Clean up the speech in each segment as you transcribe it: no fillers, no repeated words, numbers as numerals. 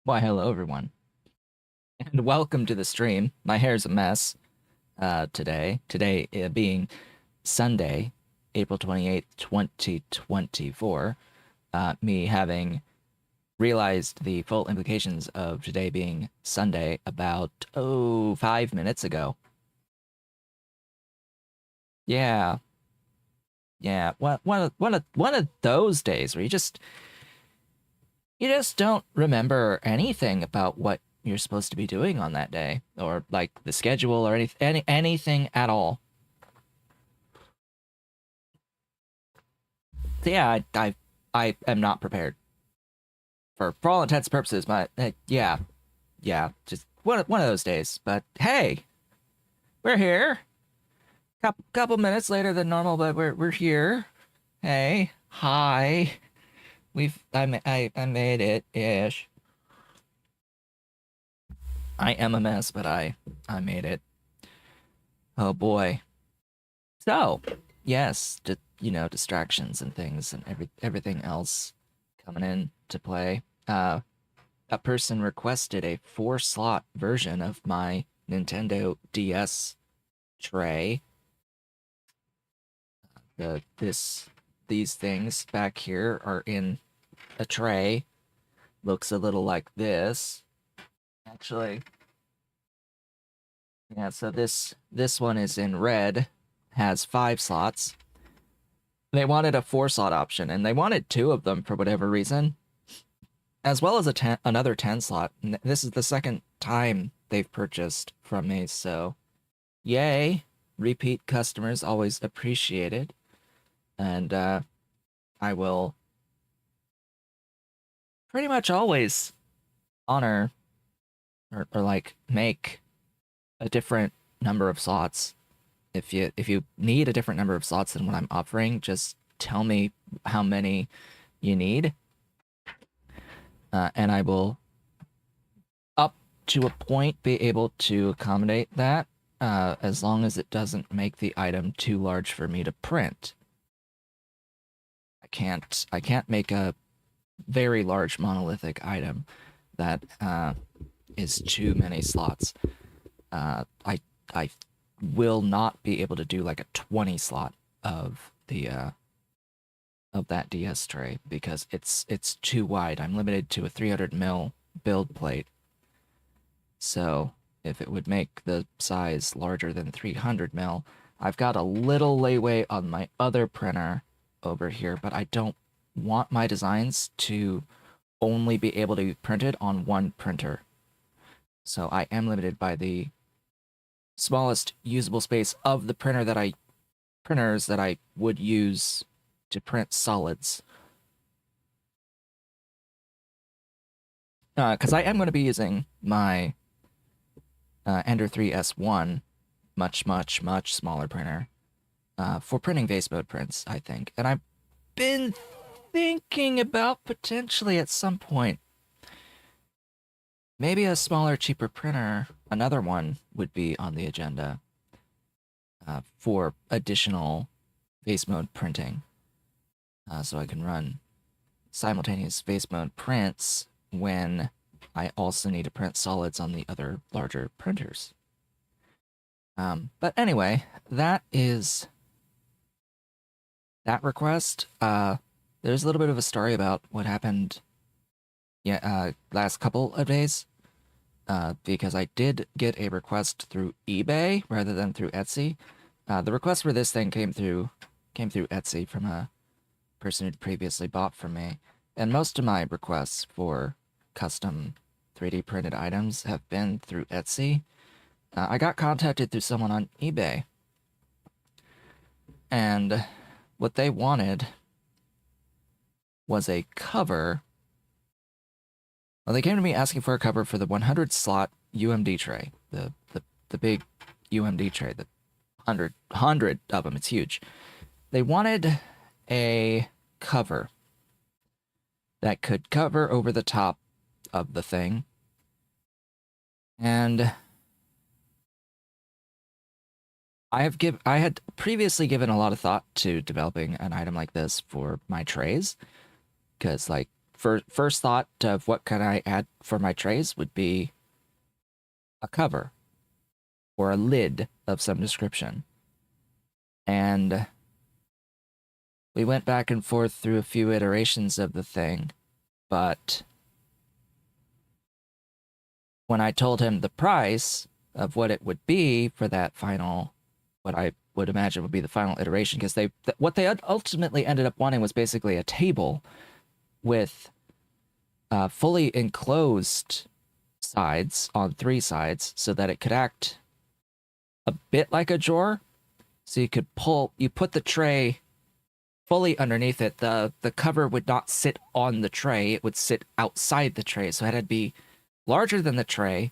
Why, hello everyone, and welcome to the stream. My hair's a mess today. Today being Sunday, April 28th, 2024. Me having realized the full implications of today being Sunday about, 5 minutes ago. Yeah. Yeah, one of those days where you just don't remember anything about what you're supposed to be doing on that day, or like the schedule, or anything at all. So yeah, I am not prepared for all intents and purposes. But yeah, just one of those days. But hey, we're here. Couple minutes later than normal, but we're here. Hey, hi. I made it ish. I am a mess, but I made it. Oh boy. So, yes, distractions and things and everything else coming in to play. A person requested a 4-slot version of my Nintendo DS tray. These things back here are in a tray. Looks a little like this. Actually, yeah, so this one is in red, has 5 slots. They wanted a 4-slot option, and they wanted 2 of them for whatever reason, as well as another 10-slot. This is the second time they've purchased from me, so yay! Repeat customers always appreciated, and I will pretty much always honor or like make a different number of slots. If you need a different number of slots than what I'm offering, just tell me how many you need, and I will, up to a point, be able to accommodate that, as long as it doesn't make the item too large for me to print. I can't make a very large monolithic item that is too many slots. I will not be able to do like a 20 slot of of that DS tray because it's too wide. I'm limited to a 300 mil build plate. So if it would make the size larger than 300 mil, I've got a little leeway on my other printer over here, but I don't want my designs to only be able to be printed on one printer. So I am limited by the smallest usable space of the printers that I would use to print solids. Because I am going to be using my Ender 3 S1, much smaller printer, for printing vase mode prints, I think. And I've been thinking about potentially at some point, maybe a smaller, cheaper printer, another one, would be on the agenda for additional vase mode printing. So I can run simultaneous vase mode prints when I also need to print solids on the other larger printers. But anyway, that is that request. There's a little bit of a story about what happened last couple of days, because I did get a request through eBay rather than through Etsy. The request for this thing came through Etsy from a person who'd previously bought from me, and most of my requests for custom 3D printed items have been through Etsy. I got contacted through someone on eBay, and what they wanted was a cover. Well, they came to me asking for a cover for the 100 slot UMD tray, the big UMD tray, the 100 of them. It's huge. They wanted a cover that could cover over the top of the thing, and I had previously given a lot of thought to developing an item like this for my trays, because like first thought of what can I add for my trays would be a cover or a lid of some description. And we went back and forth through a few iterations of the thing, but when I told him the price of what it would be for that final, what I would imagine would be the final iteration, because what they ultimately ended up wanting was basically a table with fully enclosed sides on 3 sides so that it could act a bit like a drawer. So you put the tray fully underneath it. The cover would not sit on the tray, it would sit outside the tray. So it had to be larger than the tray,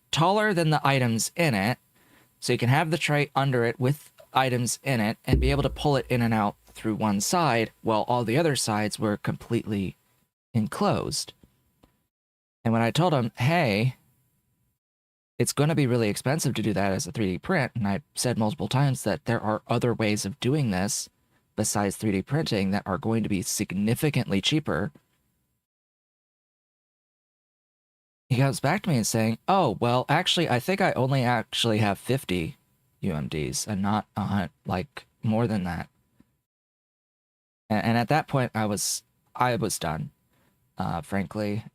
taller than the items in it, so you can have the tray under it with items in it and be able to pull it in and out through one side while all the other sides were completely enclosed. And when I told him, hey, it's going to be really expensive to do that as a 3D print, and I said multiple times that there are other ways of doing this besides 3D printing that are going to be significantly cheaper, he comes back to me and saying, oh, well, actually, I think I only actually have 50 UMDs and not like more than that. And at that point, I was done, frankly,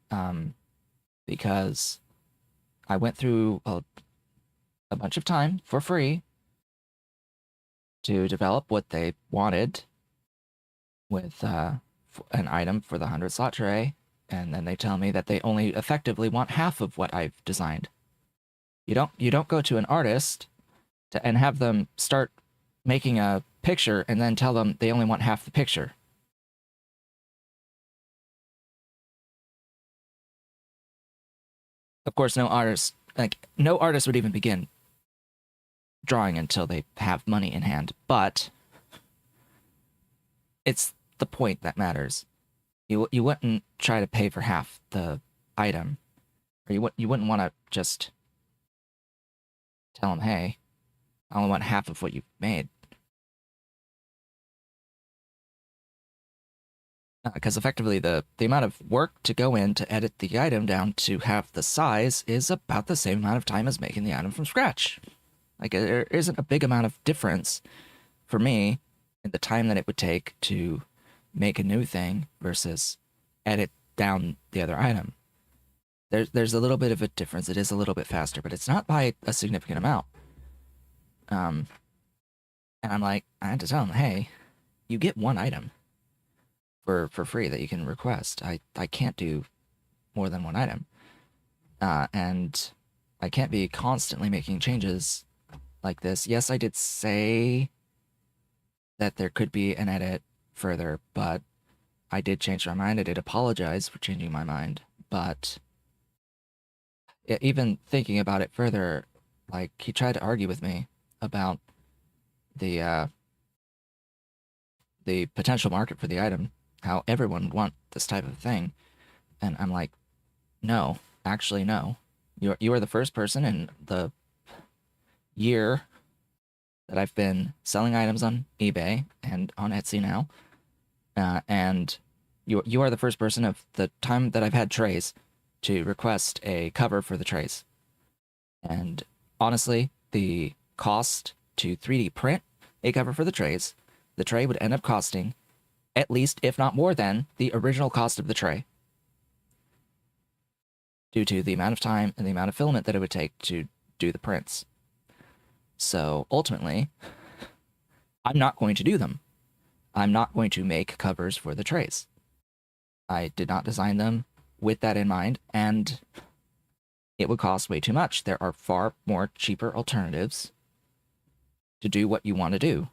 because I went through a bunch of time for free to develop what they wanted with an item for the 100 slot tray. And then they tell me that they only effectively want half of what I've designed. You don't go to an artist and have them start making a picture and then tell them they only want half the picture. Of course, no artist would even begin drawing until they have money in hand, but it's the point that matters. You wouldn't try to pay for half the item, or you wouldn't want to just tell them, hey, I only want half of what you've made. Because effectively the amount of work to go in to edit the item down to half the size is about the same amount of time as making the item from scratch. Like, there isn't a big amount of difference for me in the time that it would take to make a new thing versus edit down the other item. There's a little bit of a difference. It is a little bit faster, but it's not by a significant amount. And I'm like, I had to tell him, hey, you get one item for free that you can request. I can't do more than one item. And I can't be constantly making changes like this. Yes, I did say that there could be an edit further, but I did change my mind. I did apologize for changing my mind, but even thinking about it further, like, he tried to argue with me about the potential market for the item, how everyone would want this type of thing, and I'm like, no, actually no. You are the first person in the year that I've been selling items on eBay and on Etsy now, and you are the first person of the time that I've had trays to request a cover for the trays. And honestly, the cost to 3D print a cover for the tray would end up costing at least, if not more than, the original cost of the tray, due to the amount of time and the amount of filament that it would take to do the prints. So ultimately, I'm not going to do them. I'm not going to make covers for the trays. I did not design them with that in mind, and it would cost way too much. There are far more cheaper alternatives to do what you want to do.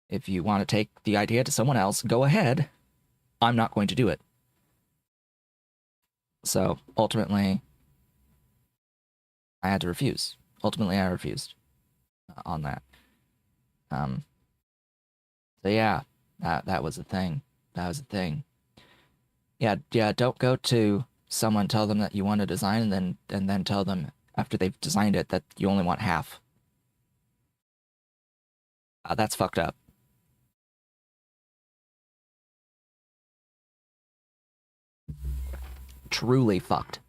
If you want to take the idea to someone else, go ahead. I'm not going to do it. So ultimately, I had to refuse. Ultimately, I refused on that. So yeah, that was a thing. That was a thing. Yeah, don't go to someone, tell them that you want to design, and then tell them after they've designed it that you only want half. That's fucked up. Truly fucked.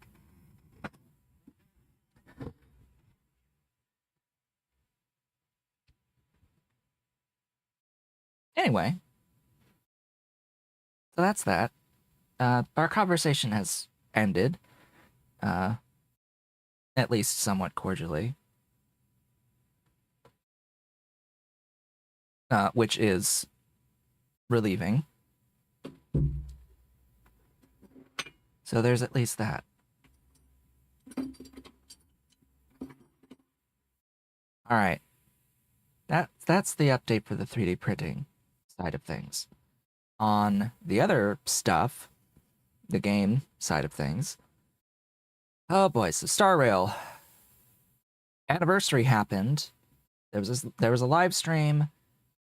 Anyway, so that's that. Our conversation has ended, at least somewhat cordially, which is relieving. So there's at least that. All right. That's the update for the 3D printing side of things. On the other stuff, the game side of things, oh boy, so Star Rail anniversary happened. There was a live stream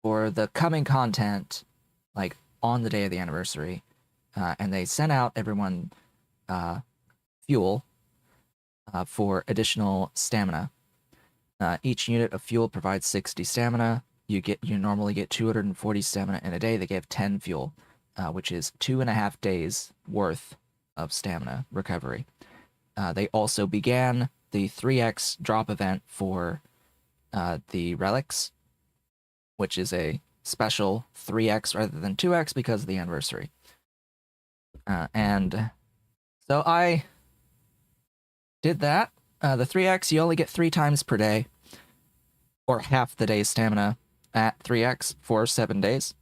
for the coming content, like on the day of the anniversary, and they sent out everyone fuel for additional stamina. Each unit of fuel provides 60 stamina. You normally get 240 stamina in a day. They gave 10 fuel, which is 2.5 days worth of stamina recovery. They also began the 3x drop event for the relics, which is a special 3x rather than 2x because of the anniversary. And so I did that. The 3x, you only get 3 times per day, or half the day's stamina at 3x for 7 days.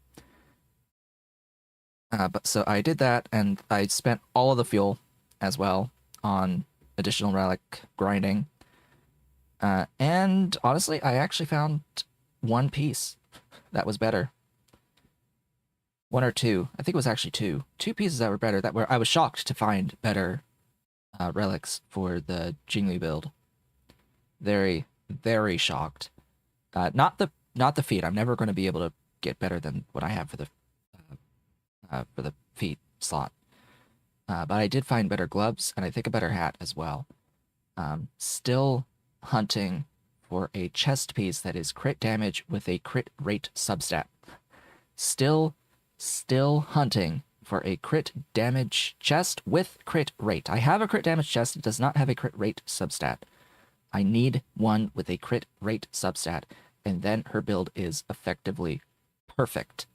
But so I did that, and I spent all of the fuel as well on additional relic grinding. And honestly, I actually found one piece that was better. One or two. I think it was actually two. Two pieces that were better, I was shocked to find better relics for the Jingli build. Very, very shocked. Not the feet. I'm never going to be able to get better than what I have for the feet slot. But I did find better gloves, and I think a better hat as well. Still hunting for a chest piece that is crit damage with a crit rate substat. Still hunting for a crit damage chest with crit rate. I have a crit damage chest. It does not have a crit rate substat. I need one with a crit rate substat, and then her build is effectively perfect.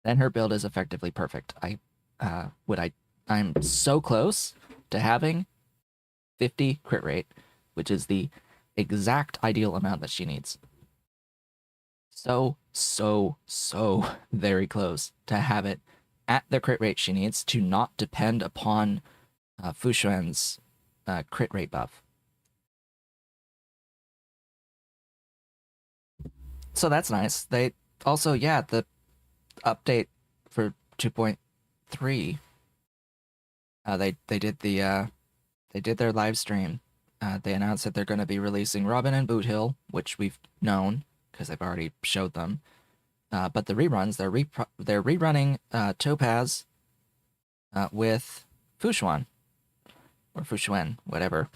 Then her build is effectively perfect. I'm so close to having 50 crit rate, which is the exact ideal amount that she needs. So very close to have it at the crit rate she needs to not depend upon Fu Xuan's crit rate buff. So that's nice. They also, yeah, the update for 2.3, they did their live stream. They announced that they're going to be releasing Robin and Boot Hill, which we've known because they've already showed them. But the reruns, they're rerunning Topaz with Fu Xuan or Fu Xuan, whatever.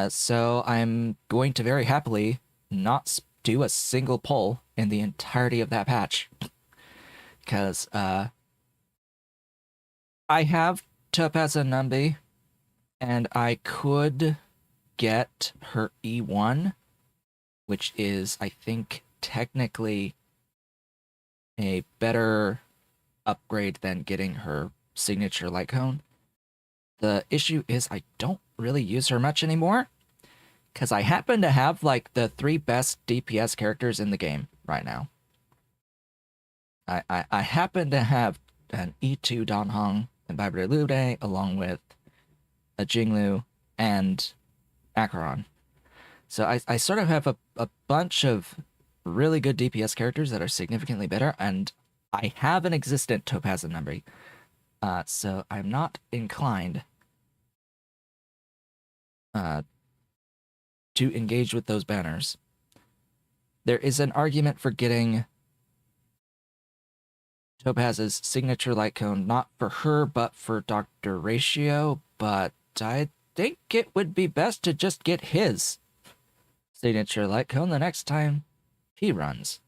So I'm going to very happily not do a single pull in the entirety of that patch because I have Topaz and Numbi, and I could get her E1, which is, I think, technically a better upgrade than getting her signature light cone. The issue is I don't really use her much anymore, because I happen to have, like, the 3 best DPS characters in the game right now. I happen to have an E2 Danhong and Vibrator Lude, along with a Jinglu and Acheron. So I sort of have a bunch of really good DPS characters that are significantly better, and I have an existent Topaz and Numbi. So I'm not inclined to engage with those banners. There is an argument for getting Topaz's signature light cone, not for her, but for Dr. Ratio, but I think it would be best to just get his signature light cone the next time he runs.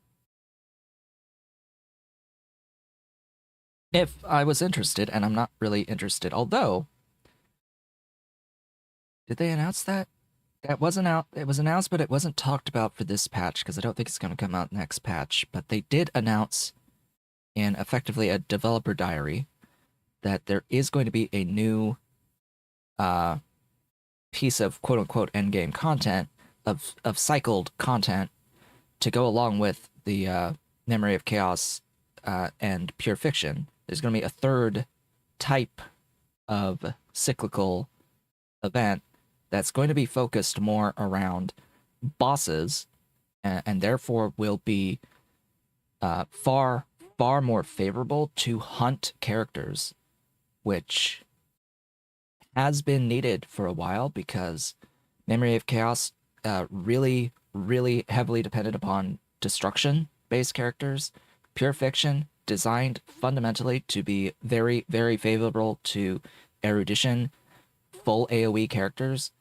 If I was interested, and I'm not really interested, although... Did they announce that? That wasn't out. It was announced, but it wasn't talked about for this patch, because I don't think it's going to come out next patch. But they did announce in effectively a developer diary that there is going to be a new piece of quote-unquote endgame content, of cycled content, to go along with the Memory of Chaos and Pure Fiction. There's going to be a third type of cyclical event that's going to be focused more around bosses, and therefore will be far more favorable to hunt characters, which has been needed for a while because Memory of Chaos really heavily depended upon destruction-based characters. Pure Fiction designed fundamentally to be very favorable to erudition, full AoE characters.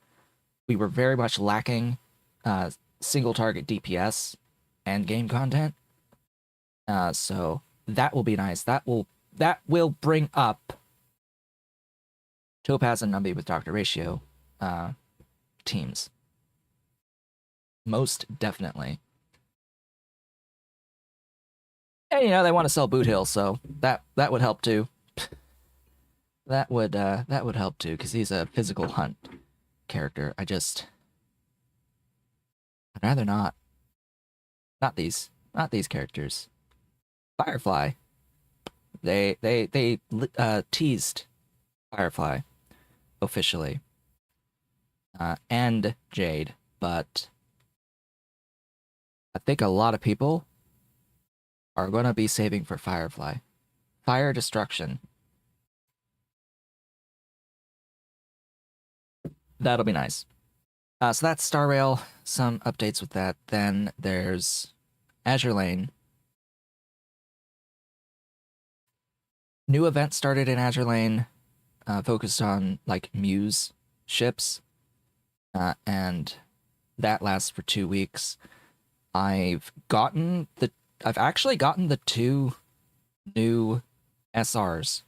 We were very much lacking single target DPS and game content. So that will be nice. That will bring up Topaz and Numbi with Dr. Ratio teams. Most definitely. And you know, they want to sell Boot Hill, so that would help too. That would help too, because he's a physical hunt character. I'd rather not. Not these characters. Firefly. They teased Firefly officially, and Jade, but I think a lot of people are going to be saving for Firefly. Fire Destruction. That'll be nice. So that's Star Rail, some updates with that. Then there's Azure Lane. New event started in Azure Lane, focused on like Muse ships, and that lasts for 2 weeks. I've actually gotten the 2 new SRs,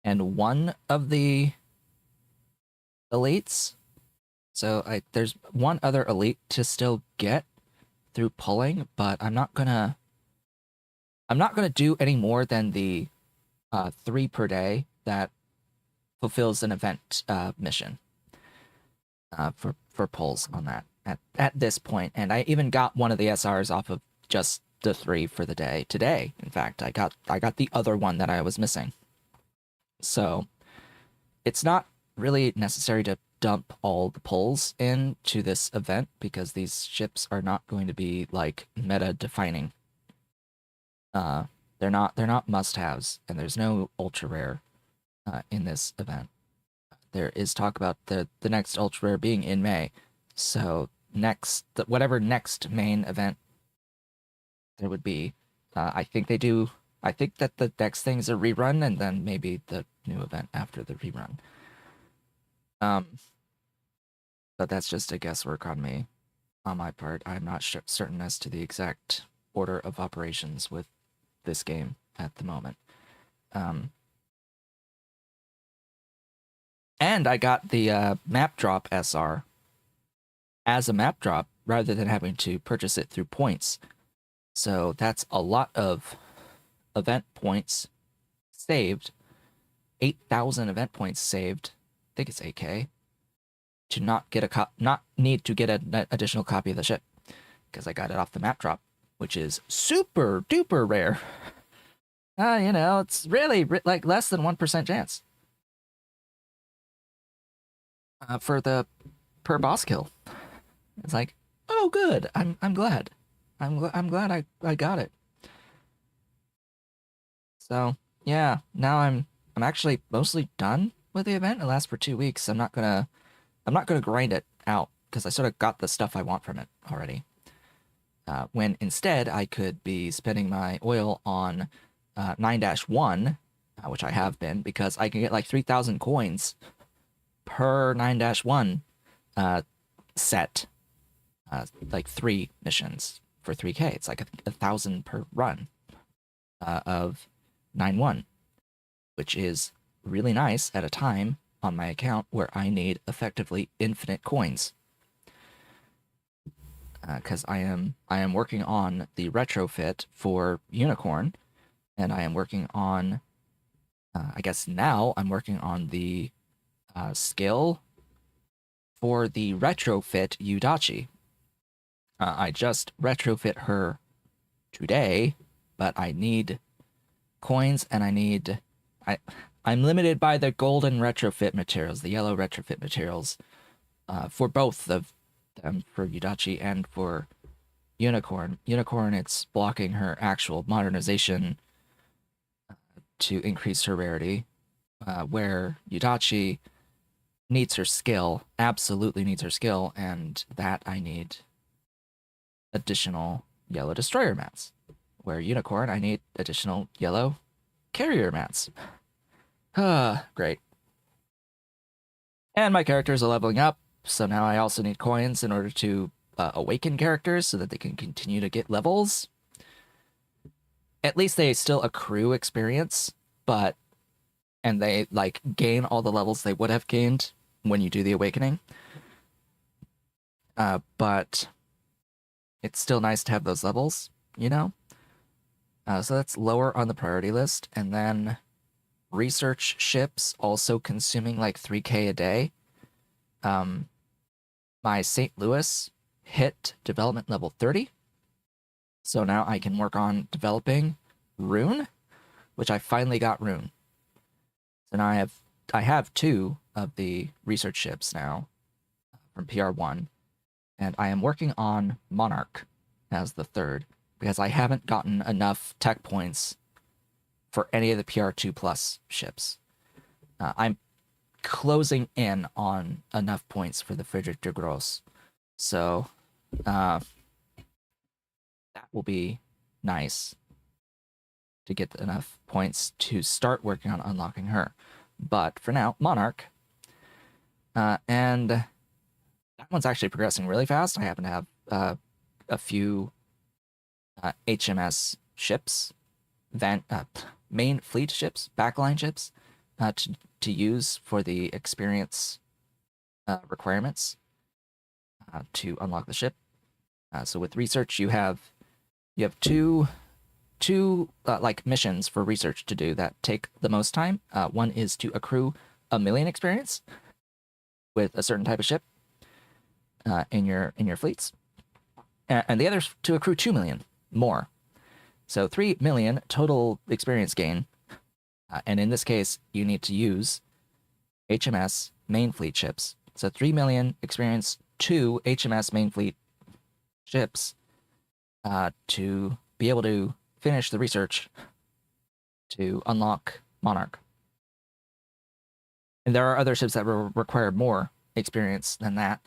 and one of the elites. So there's one other elite to still get, through pulling, but I'm not gonna do any more than the 3 per day that fulfills an event mission for pulls on that at this point. And I even got one of the SRs off of just the 3 for the day today. In fact, I got the other one that I was missing. So it's not really necessary to dump all the pulls into this event because these ships are not going to be like meta defining. They're not must-haves, and there's no ultra rare in this event. There is talk about the next ultra rare being in May, so whatever next main event there would be, I think they do. I think that the next thing is a rerun, and then maybe the new event after the rerun. But that's just a guesswork on my part. I'm not certain as to the exact order of operations with this game at the moment. And I got the map drop SR as a map drop rather than having to purchase it through points. So that's a lot of event points saved. 8,000 event points saved. I think it's 8K. To not need to get an additional copy of the ship because I got it off the map drop, which is super duper rare. It's really like less than 1% chance for the per boss kill. It's like, oh, good. I'm glad. I'm glad I got it. So yeah, now I'm actually mostly done with the event. It lasts for 2 weeks. I'm not gonna grind it out because I sort of got the stuff I want from it already. When instead I could be spending my oil on 9-1, which I have been, because I can get like 3,000 coins per 9-1 set, like 3 missions for 3K. It's like 1,000 per run of 9-1, which is really nice at a time on my account where I need effectively infinite coins. Because I am working on the retrofit for Unicorn, and I am working on, I guess now I'm working on the skill for the retrofit Yudachi. I just retrofit her today, but I need coins, and I'm limited by the golden retrofit materials, the yellow retrofit materials, for both of them, for Yudachi and for Unicorn. Unicorn, it's blocking her actual modernization to increase her rarity, where Yudachi needs her skill, absolutely needs her skill, and that I need additional yellow destroyer mats, where Unicorn, I need additional yellow carrier mats. Great. And my characters are leveling up, so now I also need coins in order to awaken characters so that they can continue to get levels. At least they still accrue experience, and they like gain all the levels they would have gained when you do the awakening. But it's still nice to have those levels, So that's lower on the priority list. And then research ships also consuming like 3K a day. My St. Louis hit development level 30. So now I can work on developing Rune, which I finally got Rune. So now I have 2 of the research ships now from PR1, and I am working on Monarch as the 3rd because I haven't gotten enough tech points for any of the PR2 plus ships. I'm closing in on enough points for the Friedrich de Gross, so that will be nice to get enough points to start working on unlocking her. But for now, Monarch. And that one's actually progressing really fast. I happen to have a few HMS ships, main fleet ships, backline ships, to use for the experience requirements to unlock the ship. So with research, you have two like missions for research to do that take the most time. One is to accrue 1,000,000 experience with a certain type of ship in your fleets, and the other is to accrue 2,000,000 more. So 3,000,000 total experience gain, and in this case, you need to use HMS main fleet ships. So 3,000,000 experience, 2 HMS main fleet ships to be able to finish the research to unlock Monarch. And there are other ships that will require more experience than that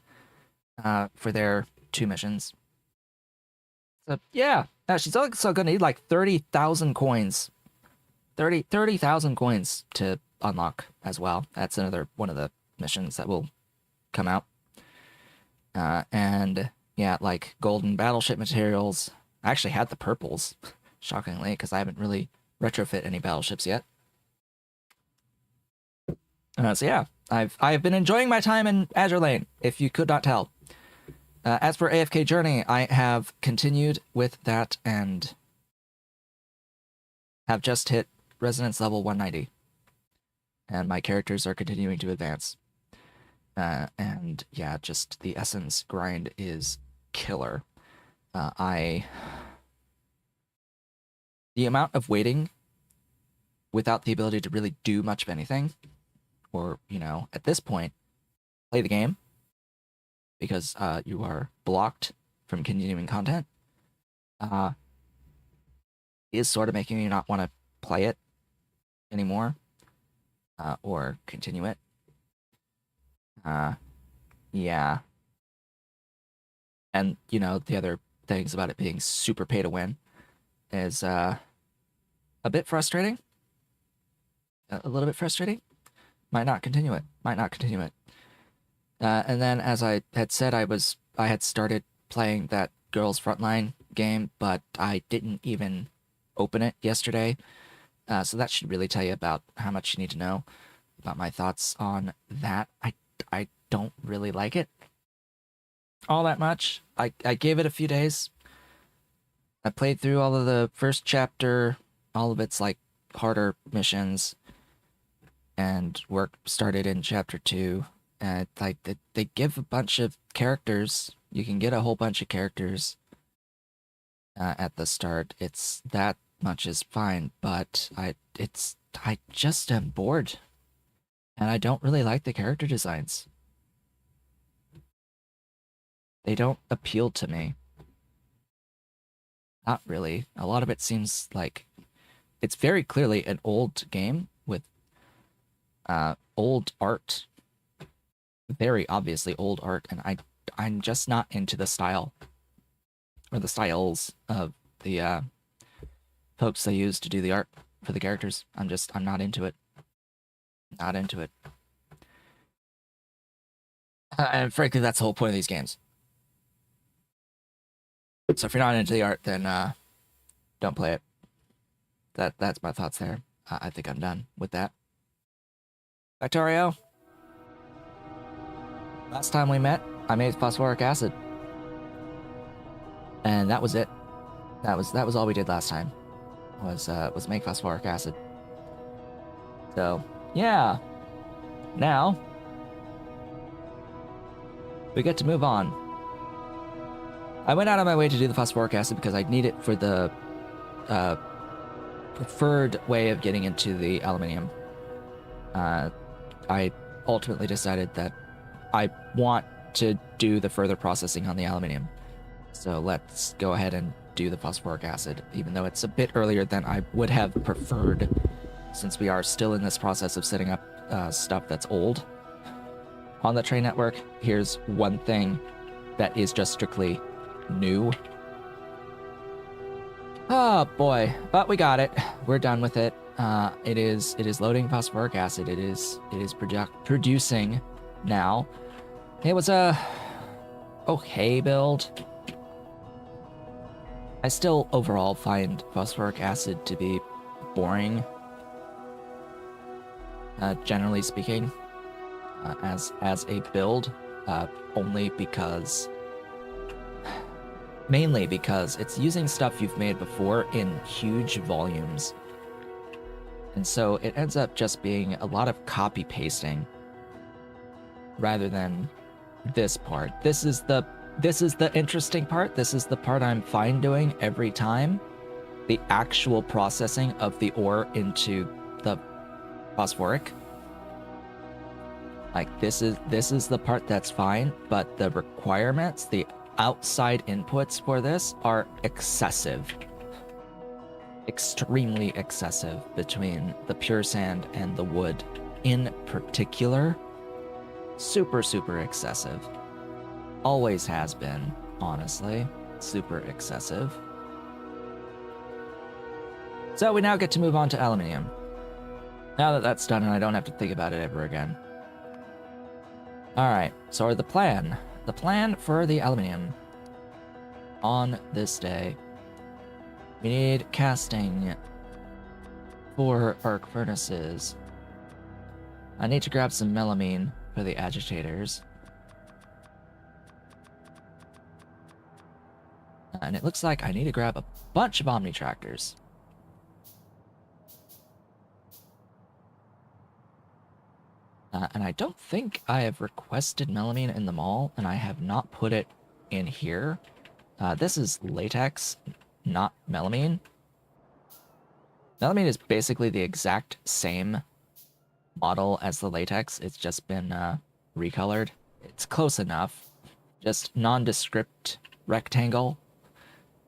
for their 2 missions. So yeah, she's also going to need like 30,000 coins. 30,000 coins to unlock as well. That's another one of the missions that will come out. And yeah, like golden battleship materials. I actually had the purples, shockingly, because I haven't really retrofit any battleships yet. So yeah, I've been enjoying my time in Azure Lane, if you could not tell. As for AFK Journey, I have continued with that and have just hit Resonance level 190. And my characters are continuing to advance. And yeah, just the Essence grind is killer. The amount of waiting without the ability to really do much of anything, or, you know, at this point, play the game, because you are blocked from continuing content, is sort of making you not want to play it anymore, or continue it. Yeah. And, you know, the other things about it being super pay to win is a bit frustrating. A little bit frustrating. Might not continue it. And then, as I had said, I had started playing that Girls Frontline game, but I didn't even open it yesterday. So that should really tell you about how much you need to know about my thoughts on that. I don't really like it all that much. I gave it a few days. I played through all of the first chapter, all of its like harder missions, and work started in chapter 2. And like they give a bunch of characters. You can get a whole bunch of characters at the start. It's that much is fine, but I just am bored, and I don't really like the character designs. They don't appeal to me. Not really. A lot of it seems like it's very clearly an old game with old art. Very obviously old art, and I'm just not into the style or the styles of the folks they use to do the art for the characters. I'm not into it. Not into it. And frankly, that's the whole point of these games. So if you're not into the art, then don't play it. That's my thoughts there. I think I'm done with that. Factorio. Last time we met, I made phosphoric acid, and that was it. That was all we did last time. Was make phosphoric acid. So yeah, now we get to move on. I went out of my way to do the phosphoric acid because I need it for the preferred way of getting into the aluminium. I ultimately decided that I want to do the further processing on the aluminium. So let's go ahead and do the phosphoric acid, even though it's a bit earlier than I would have preferred, since we are still in this process of setting up stuff that's old on the train network. Here's one thing that is just strictly new. Oh boy, but we got it. We're done with it. It is loading phosphoric acid. It is producing now. It was a okay build. I still overall find phosphoric acid to be boring, generally speaking, as a build, only because Mainly because it's using stuff you've made before in huge volumes. And so it ends up just being a lot of copy pasting rather than this part. This is the interesting part. This is the part I'm fine doing every time. The actual processing of the ore into the phosphoric. Like this is the part that's fine, but the requirements, the outside inputs for this are excessive. Extremely excessive between the pure sand and the wood in particular. Super, super excessive. Always has been, honestly. Super excessive. So we now get to move on to aluminium. Now that that's done and I don't have to think about it ever again. Alright, so the plan. The plan for the aluminium on this day. We need casting 4 arc furnaces. I need to grab some melamine for the agitators. And it looks like I need to grab a bunch of Omni tractors. And I don't think I have requested melamine in the mall, and I have not put it in here. This is latex, not melamine. Melamine is basically the exact same model as the latex. It's just been recolored. It's close enough. Just nondescript rectangle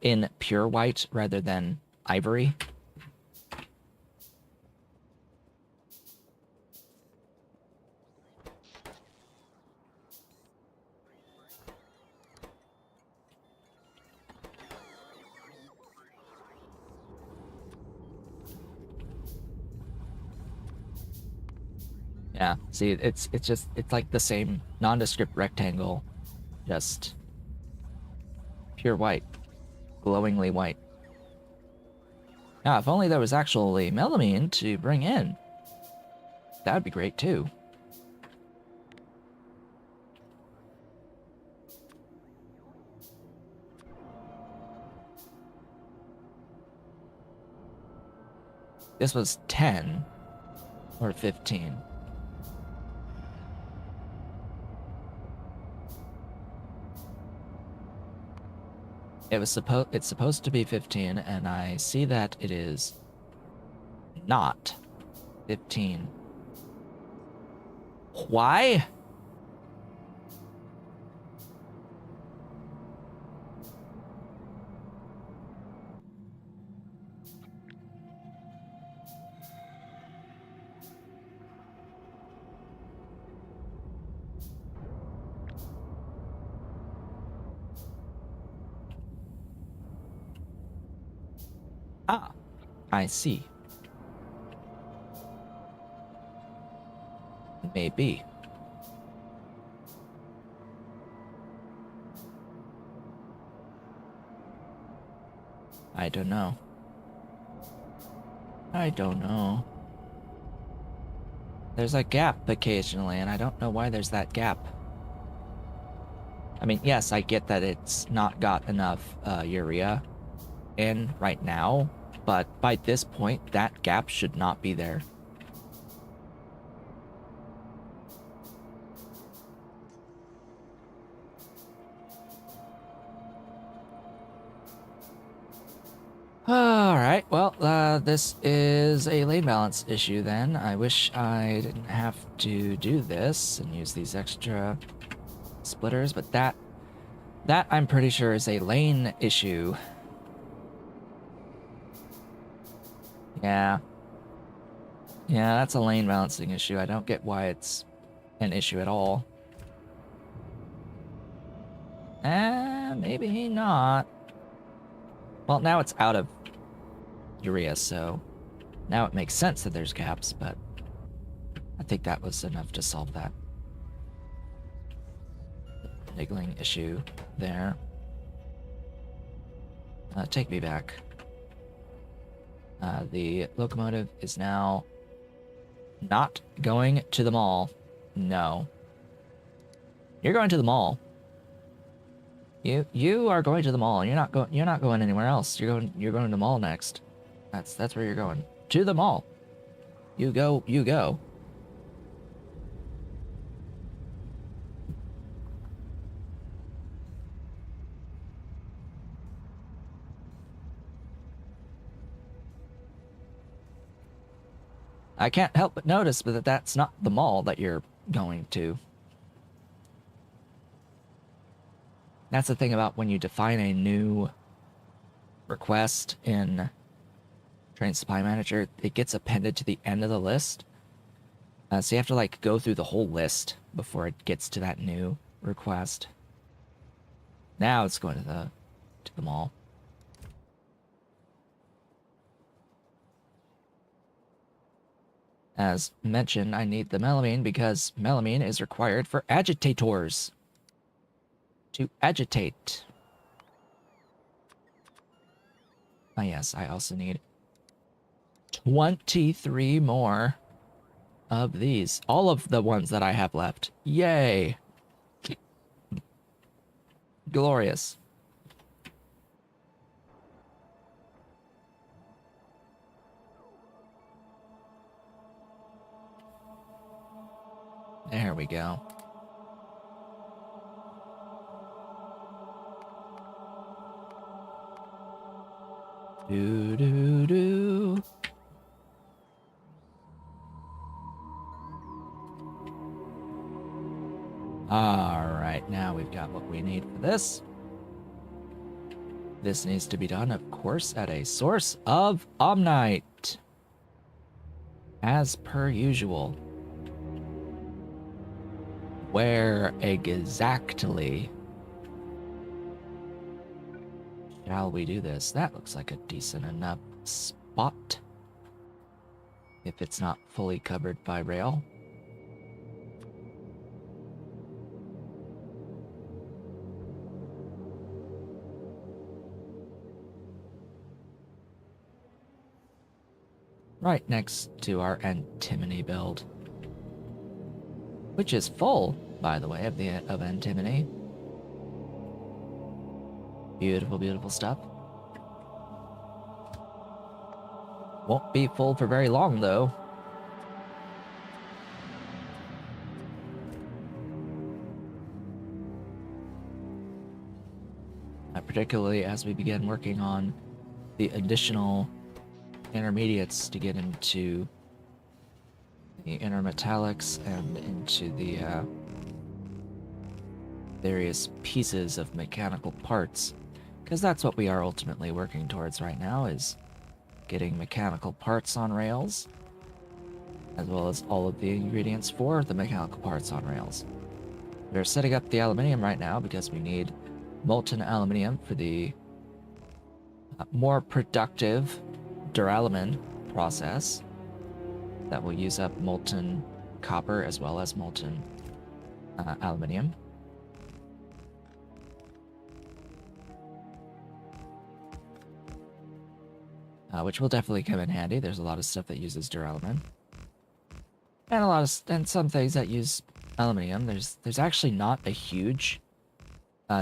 in pure white rather than ivory. Yeah, see, it's like the same nondescript rectangle, just pure white, glowingly white. Now, if only there was actually melamine to bring in, that would be great too. This was 10 or 15. It's supposed to be 15, and I see that it is not 15. Why? Ah, I see. Maybe. I don't know. I don't know. There's a gap occasionally, and I don't know why there's that gap. I mean, yes, I get that it's not got enough urea in right now, but by this point, that gap should not be there. Alright, well, this is a lane balance issue then. I wish I didn't have to do this and use these extra splitters, but that I'm pretty sure is a lane issue. Yeah. Yeah, that's a lane balancing issue. I don't get why it's an issue at all. Maybe not. Well, now it's out of urea, so now it makes sense that there's gaps, but I think that was enough to solve that niggling issue there. Take me back. The locomotive is now not going to the mall. No. You're going to the mall. You are going to the mall. You're not going anywhere else. You're going to the mall next. That's where you're going. To the mall. You go, you go. I can't help but notice that that's not the mall that you're going to. That's the thing about when you define a new request in Train Supply Manager, it gets appended to the end of the list. So you have to like go through the whole list before it gets to that new request. Now it's going to the mall. As mentioned, I need the melamine because melamine is required for agitators. To agitate. Oh yes, I also need 23 more of these. All of the ones that I have left. Yay! Glorious. There we go. Do do do. Alright, now we've got what we need for this. This needs to be done, of course, at a source of Omnite. As per usual. Where exactly shall we do this? That looks like a decent enough spot. If it's not fully covered by rail. Right next to our antimony build. Which is full, by the way, of antimony. Beautiful, beautiful stuff. Won't be full for very long, though. Particularly as we begin working on the additional intermediates to get into the intermetallics and into the various pieces of mechanical parts, because that's what we are ultimately working towards right now, is getting mechanical parts on rails, as well as all of the ingredients for the mechanical parts on rails. We're setting up the aluminium right now because we need molten aluminium for the more productive duralumin process that will use up molten copper as well as molten aluminium. Which will definitely come in handy. There's a lot of stuff that uses duralumin, and some things that use aluminium. There's actually not a huge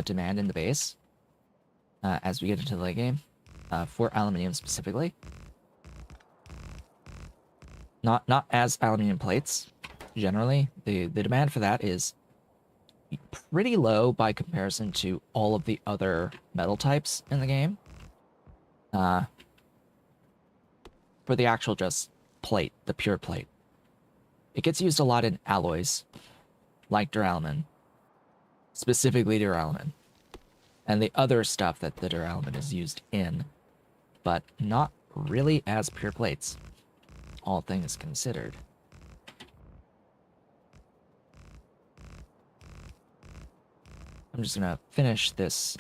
demand in the base as we get into the late game for aluminium specifically. Not as aluminium plates. Generally, the demand for that is pretty low by comparison to all of the other metal types in the game. For the actual just plate, the pure plate. It gets used a lot in alloys, like duralumin. Specifically duralumin. And the other stuff that the duralumin is used in, but not really as pure plates, all things considered. I'm just gonna finish this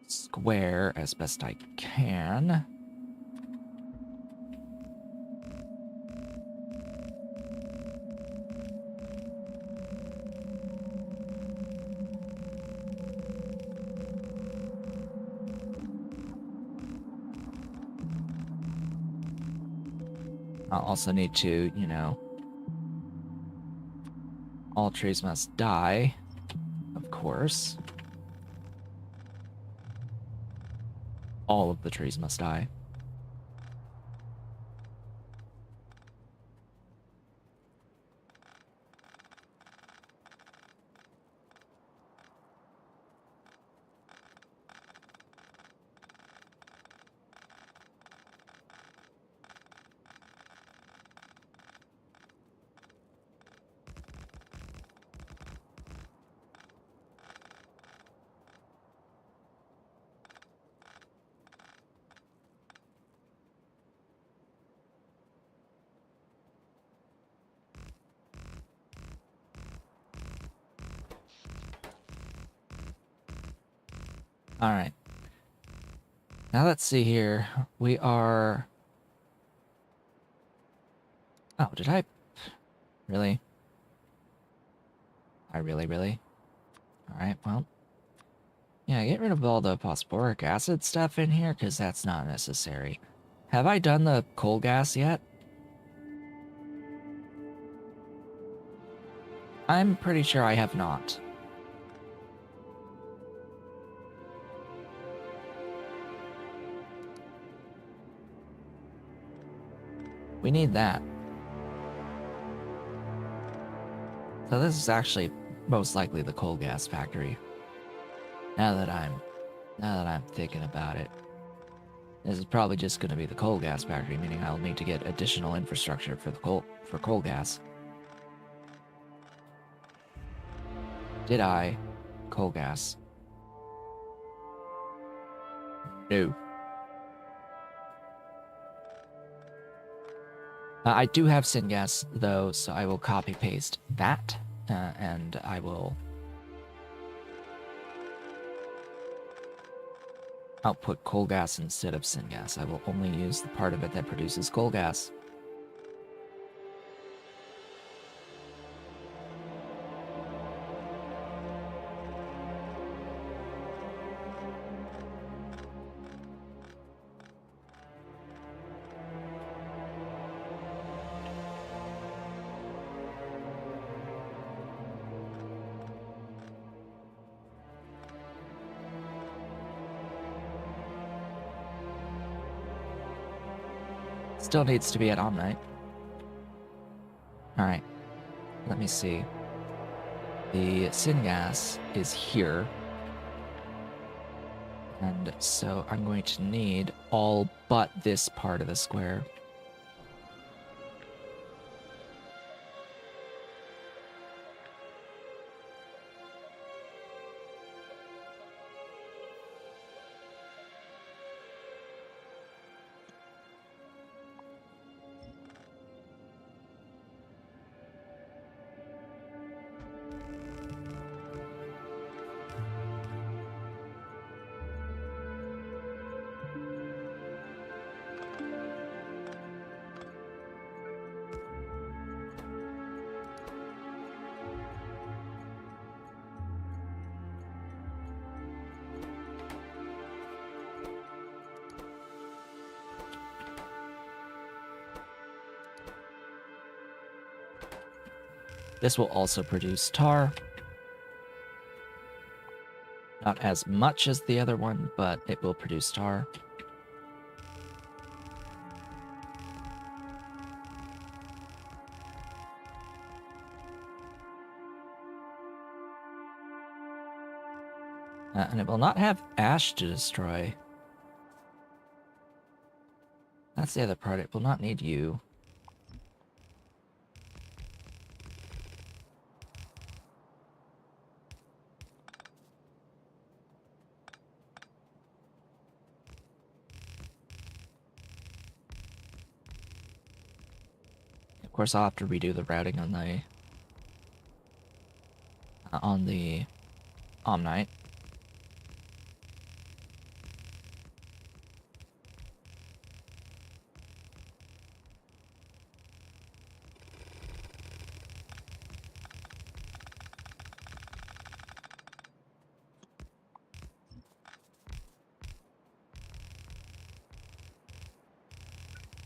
square as best I can. I'll also need to, you know, all trees must die, of course. all of the trees must die. All right. Now let's see here. We are... Oh, did I... Really? Really? Alright, well... Yeah, get rid of all the phosphoric acid stuff in here, because that's not necessary. Have I done the coal gas yet? I'm pretty sure I have not. We need that. So this is actually most likely the coal gas factory. Now that I'm thinking about it. This is probably just going to be the coal gas factory, meaning I'll need to get additional infrastructure for the coal gas. Did I coal gas? No. I do have syngas though, so I will copy paste that, and I will output coal gas instead of syngas. I will only use the part of it that produces coal gas. Still needs to be at Omnite. Alright, let me see. The syngas is here. And so I'm going to need all but this part of the square. This will also produce tar. Not as much as the other one, but it will produce tar. And it will not have ash to destroy. That's the other part. It will not need you. Of course, I'll have to redo the routing on the Omnite.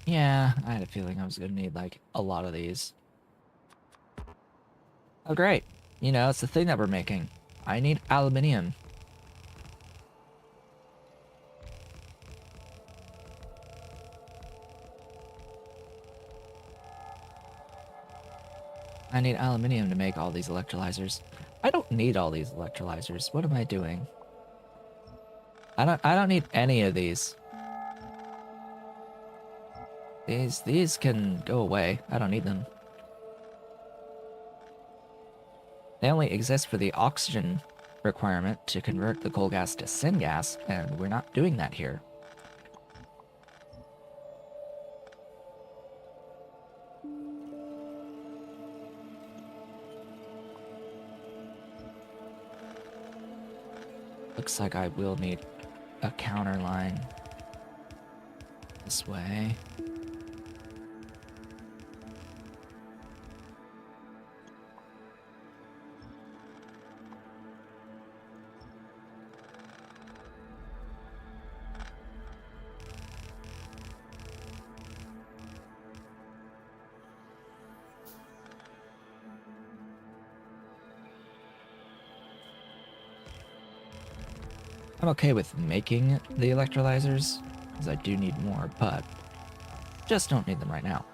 Yeah, I had a feeling I was gonna need, like, a lot of these. Oh, great. You know, it's the thing that we're making. I need aluminium. I need aluminium to make all these electrolyzers. I don't need all these electrolyzers. What am I doing? I don't need any of these. These can go away. I don't need them. They only exist for the oxygen requirement to convert the coal gas to syngas, and we're not doing that here. Looks like I will need a counter line this way. I'm okay with making the electrolyzers, because I do need more, but just don't need them right now.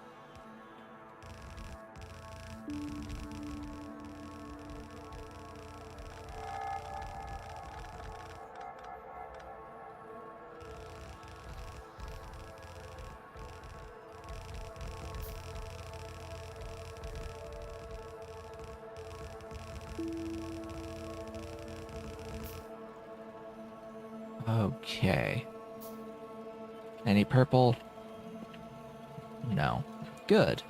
Okay. Any purple? No. Good.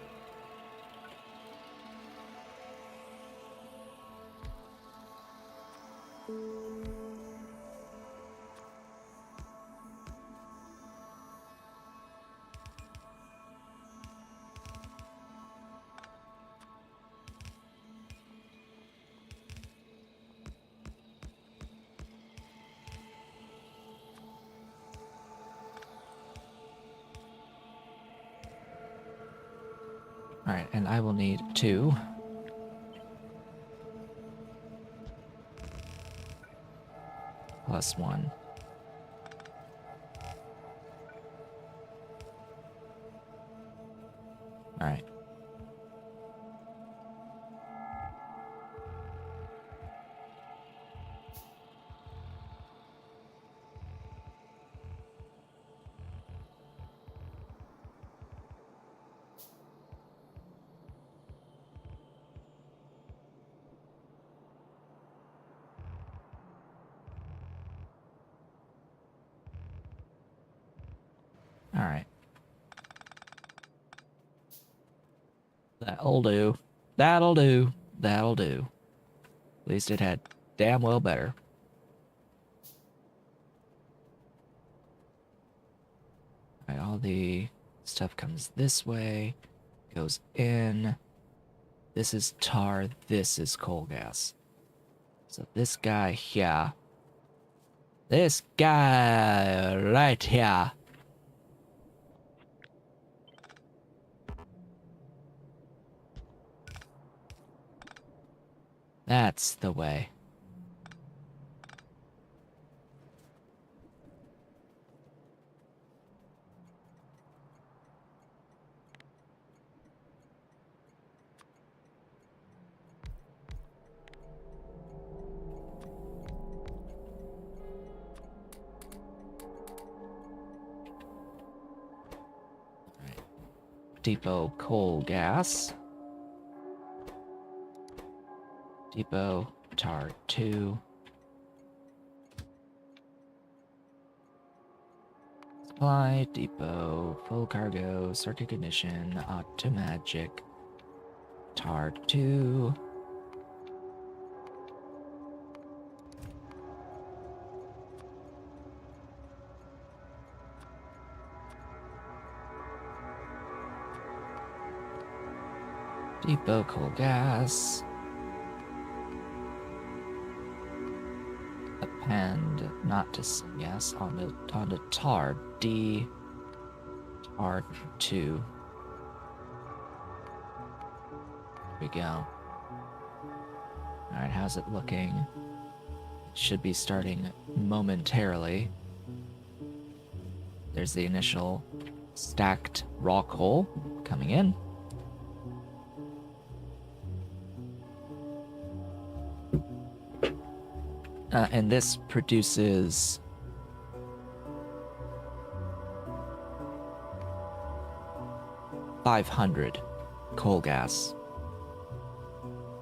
Alright, and I will need 2. Plus 1. Alright. Alright. That'll do. That'll do. That'll do. At least it had damn well better. Alright, all the stuff comes this way. Goes in. This is tar. This is coal gas. So this guy here. This guy right here. That's the way. Depot coal gas. Depot tar 2. Supply depot full cargo circuit ignition automagic tar 2. Depot coal gas. Append not to yes on the tar D tar 2. There we go. Alright, how's it looking? It should be starting momentarily. There's the initial stacked raw coal coming in. And this produces 500 coal gas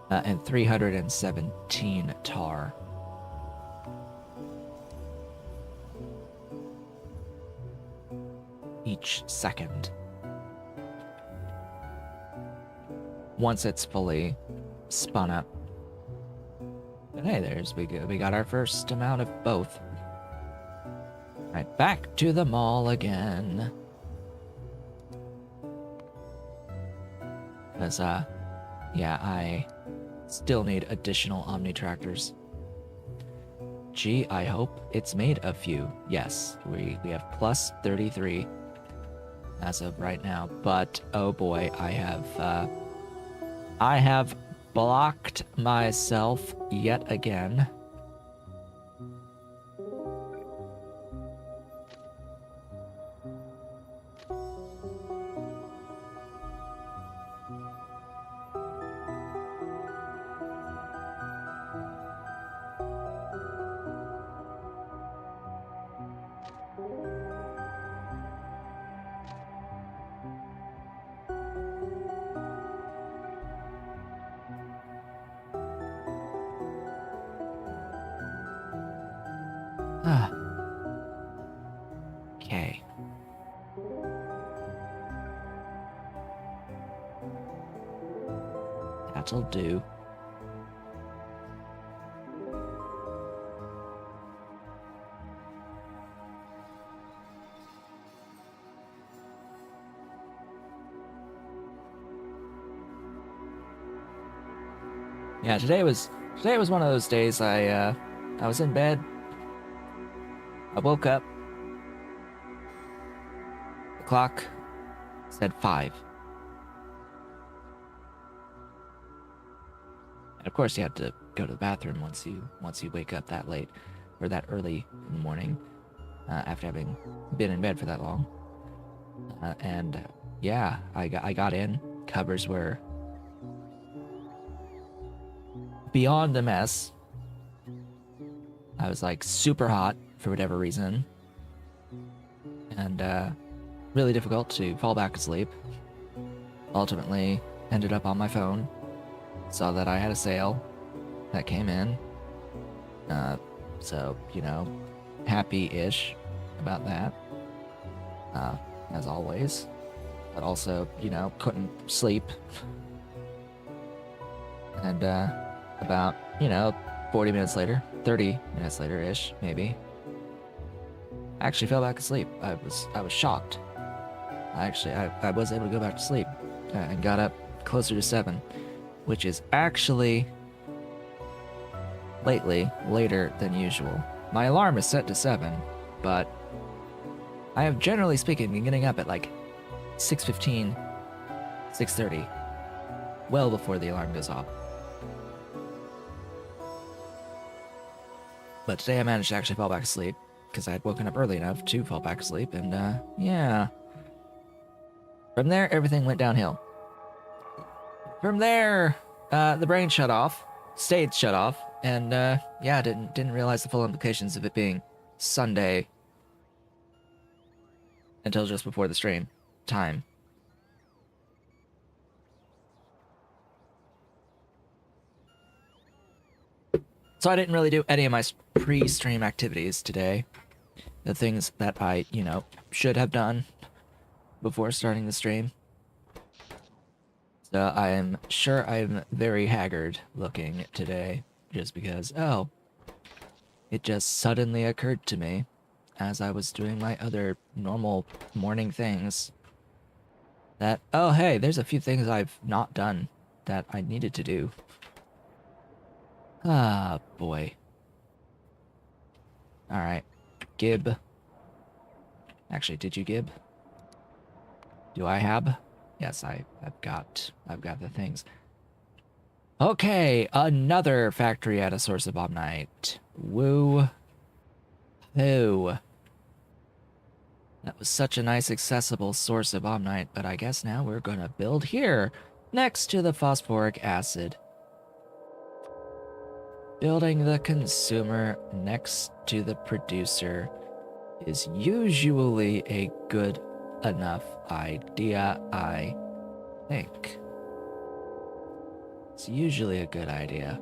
and 317 tar. Each second. Once it's fully spun up. And hey, we got our first amount of both. Right, back to the mall again. Because, yeah, I still need additional Omni tractors. Gee, I hope it's made a few. Yes, we have plus 33 as of right now. But, oh boy, I have blocked myself yet again. Okay. That'll do. Yeah, today was one of those days I was in bed. I woke up. The clock said 5. And of course you had to go to the bathroom once you wake up that late or that early in the morning after having been in bed for that long. And yeah, I got in. Covers were beyond a mess. I was like super hot for whatever reason. And really difficult to fall back asleep. Ultimately ended up on my phone. Saw that I had a sale that came in. So, you know, happy-ish about that. As always. But also, you know, couldn't sleep. And about, you know, 40 minutes later, 30 minutes later-ish, maybe, I actually fell back asleep. I was shocked. I was able to go back to sleep and got up closer to 7, which is actually later than usual. My alarm is set to 7, but I have, generally speaking, been getting up at like 6:15, 6:30, well before the alarm goes off. But today I managed to actually fall back asleep because I had woken up early enough to fall back asleep, and yeah. From there, everything went downhill. From there, the brain shut off, stayed shut off, and yeah, didn't realize the full implications of it being Sunday until just before the stream time. So I didn't really do any of my pre-stream activities today. The things that I, you know, should have done before starting the stream. So I am sure I'm very haggard looking today, just because, oh, it just suddenly occurred to me as I was doing my other normal morning things that, oh hey, there's a few things I've not done that I needed to do. Ah, boy. Alright. Gib. Actually, did you gib? Do I have? Yes, I've got the things. Okay, another factory at a source of Omnite. Woo. Hoo. That was such a nice accessible source of Omnite, but I guess now we're gonna build here, next to the phosphoric acid. Building the consumer next to the producer is usually a good enough idea, I think. It's usually a good idea.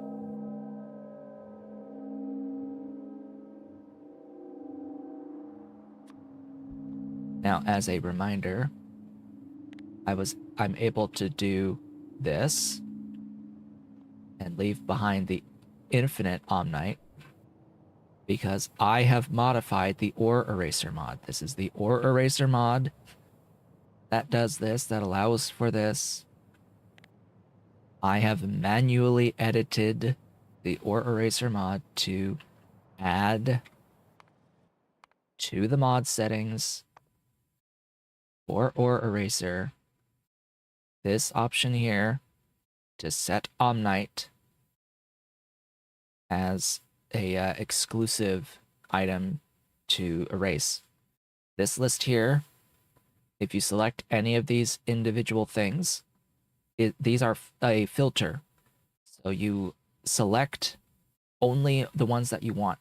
Now, as a reminder, I'm able to do this and leave behind the infinite Omnite because I have modified the ore eraser mod. This is the ore eraser mod that does this, that allows for this. I have manually edited the ore eraser mod to add to the mod settings for ore eraser this option here to set Omnite as a exclusive item to erase. This list here, if you select any of these individual things, these are a filter. So you select only the ones that you want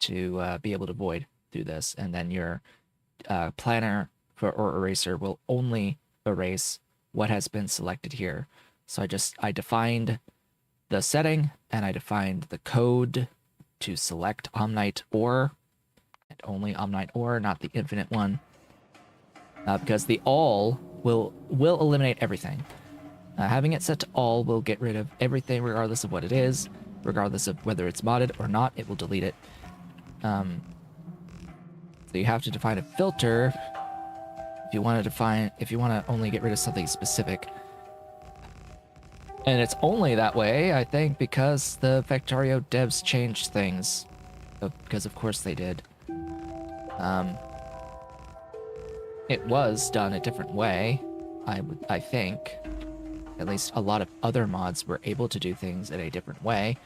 to be able to void through this, and then your planner for or eraser will only erase what has been selected here. So I defined the setting and I defined the code to select Omnite ore, and only Omnite ore, not the infinite one, because the all will eliminate everything. Having it set to all will get rid of everything regardless of what it is, regardless of whether it's modded or not. It will delete it. So you have to define a filter if you want to only get rid of something specific. And it's only that way, I think, because the Factorio devs changed things. Because of course they did. It was done a different way, I think. At least a lot of other mods were able to do things in a different way.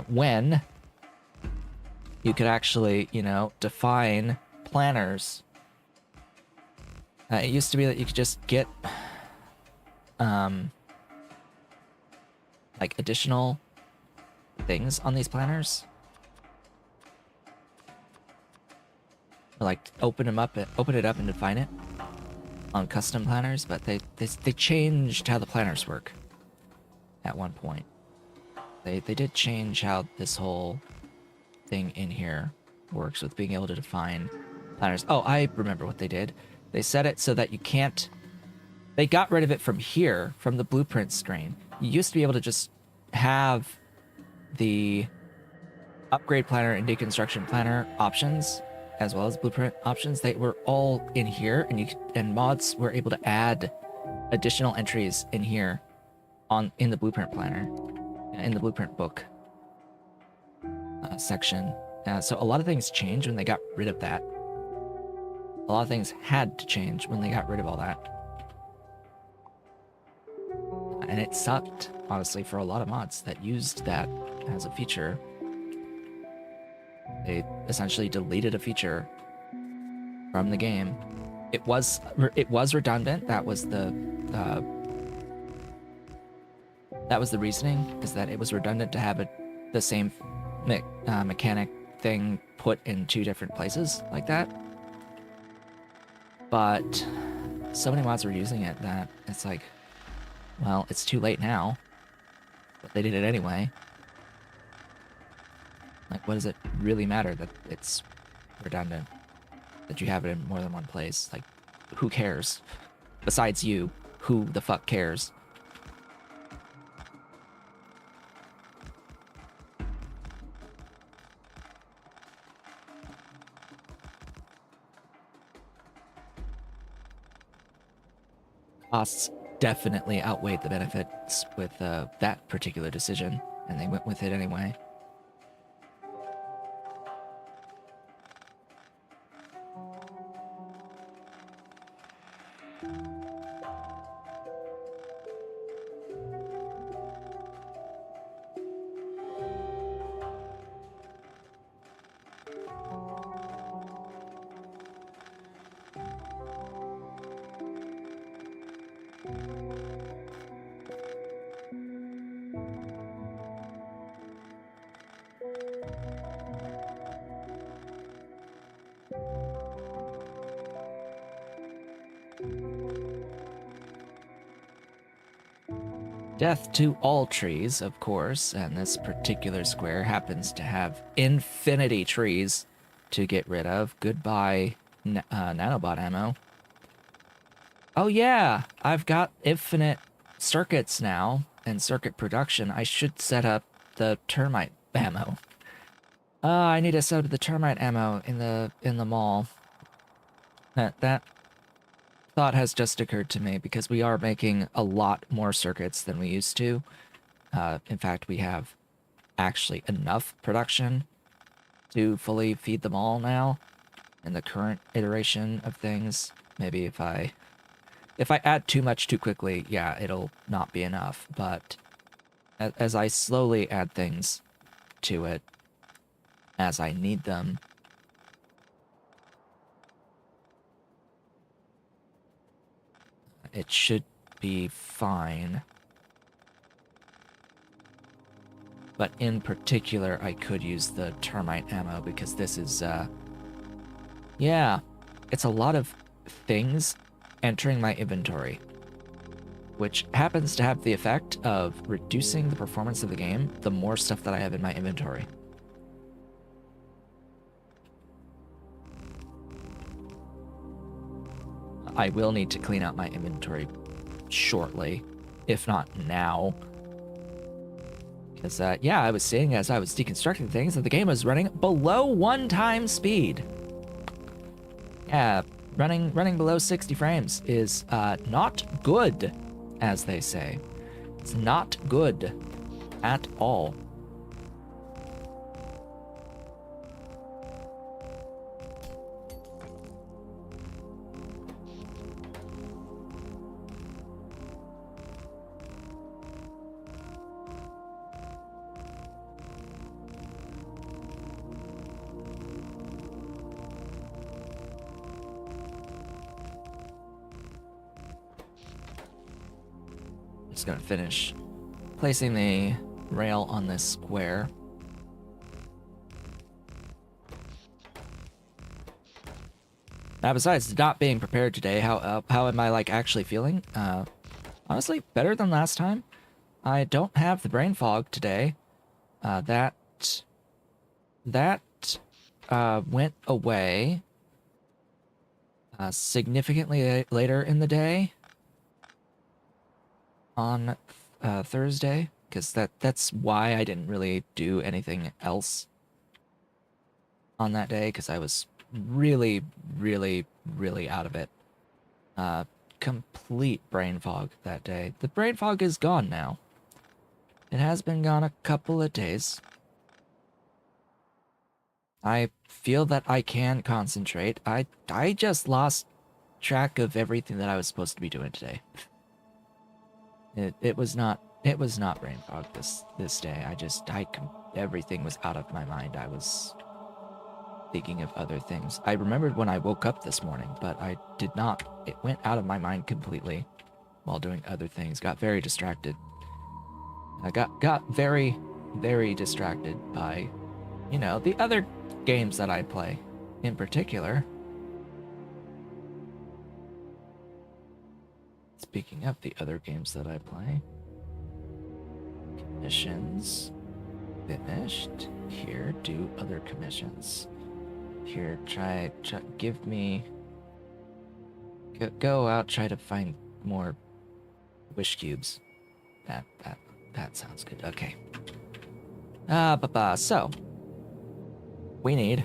When you could actually, define planners. It used to be that you could just get like additional things on these planners, or like open it up and define it on custom planners. But they changed how the planners work at one point. They did change how this whole thing in here works with being able to define planners. Oh, I remember what they did. They set it so that you can't. They got rid of it from here, from the blueprint screen. You used to be able to just have the upgrade planner and deconstruction planner options, as well as blueprint options. They were all in here, and mods were able to add additional entries in here, in the blueprint planner, in the blueprint book section. So a lot of things changed when they got rid of that. A lot of things had to change when they got rid of all that. And it sucked, honestly, for a lot of mods that used that as a feature. They essentially deleted a feature from the game. It was redundant. That was the reasoning, is that it was redundant to have the same mechanic thing put in two different places like that. But so many mods were using it that it's like, well, it's too late now. But they did it anyway. Like, what does it really matter that it's redundant? That you have it in more than one place? Like, who cares? Besides you, who the fuck cares? Costs definitely outweighed the benefits with that particular decision, and they went with it anyway. Death to all trees, of course, and this particular square happens to have infinity trees to get rid of. Goodbye, nanobot ammo. Oh yeah, I've got infinite circuits now and circuit production. I should set up the termite ammo. I need to set up the termite ammo in the mall. That thought has just occurred to me because we are making a lot more circuits than we used to. In fact, we have actually enough production to fully feed them all now in the current iteration of things. Maybe if I add too much too quickly, yeah, it'll not be enough. But as I slowly add things to it as I need them, it should be fine. But in particular, I could use the termite ammo because this is, yeah, it's a lot of things entering my inventory, which happens to have the effect of reducing the performance of the game the more stuff that I have in my inventory. I will need to clean out my inventory shortly, if not now. Because, yeah, I was seeing as I was deconstructing things that the game was running below 1x speed. Yeah, running below 60 frames is not good, as they say. It's not good at all. Just gonna finish placing the rail on this square. Now, besides not being prepared today, how am I like actually feeling? Honestly, better than last time. I don't have the brain fog today. That went away significantly later in the day on Thursday, because that's why I didn't really do anything else on that day, because I was really, really, really out of it. Complete brain fog that day. The brain fog is gone now. It has been gone a couple of days. I feel that I can concentrate. I just lost track of everything that I was supposed to be doing today. It was not brain fog this day. Everything was out of my mind. I was thinking of other things. I remembered when I woke up this morning, but I did not. It went out of my mind completely while doing other things. Got very distracted. I got very, very distracted by, you know, the other games that I play in particular. Speaking of the other games that I play, commissions finished. Here, do other commissions. Here, try give me. Go out, try to find more wish cubes. That sounds good. Okay. So we need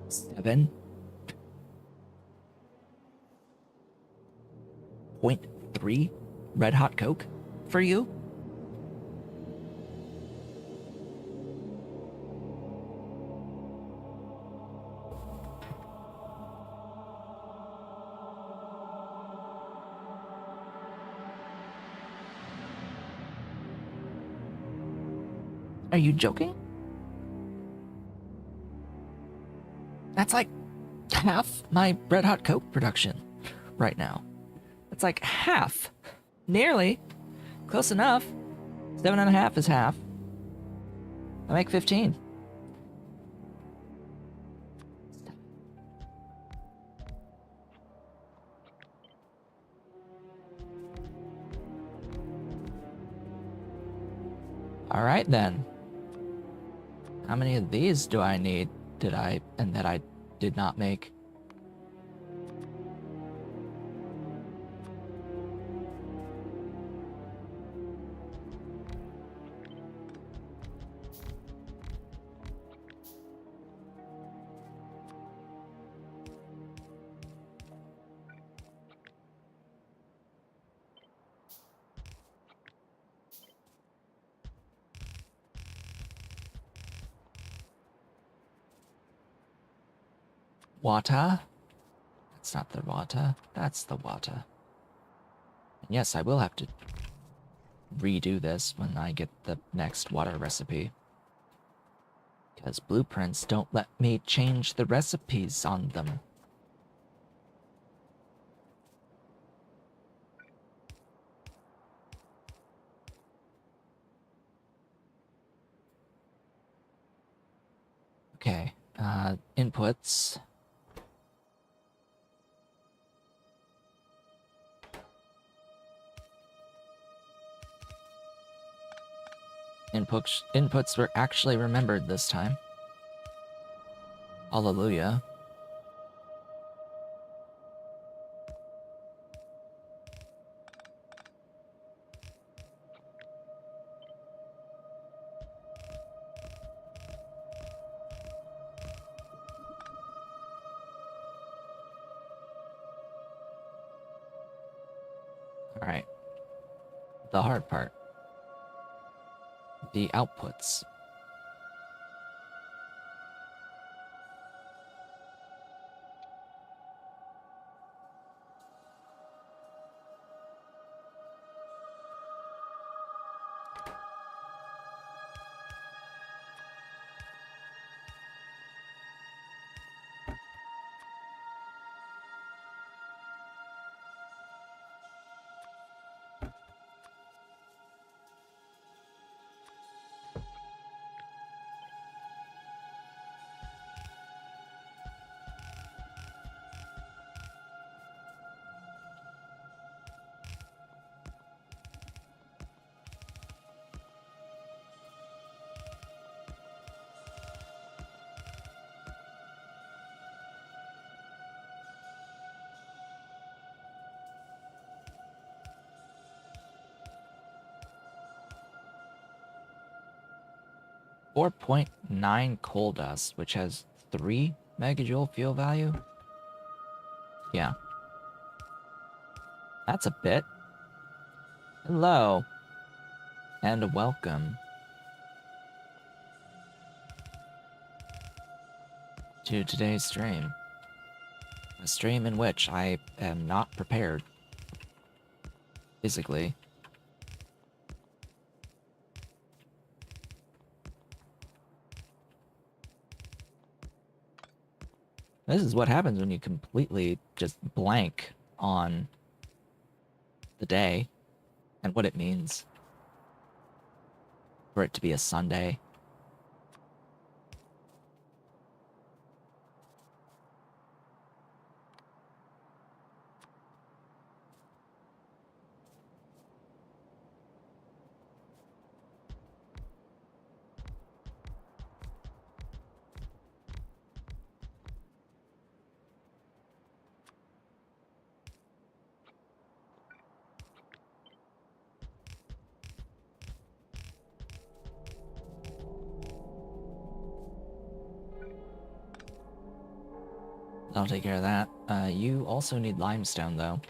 7.3 red hot Coke for you. Are you joking? That's like half my red hot Coke production right now. It's like half. Nearly. Close enough. 7.5 is half. I make 15. Alright then. How many of these do I need that I did not make? Water? That's not the water. That's the water. And yes, I will have to redo this when I get the next water recipe. Because blueprints don't let me change the recipes on them. Okay, inputs. Inputs were actually remembered this time. Hallelujah. Alright. The hard part. The outputs. .9 coal dust, which has 3 megajoule fuel value. Yeah. That's a bit. Hello. And welcome to today's stream. A stream in which I am not prepared. Physically. This is what happens when you completely just blank on the day and what it means for it to be a Sunday. I'll take care of that. You also need limestone, though.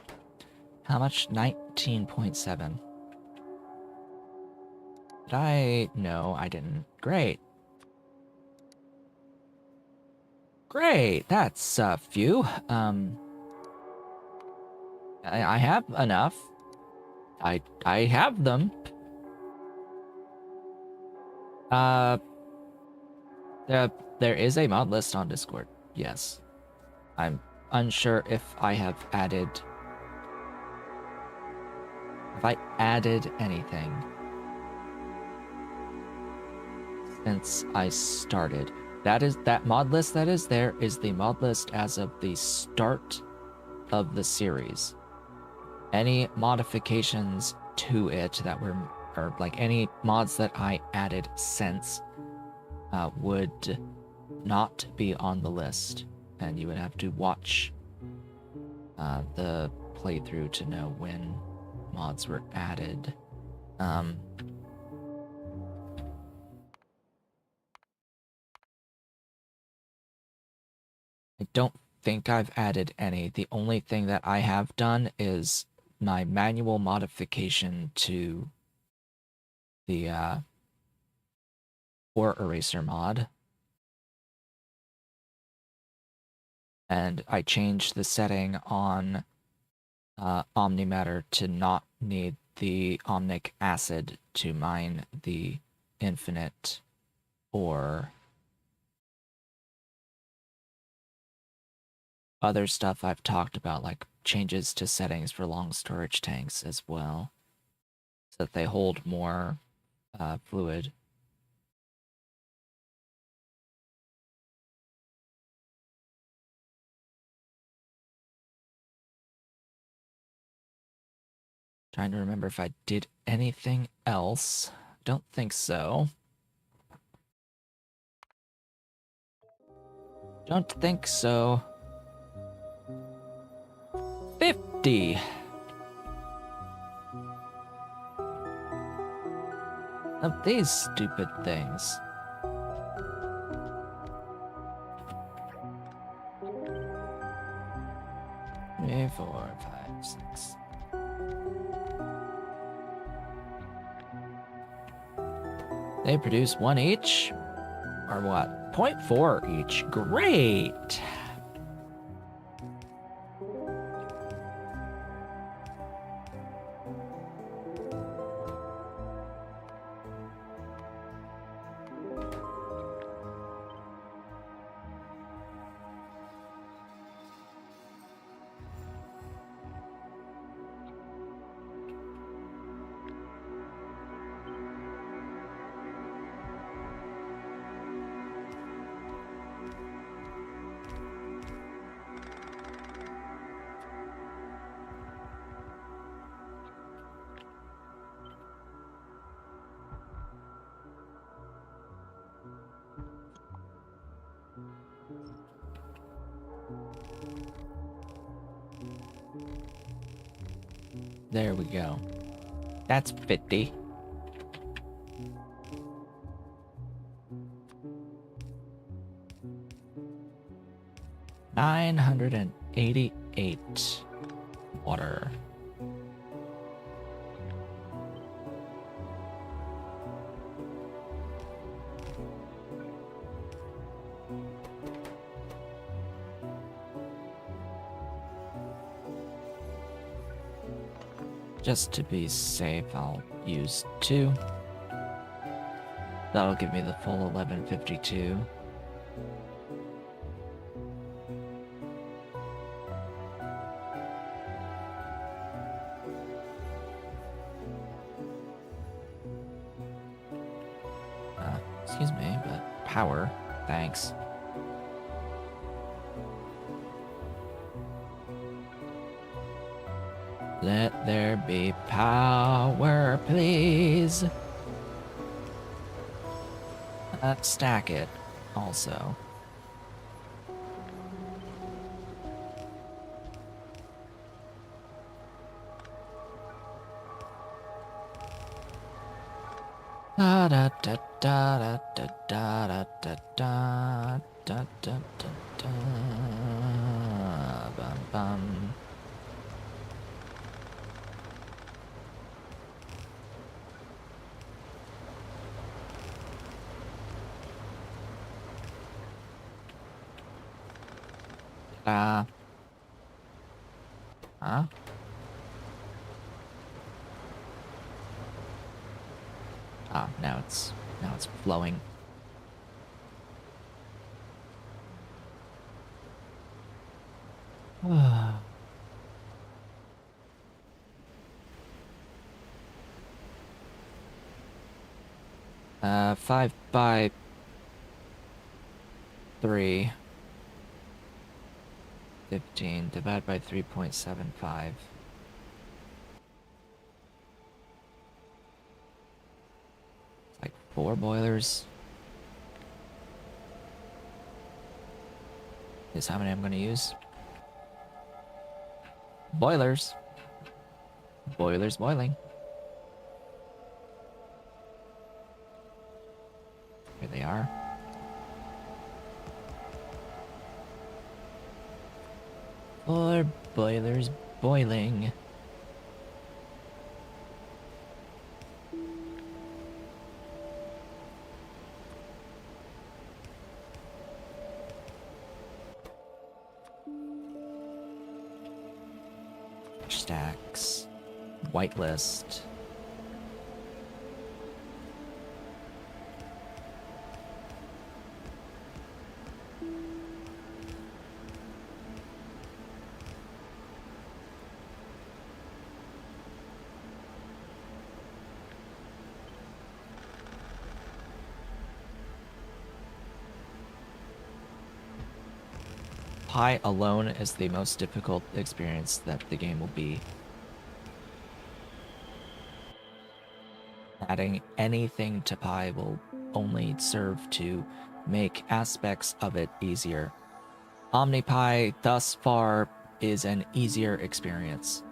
How much? 19.7. Did I? No, I didn't. Great. Great, that's a few. I have enough. I have them. There is a mod list on Discord. Yes. I'm unsure if I have added... Have I added anything since I started? That mod list that is there is the mod list as of the start of the series. Any modifications to it that were or like any mods that I added since, would not be on the list, and you would have to watch the playthrough to know when mods were added. I don't think I've added any. The only thing that I have done is my manual modification to the ore eraser mod. And I changed the setting on Omnimatter to not need the omnic acid to mine the infinite ore. Other stuff I've talked about, like changes to settings for long storage tanks as well, so that they hold more fluid. Trying to remember if I did anything else. Don't think so. Don't think so. 50. Of these stupid things. Three, 4, 5, 6. They produce 1 each? Or what? 0.4 each. Great! There we go. That's 50. $988 water. Just to be safe, I'll use 2. That'll give me the full 1152. Excuse me, but power, thanks. Let there be power, please. Stack it, also. Da da da da da da da da da da da da bum bum. Huh? Ah, now it's flowing. Five by 3. 15 divided by 3.75. 4 boilers is how many I'm going to use. Boilers. Boilers boiling. Here they are. Four boilers boiling. Stacks. Whitelist. Pi alone is the most difficult experience that the game will be. Adding anything to Pi will only serve to make aspects of it easier. OmniPy thus far is an easier experience,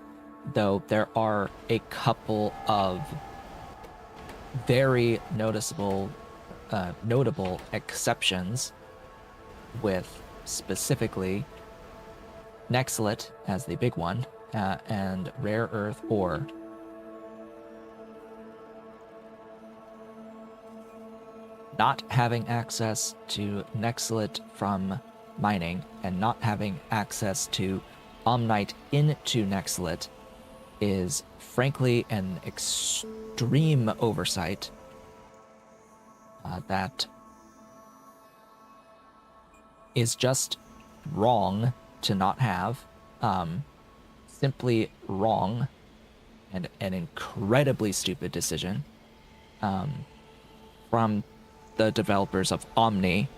though there are a couple of very notable exceptions, with specifically Nexlet as the big one, and rare earth ore. Not having access to Nexlet from mining and not having access to Omnite into Nexlet is frankly an extreme oversight that is just wrong to not have. Simply wrong, and an incredibly stupid decision from the developers of Omni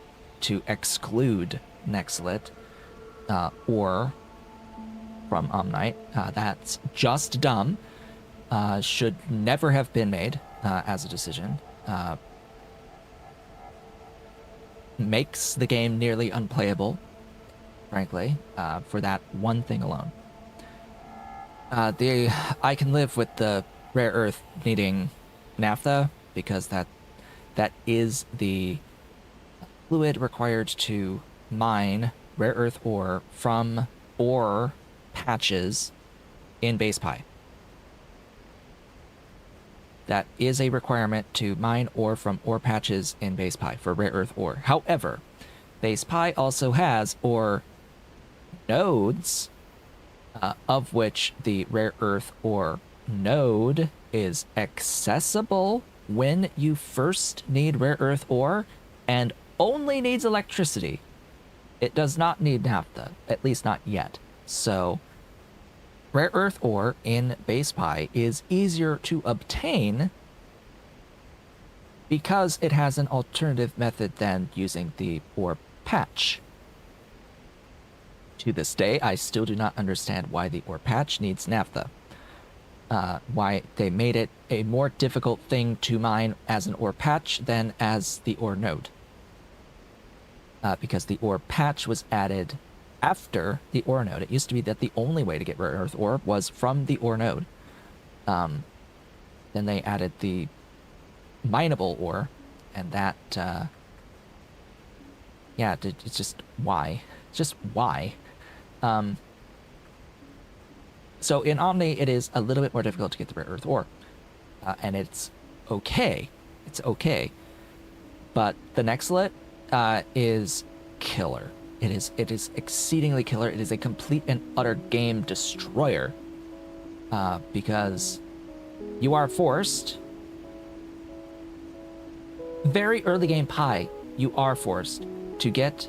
to exclude Nexlet or from Omnite. That's just dumb. Should never have been made as a decision. Makes the game nearly unplayable, frankly, for that one thing alone. I can live with the rare earth needing naphtha, because that is the fluid required to mine rare earth ore from ore patches in base Pi. That is a requirement to mine ore from ore patches in base Pi for rare earth ore. However, base Pi also has ore nodes, of which the rare earth ore node is accessible when you first need rare earth ore and only needs electricity. It does not need naphtha, at least not yet. So rare earth ore in base Pi is easier to obtain because it has an alternative method than using the ore patch. To this day, I still do not understand why the ore patch needs naphtha. Why they made it a more difficult thing to mine as an ore patch than as the ore node. Because the ore patch was added after the ore node. It used to be that the only way to get rare earth ore was from the ore node. Then they added the mineable ore, and that, yeah, it's just why? Just why? So in Omni, it is a little bit more difficult to get the rare earth ore, and it's okay. It's okay, but the Nexlet is killer. It is exceedingly killer. It is a complete and utter game destroyer, because you are forced, very early game Pi, you are forced to get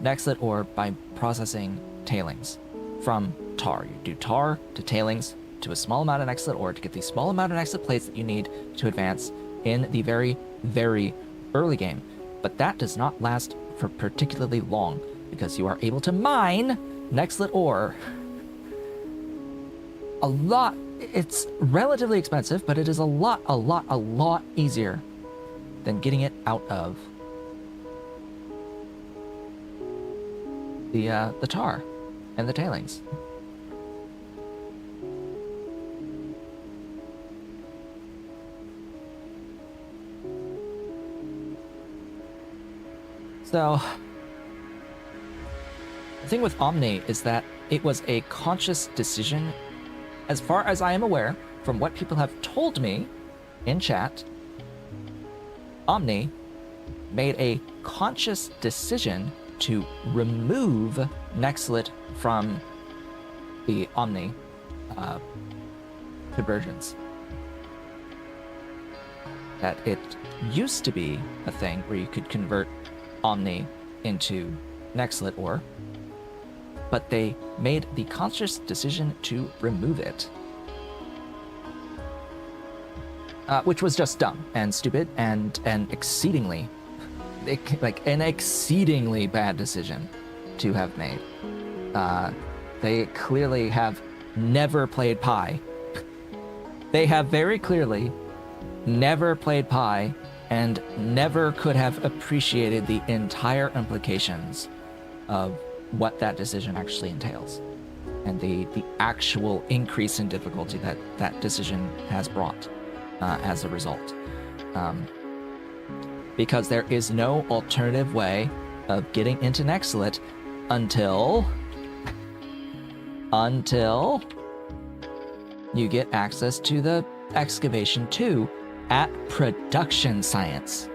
Nexlet ore by processing tailings from tar. You do tar to tailings to a small amount of Nexlet ore to get the small amount of Nexlet plates that you need to advance in the very, very early game. But that does not last for particularly long, because you are able to mine Nexlet ore a lot. It's relatively expensive, but it is a lot easier than getting it out of the tar and the tailings. So, the thing with Omni is that it was a conscious decision, as far as I am aware, from what people have told me in chat. Omni made a conscious decision to remove Nextlit from the Omni conversions. That it used to be a thing where you could convert Omni into Nextlit ore, but they made the conscious decision to remove it. Which was just dumb and stupid and exceedingly, like an exceedingly bad decision to have made. They clearly have never played Pi. They have very clearly never played Pi and never could have appreciated the entire implications of what that decision actually entails and the actual increase in difficulty that that decision has brought as a result. Because there is no alternative way of getting into Nextlit until you get access to the excavation 2 at production science.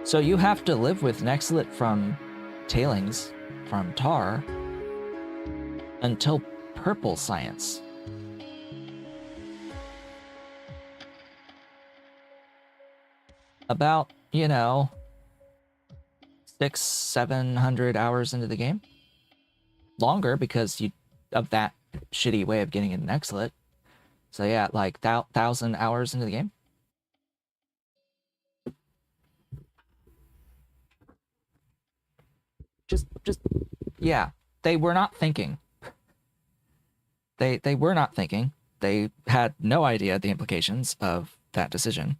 So you have to live with Nextlit from tailings, from tar, until purple science. About, 600-700 hours into the game. Longer because of that shitty way of getting into Nextlit. So yeah, like 1,000 hours into the game. Just yeah, they were not thinking. They were not thinking. They had no idea the implications of that decision.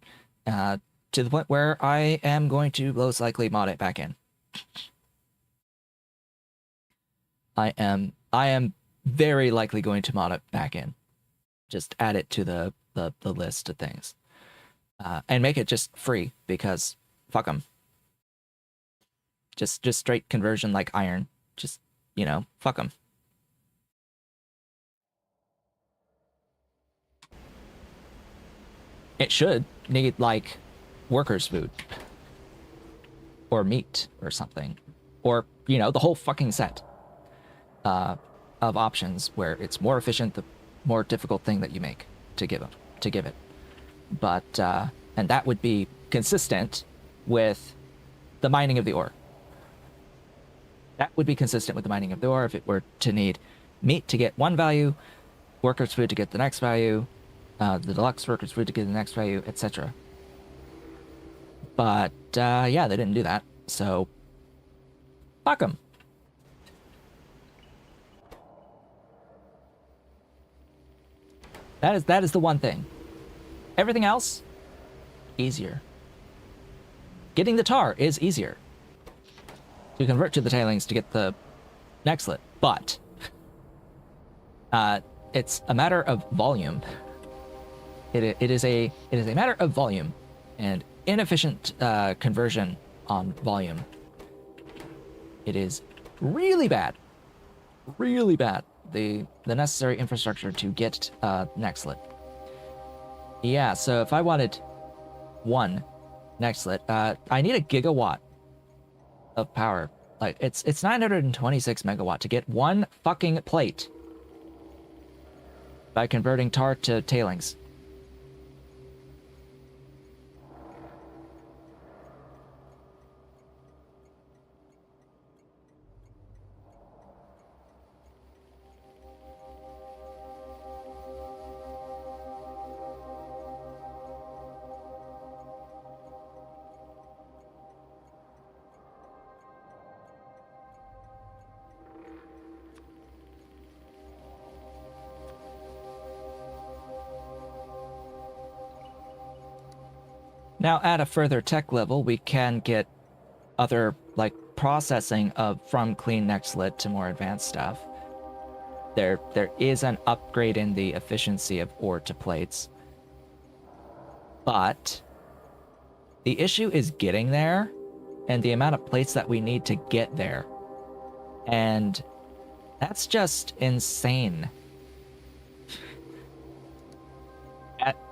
To the point where I am going to most likely mod it back in. I am very likely going to mod it back in. Just add it to the list of things. And make it just free, because fuck them. Just straight conversion like iron. Just, fuck them. It should need, like, workers' food. Or meat, or something. Or, the whole fucking set of options where it's more efficient the more difficult thing that you make to give it. But, and that would be consistent with the mining of the ore. That would be consistent with the mining of the ore if it were to need meat to get one value, workers' food to get the next value, the deluxe workers' food to get the next value, etc. But, yeah, they didn't do that, so fuck them. That is the one thing. Everything else, easier. Getting the tar is easier. To convert to the tailings to get the Nextlit, but it's a matter of volume. It is a matter of volume and inefficient conversion on volume. It is really bad. Really bad. The necessary infrastructure to get Nextlit. Yeah, so if I wanted one Nextlit, I need a gigawatt of power. Like, it's 926 megawatt to get one fucking plate by converting tar to tailings. Now, at a further tech level, we can get other, like, processing of from clean nextlet to more advanced stuff. There is an upgrade in the efficiency of ore to plates. But the issue is getting there and the amount of plates that we need to get there. And that's just insane.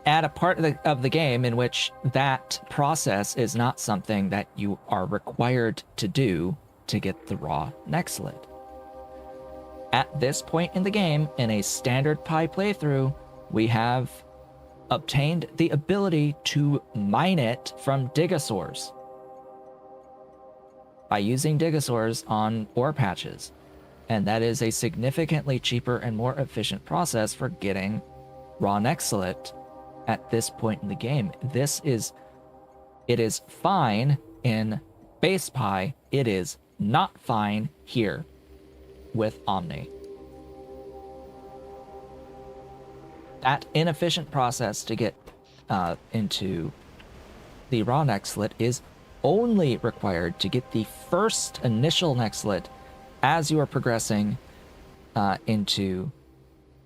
At a part of the game in which that process is not something that you are required to do to get the raw nextlet. At this point in the game, in a standard Pi playthrough, we have obtained the ability to mine it from digosaurs by using digosaurs on ore patches. And that is a significantly cheaper and more efficient process for getting raw nextlet at this point in the game. It is fine in base Pi. It is not fine here with Omni. That inefficient process to get into the raw nextlet is only required to get the first initial nextlet as you are progressing into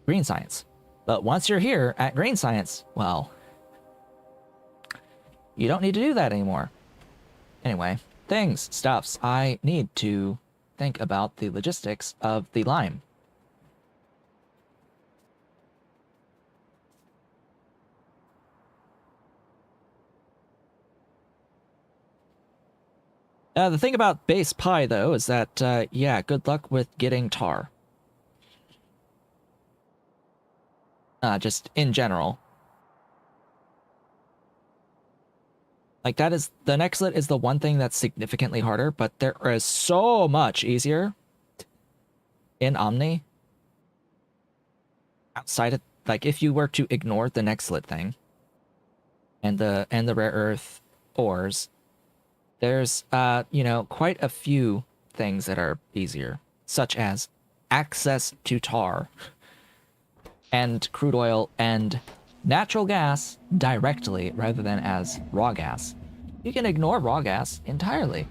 green science. But once you're here at green science, well, you don't need to do that anymore. Anyway, stuffs. I need to think about the logistics of the lime. The thing about base Pi, though, is that, yeah, good luck with getting tar. Just in general. Like, that is... The nextlet is the one thing that's significantly harder, but there is so much easier in Omni. Outside of... Like, if you were to ignore the nextlet thing and the rare earth ores, there's, you know, quite a few things that are easier, such as access to tar and crude oil and natural gas directly rather than as raw gas. You can ignore raw gas entirely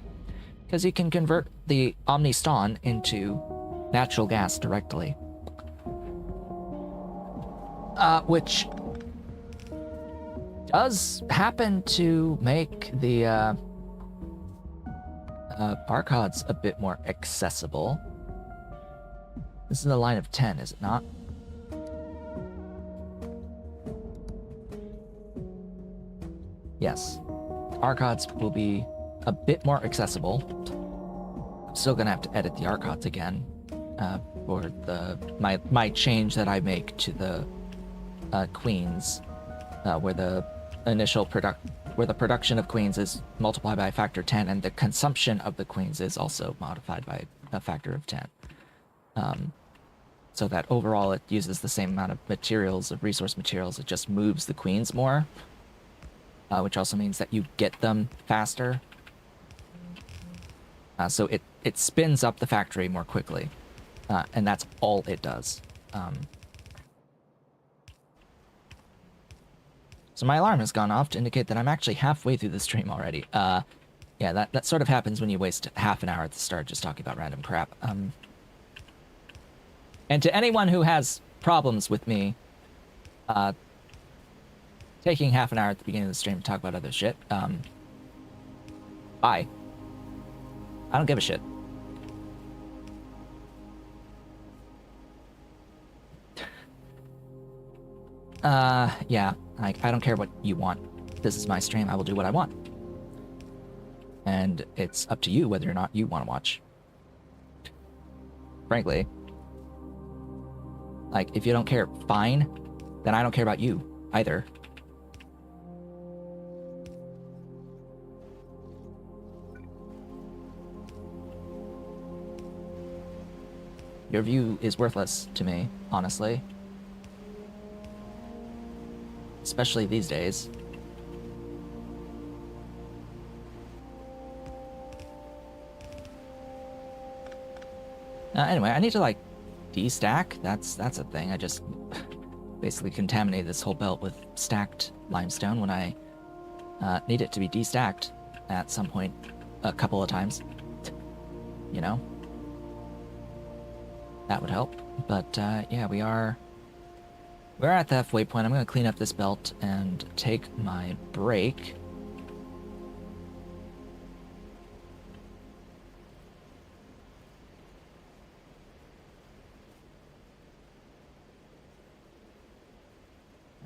because you can convert the Omniston into natural gas directly. Which does happen to make the Archods a bit more accessible. This is a line of 10, is it not? Yes. Archods will be a bit more accessible. I'm still gonna have to edit the Archods again for my change that I make to the queens, where the initial production of queens is multiplied by a factor of 10, and the consumption of the queens is also modified by a factor of 10. So that overall it uses the same amount of materials, of resource materials, it just moves the queens more, which also means that you get them faster. So it spins up the factory more quickly, and that's all it does. So my alarm has gone off to indicate that I'm actually halfway through the stream already. Yeah, that sort of happens when you waste half an hour at the start just talking about random crap. And to anyone who has problems with me taking half an hour at the beginning of the stream to talk about other shit, bye. I don't give a shit. Yeah, like, I don't care what you want. This is my stream, I will do what I want. And it's up to you whether or not you want to watch. Frankly. Like, if you don't care, fine. Then I don't care about you, either. Your view is worthless to me, honestly. Especially these days. Anyway, I need to, like, destack. That's a thing. I just basically contaminated this whole belt with stacked limestone when I need it to be destacked at some point a couple of times. You know? That would help. But yeah, we're at the halfway point. I'm going to clean up this belt and take my break.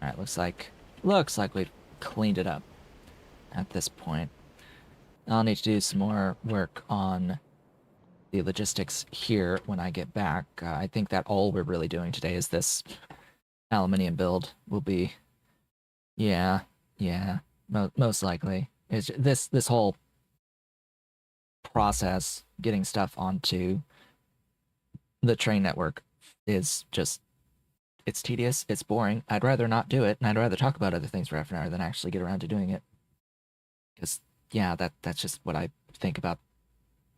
All right, looks like we've cleaned it up at this point. I'll need to do some more work on the logistics here when I get back. I think that all we're really doing today is this aluminium build. Will be, yeah, most likely. It's this whole process, getting stuff onto the train network, is just, it's tedious, it's boring. I'd rather not do it, and I'd rather talk about other things for half an hour than actually get around to doing it. Because yeah, that's just what I think about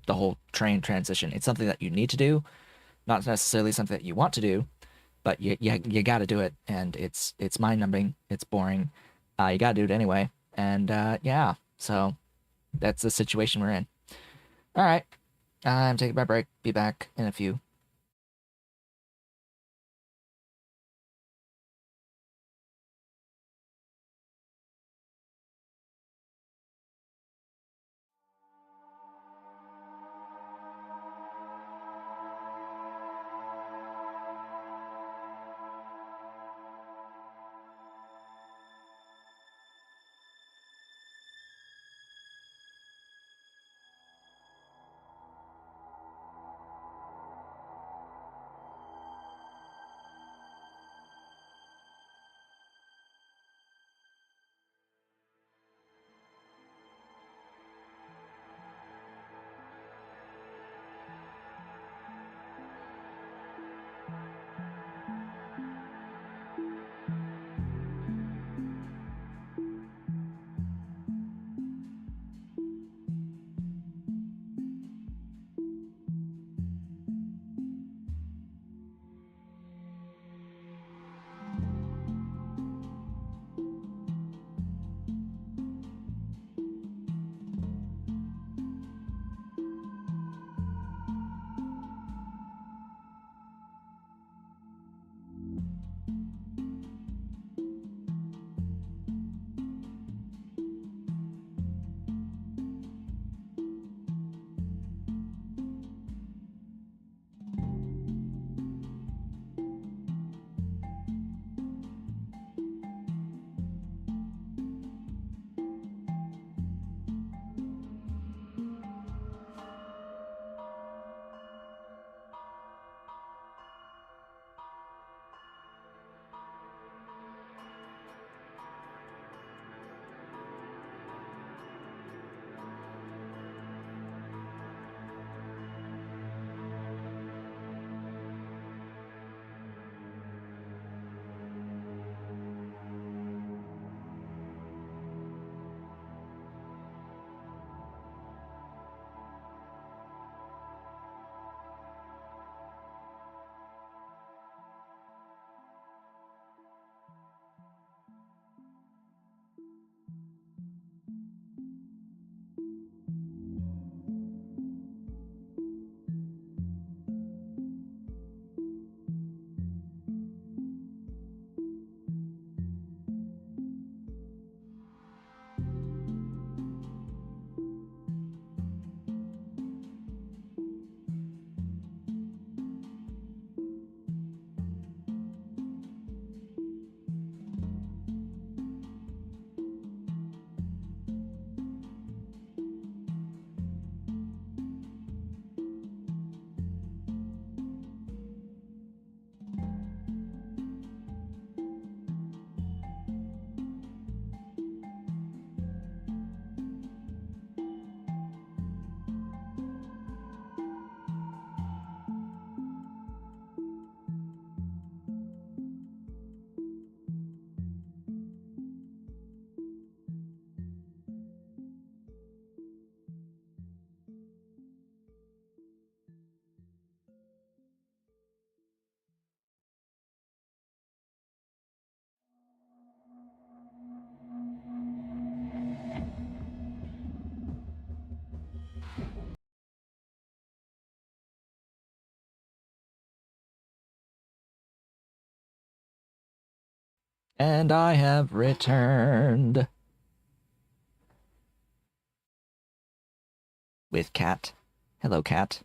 the whole train transition. It's something that you need to do, not necessarily something that you want to do, but you got to do it, and it's mind numbing, it's boring. You got to do it anyway, and yeah, so that's the situation we're in. All right, I'm taking my break. Be back in a few. And I have returned. With Cat. Hello, Cat.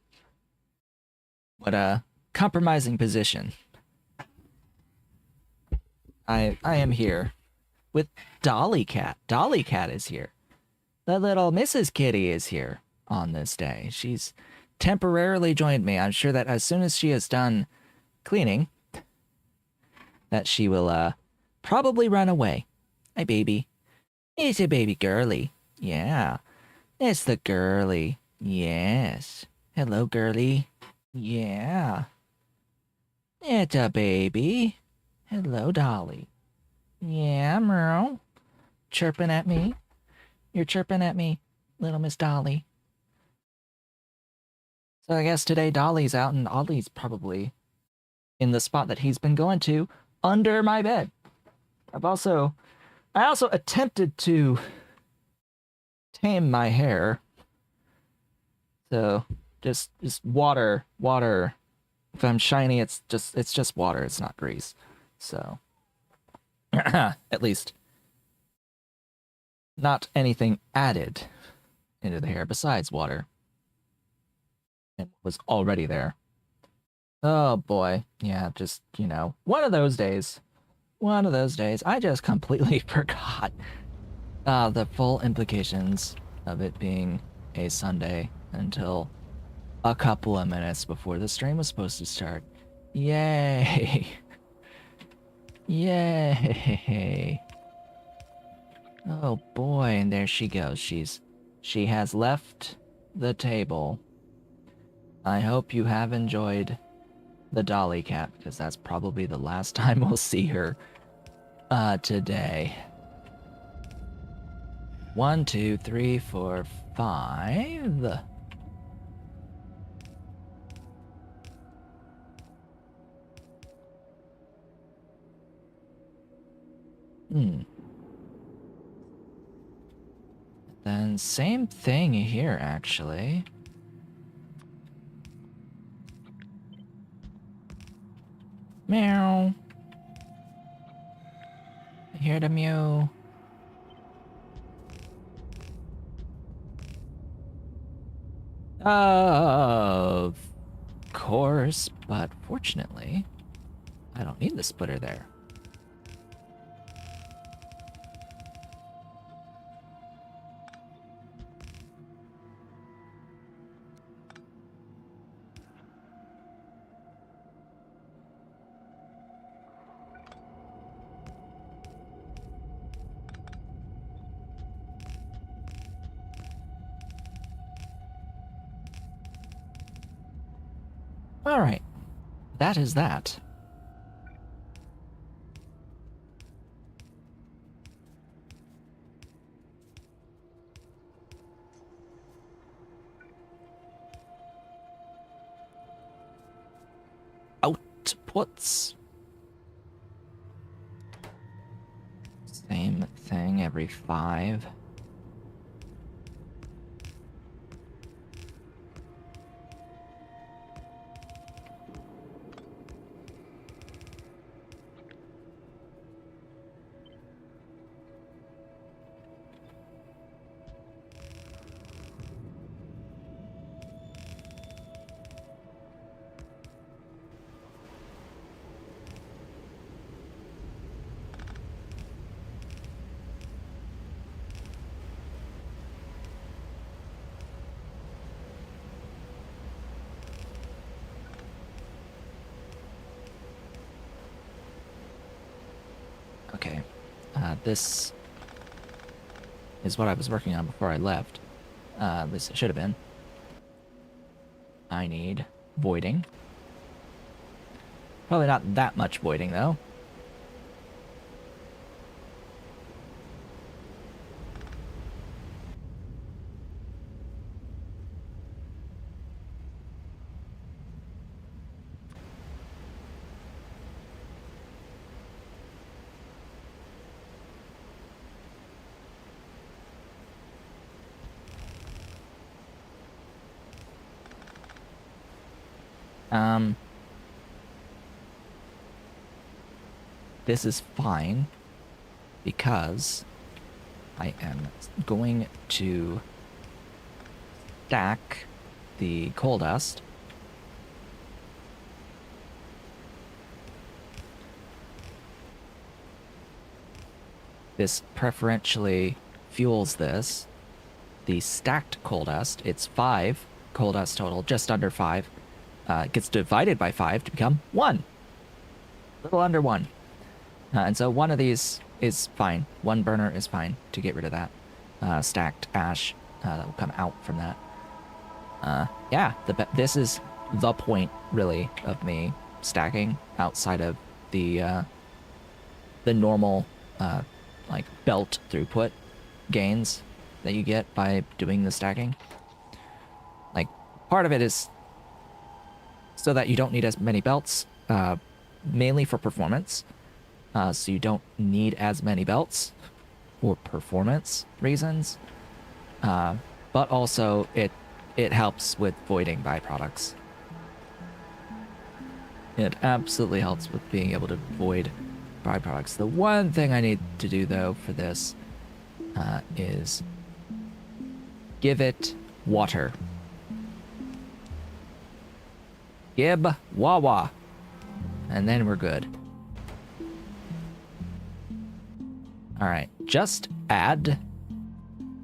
What a compromising position. I am here with Dolly Cat. Dolly Cat is here. The little Mrs. Kitty is here on this day. She's temporarily joined me. I'm sure that as soon as she is done cleaning, that she will probably run away. Hi, baby. It's a baby girly. Yeah. It's the girly. Yes. Hello, girly. Yeah. It's a baby. Hello, Dolly. Yeah, Merle. Chirping at me. You're chirping at me, little Miss Dolly. So I guess today Dolly's out and Ollie's probably in the spot that he's been going to, under my bed. I also attempted to tame my hair. So just water. If I'm shiny, it's just water, it's not grease. So at least not anything added into the hair besides water. It was already there. Oh boy. Yeah, just, one of those days. One of those days. I just completely forgot the full implications of it being a Sunday until a couple of minutes before the stream was supposed to start. Yay! Yay! Oh boy, and there she goes. She has left the table. I hope you have enjoyed the Dolly Cat, because that's probably the last time we'll see her today. 1, 2, 3, 4, 5. Then same thing here, actually. Meow. I hear the mew. Of course, but fortunately, I don't need the splitter there. Alright, that is that. Outputs. Same thing every 5. Okay, this is what I was working on before I left. At least it should have been. I need voiding. Probably not that much voiding, though. This is fine. because I am going to stack the coal dust. This preferentially fuels this. The stacked coal dust, it's 5 coal dust total, just under 5. It gets divided by 5 to become 1. A little under 1. And so one of these is fine. One burner is fine to get rid of that stacked ash that will come out from that. Yeah, this is the point, really, of me stacking outside of the normal like belt throughput gains that you get by doing the stacking. Like, part of it is so that you don't need as many belts, mainly for performance. So you don't need as many belts for performance reasons. But also it helps with voiding byproducts. It absolutely helps with being able to void byproducts. The one thing I need to do, though, for this is give it water. Gib Wawa. And then we're good. Alright, just add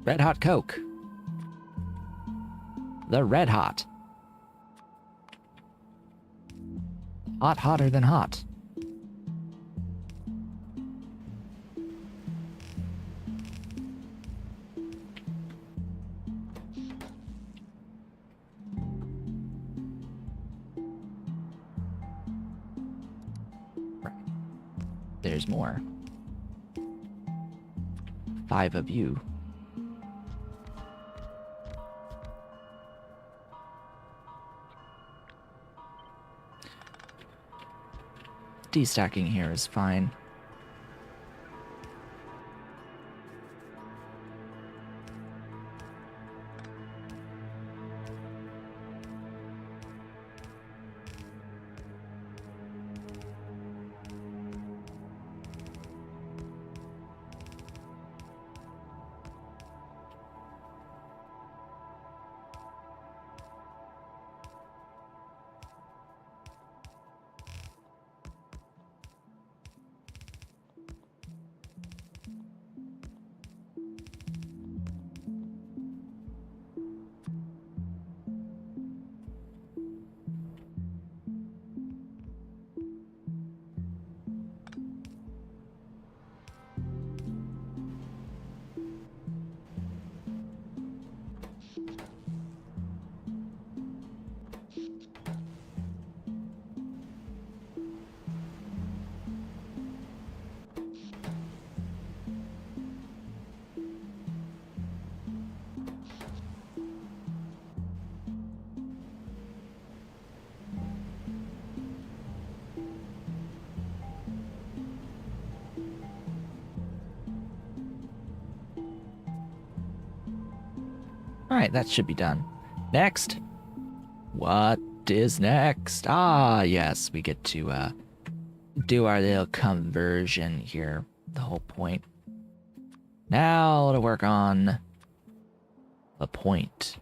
Red Hot Coke. The Red Hot. Hot, hotter than hot. Right. There's more. 5 of you. Destacking here is fine. Alright, that should be done. Next. What is next? Ah, yes, we get to do our little conversion here. The whole point. Now to work on the point.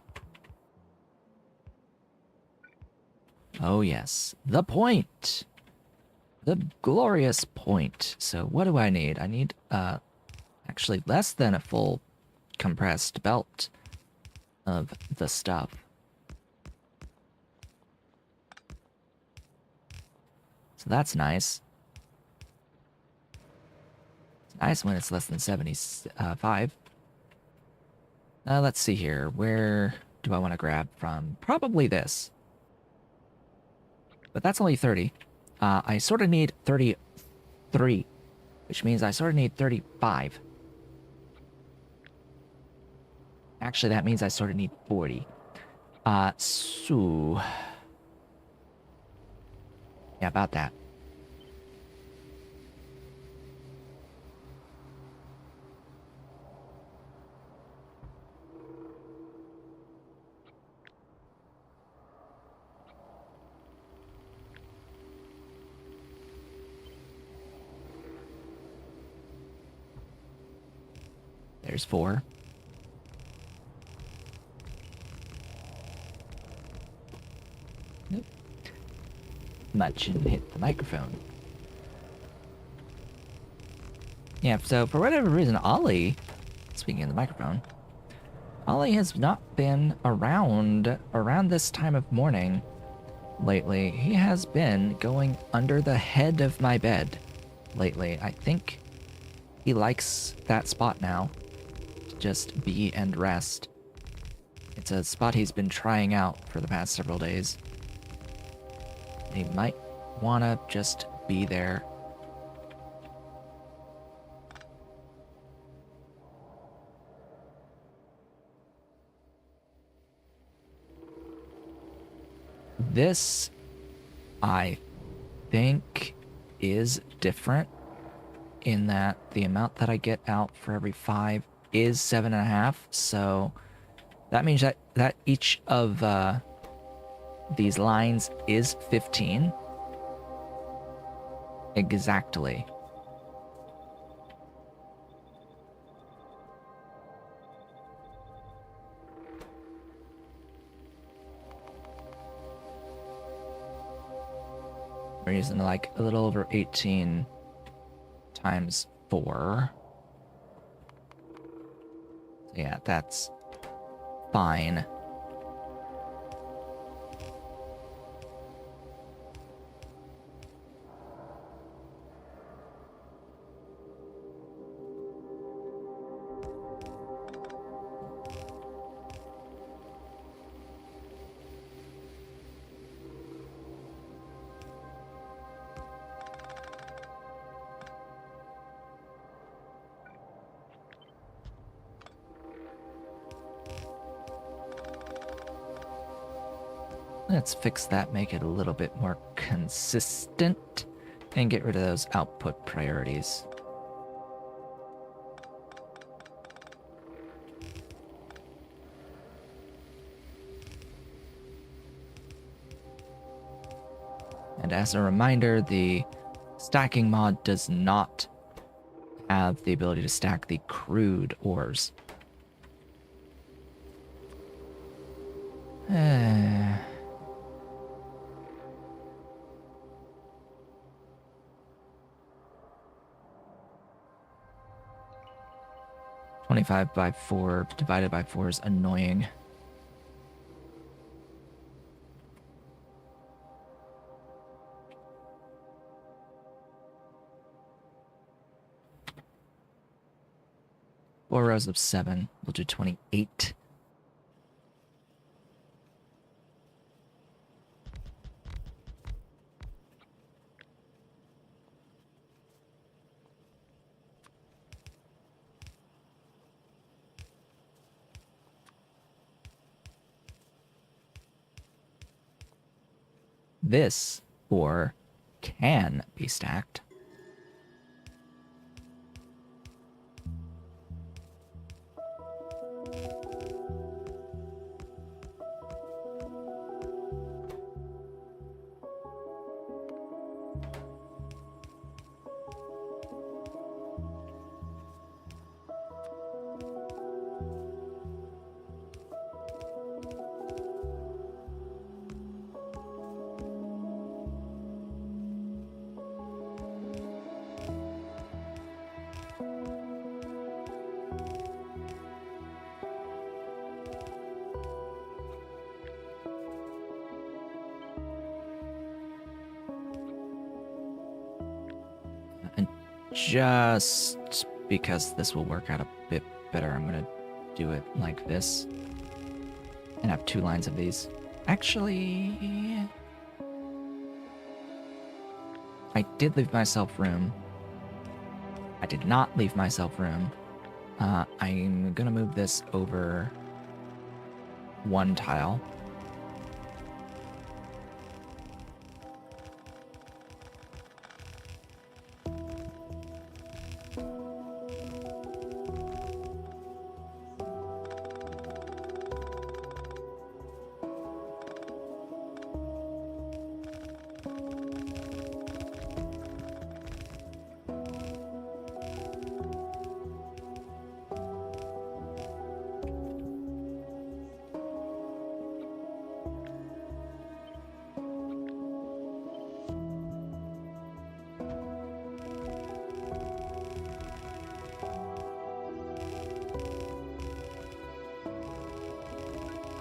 Oh yes, the point. The glorious point. So what do I need? I need actually less than a full compressed belt of the stuff. So that's nice. It's nice when it's less than 75. Let's see here. Where do I want to grab from? Probably this. But that's only 30. I sort of need 33, which means I sort of need 35. Actually, that means I sort of need 40. So... yeah, about that. There's 4. Nope. Much shouldn't hit the microphone. Yeah, so for whatever reason, Ollie, speaking of the microphone, Ollie has not been around this time of morning lately. He has been going under the head of my bed lately. I think he likes that spot now to just be and rest. It's a spot he's been trying out for the past several days. He might want to just be there. This, I think, is different in that the amount that I get out for every 5 is 7.5. So that means that each of these lines is 15. Exactly. We're using like a little over 18 times 4. So yeah, that's fine. Let's fix that, make it a little bit more consistent, and get rid of those output priorities. And as a reminder, the stacking mod does not have the ability to stack the crude ores. 25 by 4 divided by 4 is annoying. Four rows of 7. We'll do 28. This ore can be stacked. And just because this will work out a bit better, I'm going to do it like this. And have 2 lines of these. Actually, I did leave myself room. I did not leave myself room. I'm going to move this over 1 tile.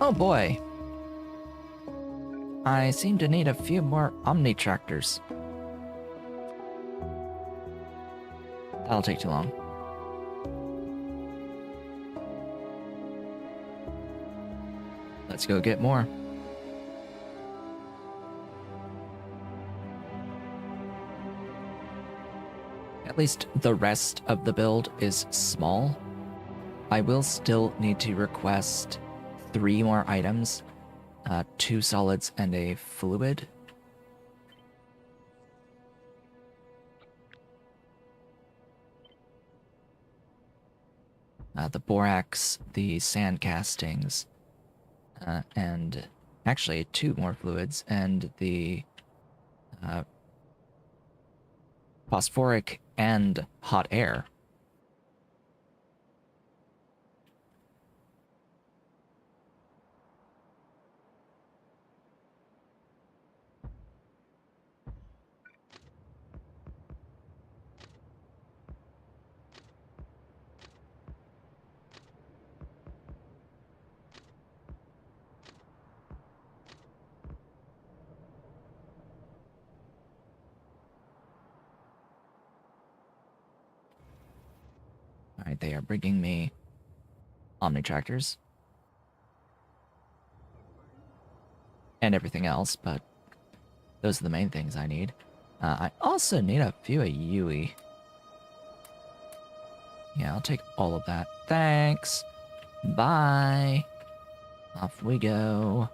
Oh boy. I seem to need a few more Omni tractors. That'll take too long. Let's go get more. At least the rest of the build is small. I will still need to request 3 more items, 2 solids and a fluid. The borax, the sand castings, and actually 2 more fluids, and the phosphoric and hot air. Alright, they are bringing me Omnitractors. And everything else, but those are the main things I need. I also need a few of Yui. Yeah, I'll take all of that. Thanks! Bye! Off we go.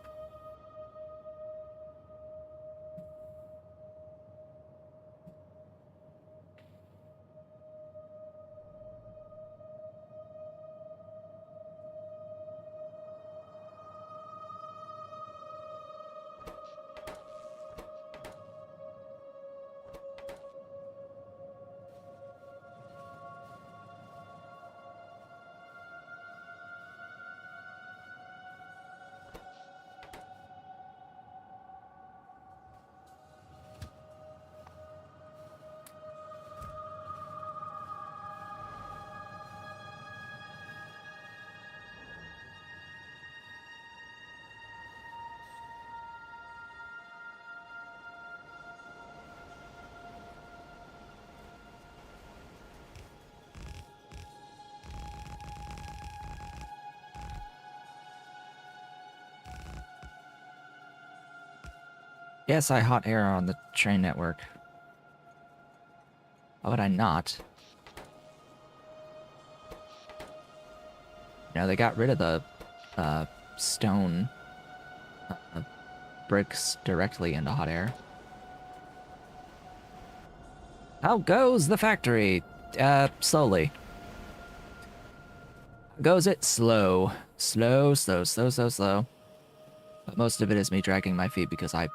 Yes, I hot air on the train network. Why would I not? You know, they got rid of the stone bricks directly into hot air. How goes the factory? Slowly. Goes it slow. Slow. But most of it is me dragging my feet because I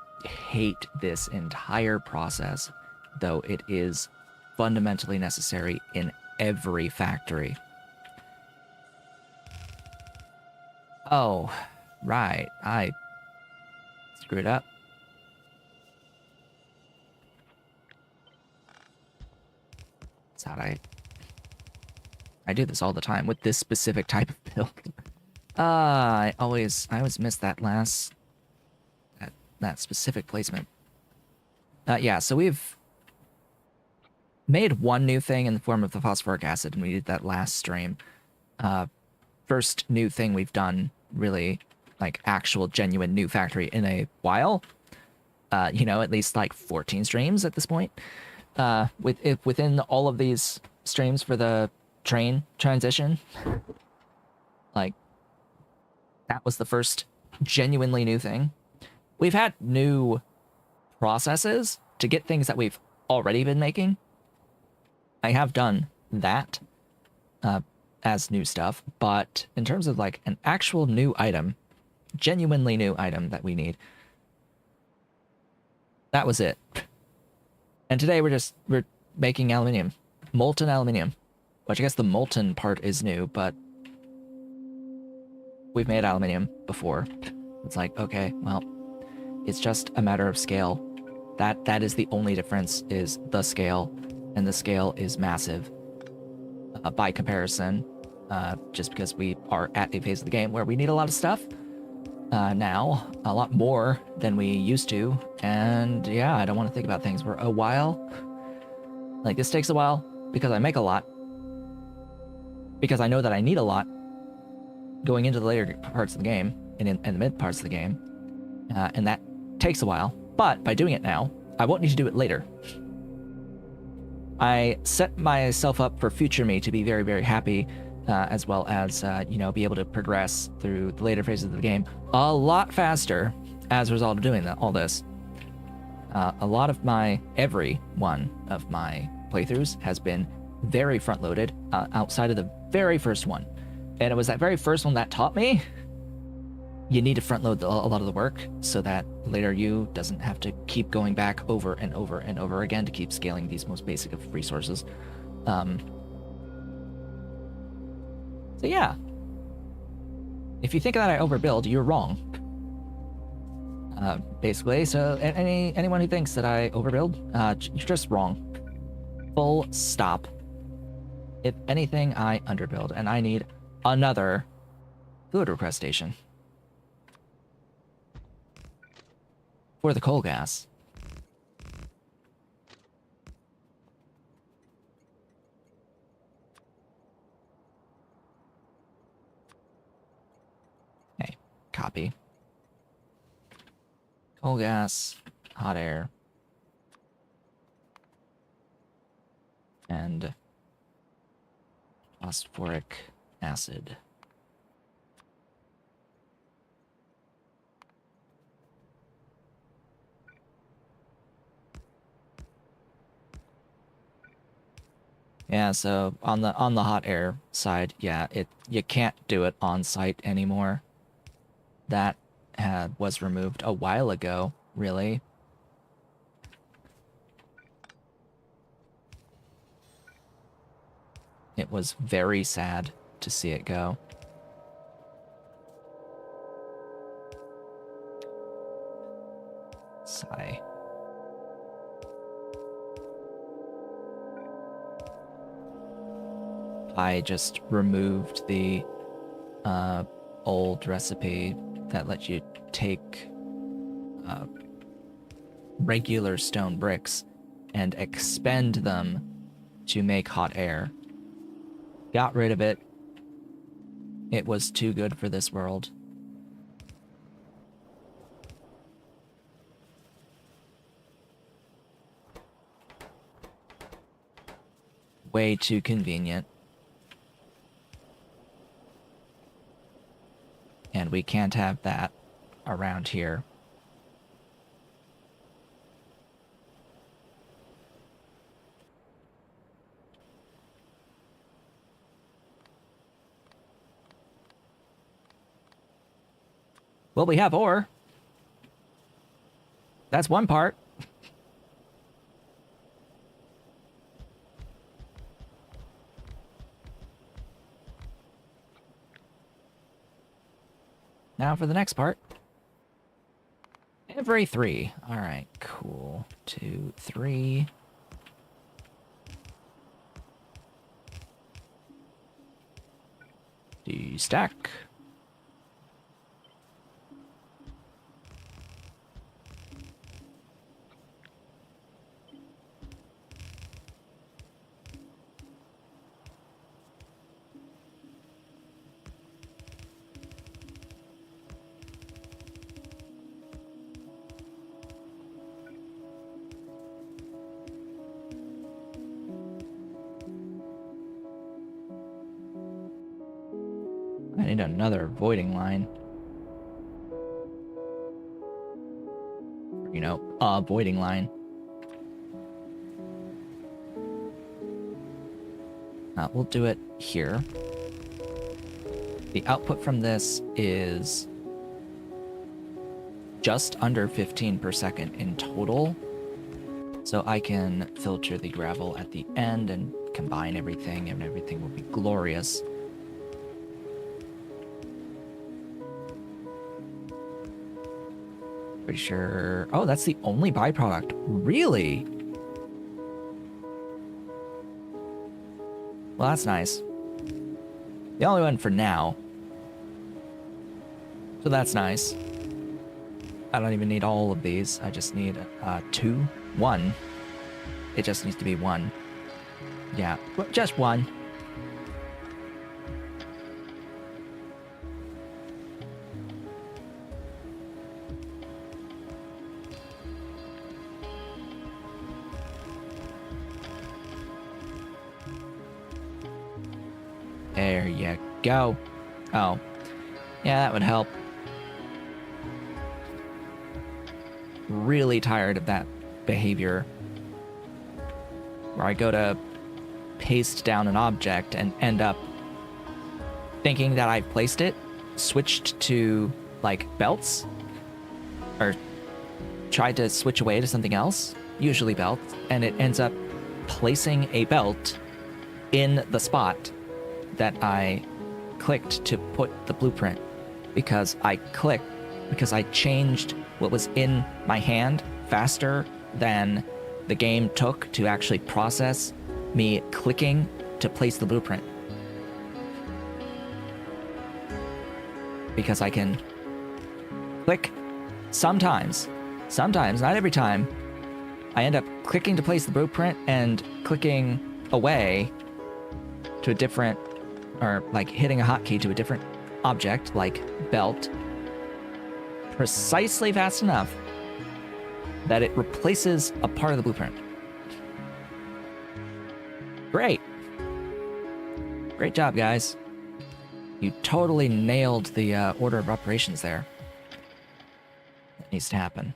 hate this entire process, though it is fundamentally necessary in every factory. Oh, right. I screwed up. That's how I do this all the time with this specific type of build. I always miss that that specific placement. Yeah, so we've made one new thing in the form of the phosphoric acid, and we did that last stream. First new thing we've done, really, like, actual, genuine new factory in a while. You know, at least, like, 14 streams at this point. Within all of these streams for the train transition, like, that was the first genuinely new thing. We've had new processes to get things that we've already been making. I have done that as new stuff, but in terms of like an actual new item, genuinely new item that we need, that was it. And today we're making aluminium, molten aluminium, which I guess the molten part is new, but we've made aluminium before. It's like, okay, well, it's just a matter of scale. That is the only difference, is the scale, and the scale is massive by comparison, just because we are at a phase of the game where we need a lot of stuff. now, a lot more than we used to, and yeah, I don't want to think about things for a while. Like, this takes a while, because I make a lot, because I know that I need a lot going into the later parts of the game, and in the mid parts of the game, and that takes a while, but by doing it now, I won't need to do it later. I set myself up for future me to be very, very happy, as well as, you know, be able to progress through the later phases of the game a lot faster as a result of doing all this. A lot of every one of my playthroughs has been very front-loaded, outside of the very first one. And it was that very first one that taught me you need to front-load a lot of the work so that later you doesn't have to keep going back over and over and over again to keep scaling these most basic of resources. So yeah, if you think that I overbuild, you're wrong. Basically, so anyone who thinks that I overbuild, you're just wrong. Full stop. If anything, I underbuild, and I need another food request station for the coal gas. Okay, copy. Coal gas, hot air, and phosphoric acid. Yeah, so on the hot air side, yeah, you can't do it on site anymore. That was removed a while ago, really. It was very sad to see it go. Sigh. I just removed the old recipe that let you take regular stone bricks and expend them to make hot air. Got rid of it. It was too good for this world. Way too convenient. And we can't have that around here. Well, we have ore. That's one part. Now for the next part. Every 3. All right, cool. 2, 3. Stack. I need another voiding line. You know, a voiding line. We'll do it here. The output from this is just under 15 per second in total. So I can filter the gravel at the end and combine everything, and everything will be glorious. Pretty sure... Oh, that's the only byproduct. Really? Well, that's nice. The only one for now. So that's nice. I don't even need all of these. I just need 2. 1. It just needs to be 1. Yeah, just 1. There you go. Oh. Yeah, that would help. Really tired of that behavior. Where I go to paste down an object and end up thinking that I've placed it, switched to, like, belts, or tried to switch away to something else, usually belts, and it ends up placing a belt in the spot that I clicked to put the blueprint, because I changed what was in my hand faster than the game took to actually process me clicking to place the blueprint. Because I can click sometimes, not every time, I end up clicking to place the blueprint and clicking away to a different, or like hitting a hotkey to a different object, like belt, precisely fast enough that it replaces a part of the blueprint. Great. Great job, guys. You totally nailed the order of operations there. That needs to happen.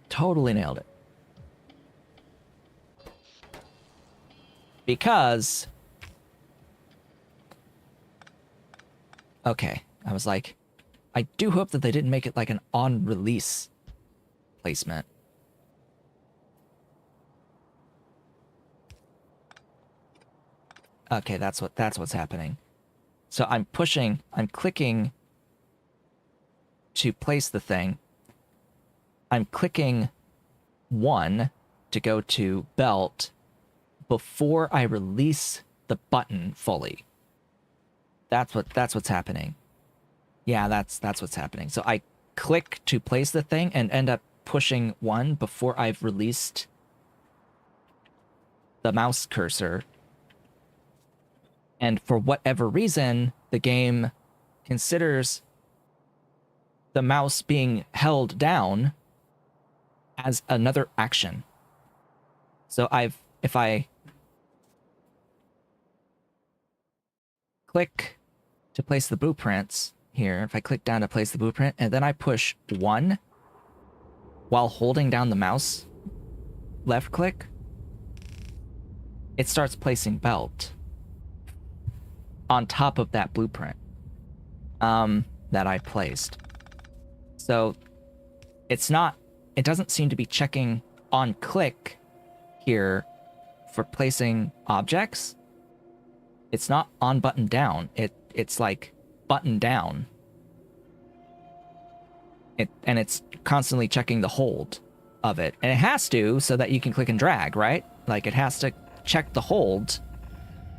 Totally nailed it. Because... Okay, I was like, I do hope that they didn't make it like an on-release placement. Okay, that's what's happening. So I'm clicking to place the thing. I'm clicking 1 to go to belt before I release the button fully. That's what's happening. Yeah, that's what's happening. So I click to place the thing and end up pushing 1 before I've released the mouse cursor. And for whatever reason, the game considers the mouse being held down as another action. So if I click to place the blueprints here, if I click down to place the blueprint, and then I push 1 while holding down the mouse left click, it starts placing belt on top of that blueprint that I placed. So it doesn't seem to be checking on click here for placing objects. It's not on button down. It's like button down. And it's constantly checking the hold of it. And it has to, so that you can click and drag, right? Like, it has to check the hold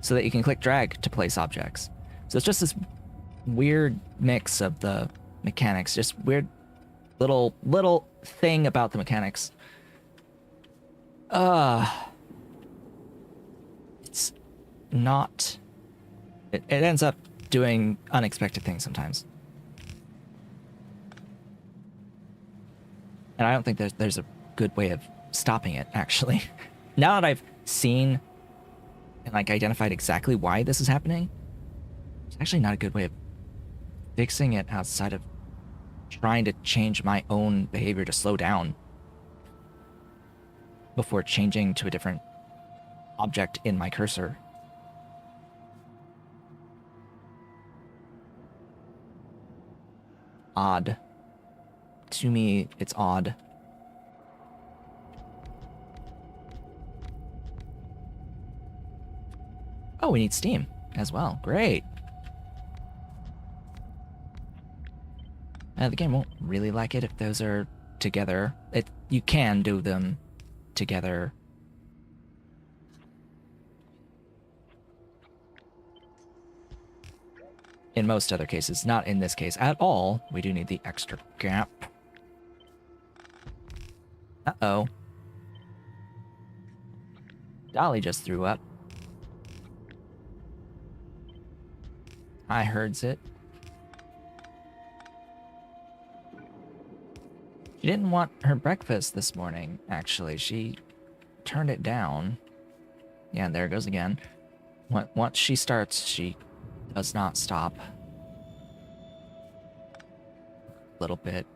so that you can click drag to place objects. So it's just this weird mix of the mechanics, just weird little thing about the mechanics. It's not... It ends up doing unexpected things sometimes. And I don't think there's a good way of stopping it, actually. Now that I've seen and like identified exactly why this is happening, it's actually not a good way of fixing it outside of trying to change my own behavior to slow down before changing to a different object in my cursor. Odd. To me, it's odd. Oh, we need Steam as well. Great. The game won't really like it if those are together. You can do them together. in most other cases. Not in this case at all. We do need the extra gap. Uh-oh. Dolly just threw up. I heards it. She didn't want her breakfast this morning, actually. She turned it down. Yeah, there it goes again. Once she starts, she does not stop. A little bit.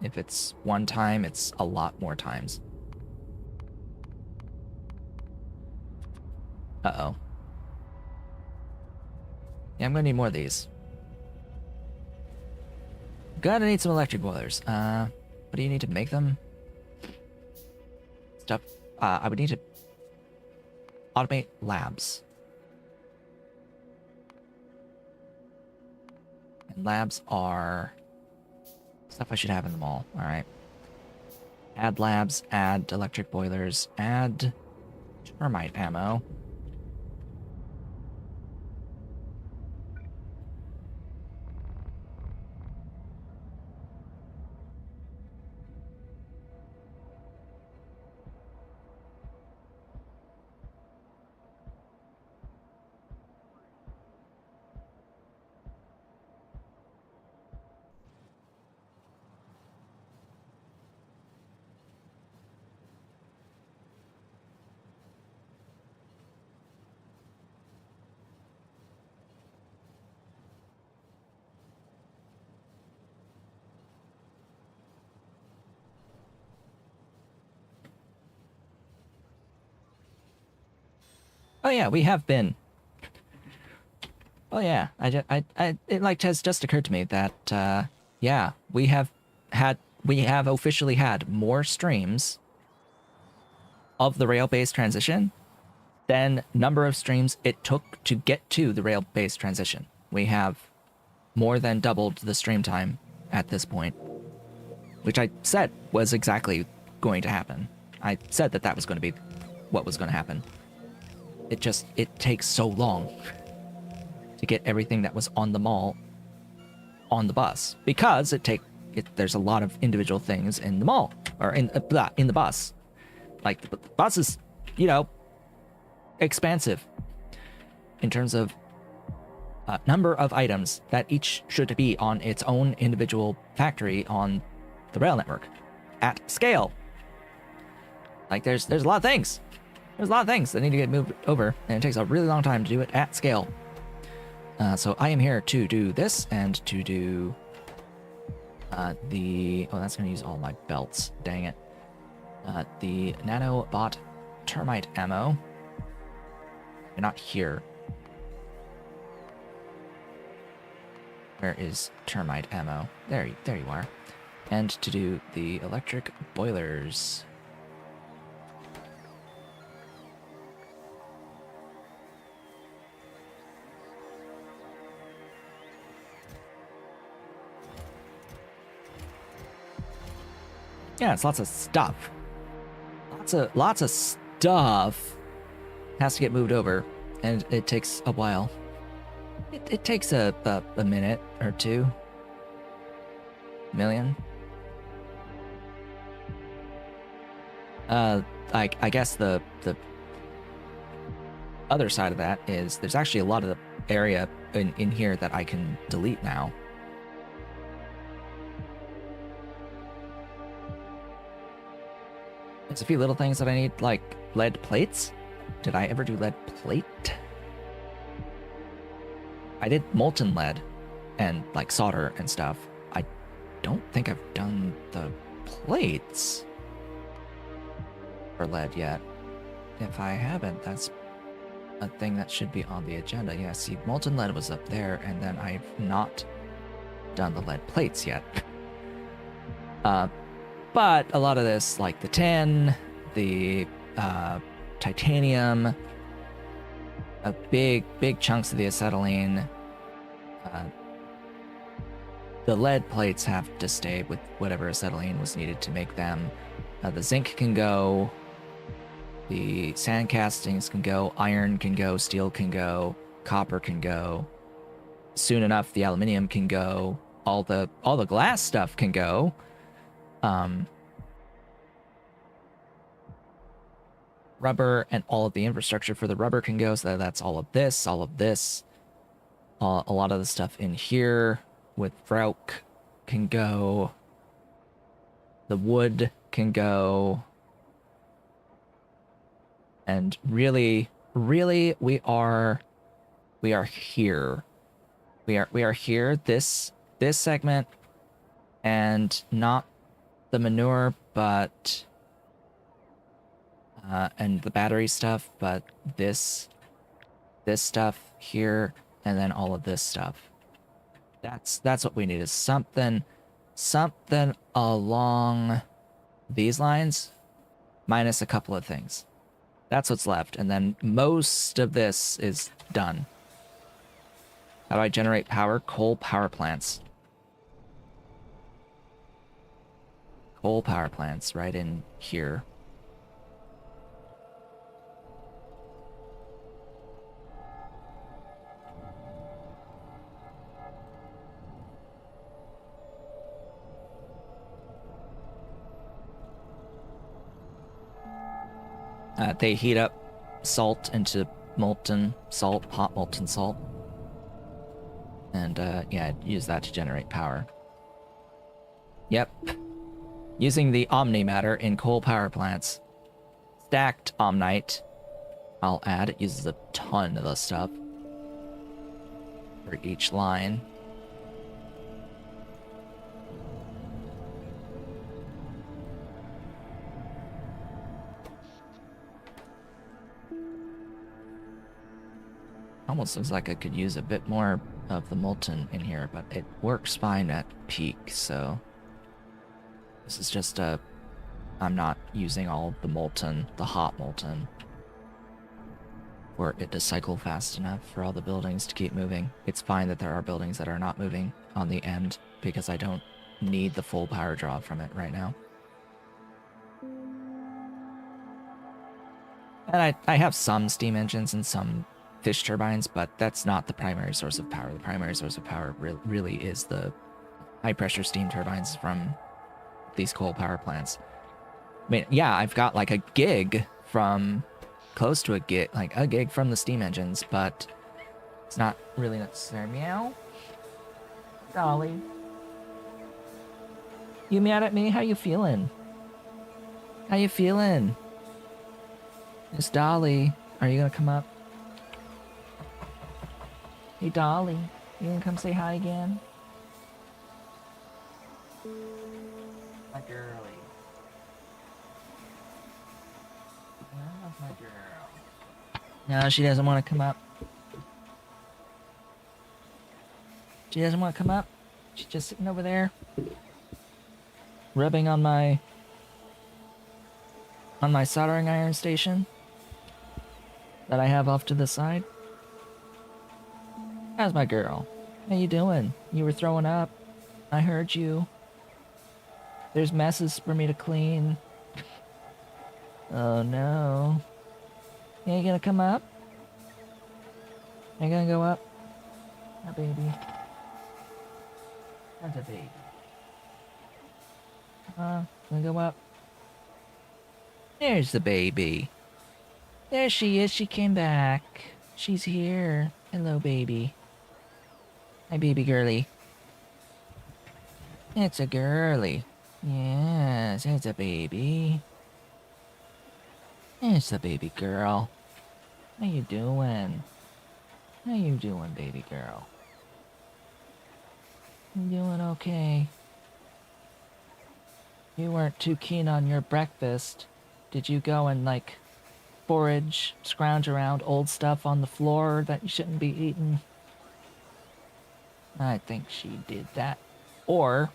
If it's one time, it's a lot more times. Uh-oh. Yeah, I'm gonna need more of these. Gonna need some electric boilers. What do you need to make them? Stuff. I would need to automate labs. And labs are stuff I should have in the mall. Alright. Add labs, add electric boilers, add termite ammo. Oh yeah, we have been. Oh yeah, it like has just occurred to me that yeah, we have officially had more streams of the rail-based transition than number of streams it took to get to the rail-based transition. We have more than doubled the stream time at this point, which I said was exactly going to happen. I said that was going to be what was going to happen. It takes so long to get everything that was on the mall on the bus because there's a lot of individual things in the mall or in the bus. Like the bus is, expansive in terms of number of items that each should be on its own individual factory on the rail network at scale. Like there's a lot of things. There's a lot of things that need to get moved over, and it takes a really long time to do it at scale. So I am here to do this and to do that's going to use all my belts. Dang it. The nanobot termite ammo. You're not here. Where is termite ammo? There you are. And to do the electric boilers. Yeah, it's lots of stuff. Lots of stuff has to get moved over, and it takes a while. It takes a minute or two. Million. I guess the other side of that is there's actually a lot of the area in here that I can delete now. There's a few little things that I need, like lead plates. Did I ever do lead plate? I did molten lead and like solder and stuff. I don't think I've done the plates for lead yet. If I haven't, that's a thing that should be on the agenda. Yeah, see, molten lead was up there, and then I've not done the lead plates yet. But a lot of this, like the tin, the titanium, big chunks of the acetylene, the lead plates have to stay with whatever acetylene was needed to make them. The zinc can go, the sand castings can go, iron can go, steel can go, copper can go. soon enough the aluminium can go, all the glass stuff can go. Rubber and all of the infrastructure for the rubber can go, so that's all of this, a lot of the stuff in here with Vrauk can go. The wood can go. And really, we are here. We are here, this segment, and not the manure, but and the battery stuff, but this stuff here, and then all of this stuff. That's what we need, is something along these lines, minus a couple of things. That's what's left, and then most of this is done. How do I generate power? Coal power plants. Coal power plants right in here. They heat up salt into molten salt, hot molten salt. And yeah, use that to generate power. Yep. Using the Omnimatter in coal power plants. Stacked Omnite. I'll add. It uses a ton of the stuff for each line. Almost looks like I could use a bit more of the molten in here, but it works fine at peak, so this is just I'm not using all of the molten, the hot molten, for it to cycle fast enough for all the buildings to keep moving. It's fine that there are buildings that are not moving on the end, because I don't need the full power draw from it right now. And I have some steam engines and some fish turbines, but that's not the primary source of power. The primary source of power really is the high-pressure steam turbines from these coal power plants. I mean, yeah, I've got like a gig from, close to a gig, like a gig from the steam engines, but it's not really necessary. Meow? Dolly? You mad at me? How you feeling? How you feeling? Miss Dolly, are you gonna come up? Hey, Dolly, you gonna come say hi again? My girlie. I love my girl. No, she doesn't want to come up. She doesn't want to come up. She's just sitting over there, rubbing on my soldering iron station that I have off to the side. How's my girl? How you doing? You were throwing up. I heard you. There's messes for me to clean. Oh no. You ain't gonna come up? Ain't gonna go up? Oh, baby. That's a baby. Gonna go up? There's the baby. There she is. She came back. She's here. Hello, baby. Hi, baby girly. It's a girly. Yes, it's a baby. It's a baby girl. How you doing? How you doing, baby girl? You doing okay? You weren't too keen on your breakfast. Did you go and, like, forage, scrounge around old stuff on the floor that you shouldn't be eating? I think she did that. Or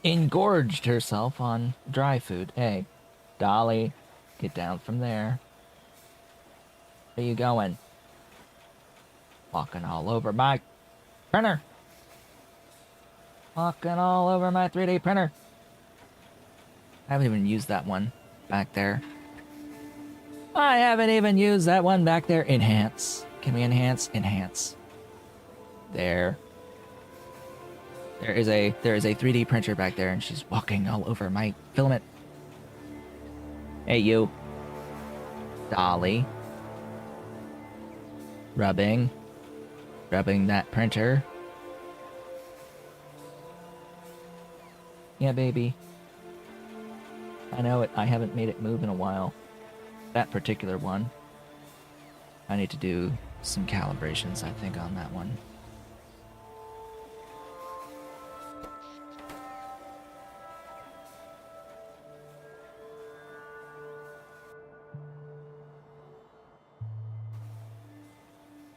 engorged herself on dry food. Hey, Dolly, get down from there. Where you going? Walking all over my printer. Walking all over my 3D printer. I haven't even used that one back there. I haven't even used that one back there. Enhance. Can we enhance? Enhance. There. There is a 3D printer back there, and she's walking all over my filament. Hey, you. Dolly. Rubbing that printer. Yeah, baby. I know it. I haven't made it move in a while. That particular one. I need to do some calibrations, I think, on that one.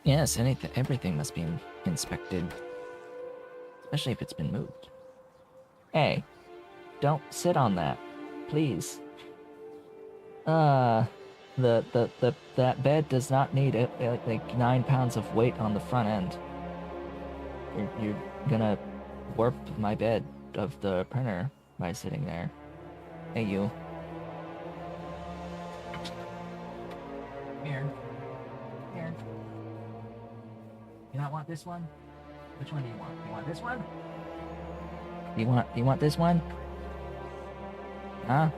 Yes, everything must be inspected. Especially if it's been moved. Hey, don't sit on that, please. That bed does not need like 9 pounds of weight on the front end. You're gonna warp my bed of the printer by sitting there. Hey, you. Here. Here. You not want this one? Which one do you want? You want this one? You want this one? Huh?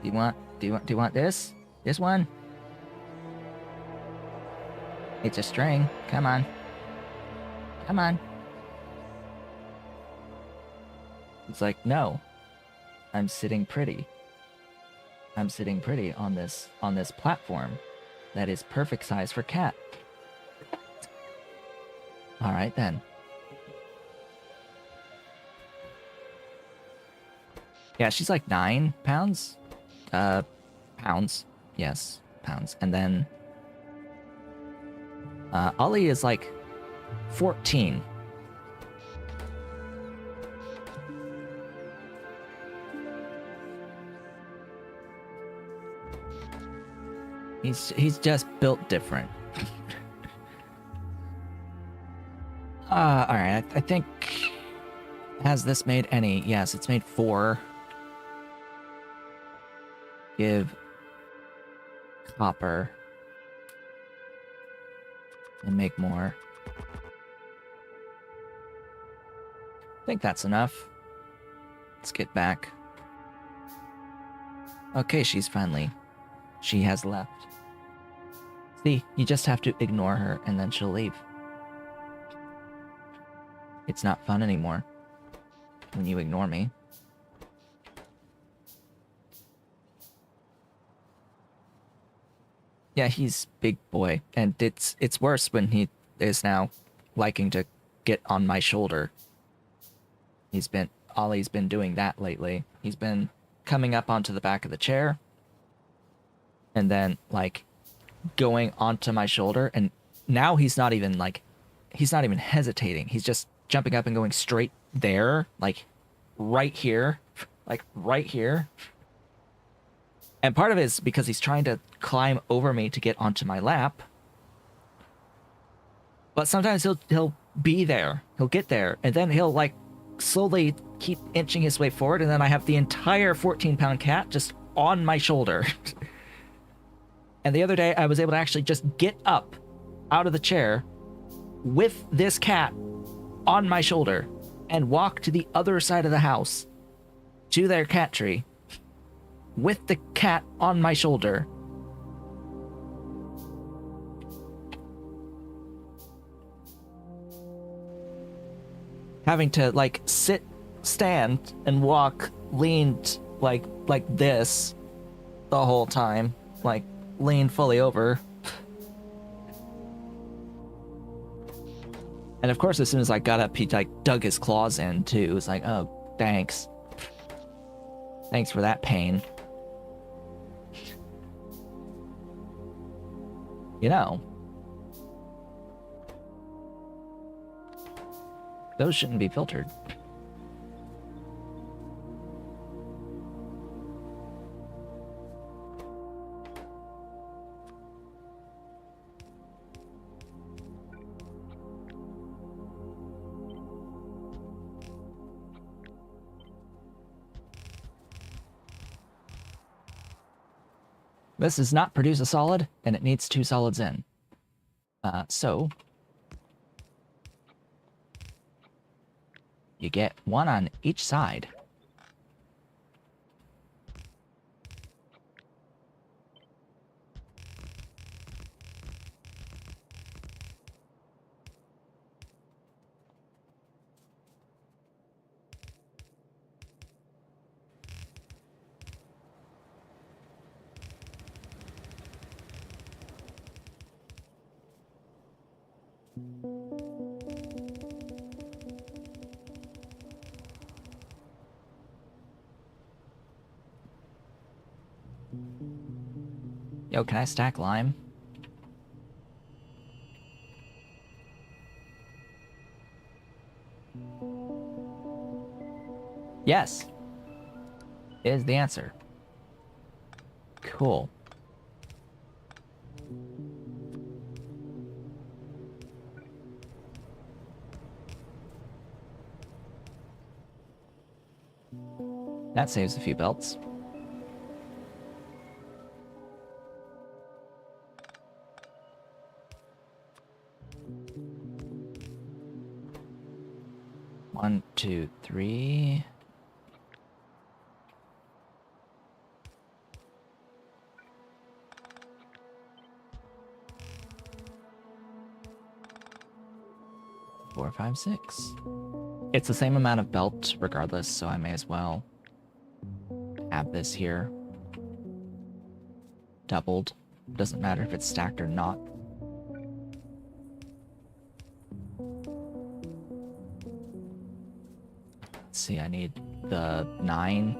Do you want this? This one? It's a string. Come on. Come on. It's like, no. I'm sitting pretty. I'm sitting pretty on this platform that is perfect size for cat. All right then. Yeah, she's like 9 pounds. Pounds. Yes, pounds. And then Ollie is like 14. He's just built different. Alright, I think... Has this made any? Yes, it's made 4. Give... copper. And make more. I think that's enough. Let's get back. Okay, she has left. See, you just have to ignore her and then she'll leave. It's not fun anymore when you ignore me. Yeah, he's big boy, and it's worse when he is now liking to get on my shoulder. Ollie's been doing that lately. He's been coming up onto the back of the chair, and then, like, going onto my shoulder, and now he's not even hesitating. He's just jumping up and going straight there, like, right here. Like, right here. And part of it is because he's trying to climb over me to get onto my lap. But sometimes he'll be there. He'll get there. And then he'll, like, slowly keep inching his way forward. And then I have the entire 14-pound cat just on my shoulder. And the other day, I was able to actually just get up out of the chair with this cat on my shoulder and walk to the other side of the house to their cat tree with the cat on my shoulder. Having to, like, sit, stand, and walk leaned like this the whole time. Like, lean fully over. And of course, as soon as I got up, he, like, dug his claws in, too. It was like, oh, thanks. Thanks for that pain. You know, those shouldn't be filtered. This does not produce a solid, and it needs 2 solids in. So You get one on each side. Yo, can I stack lime? Yes. Is the answer. Cool. That saves a few belts. One, two, three. Four, five, six. It's the same amount of belt regardless, so I may as well have this here. Doubled. Doesn't matter if it's stacked or not. Let's see, I need the 9.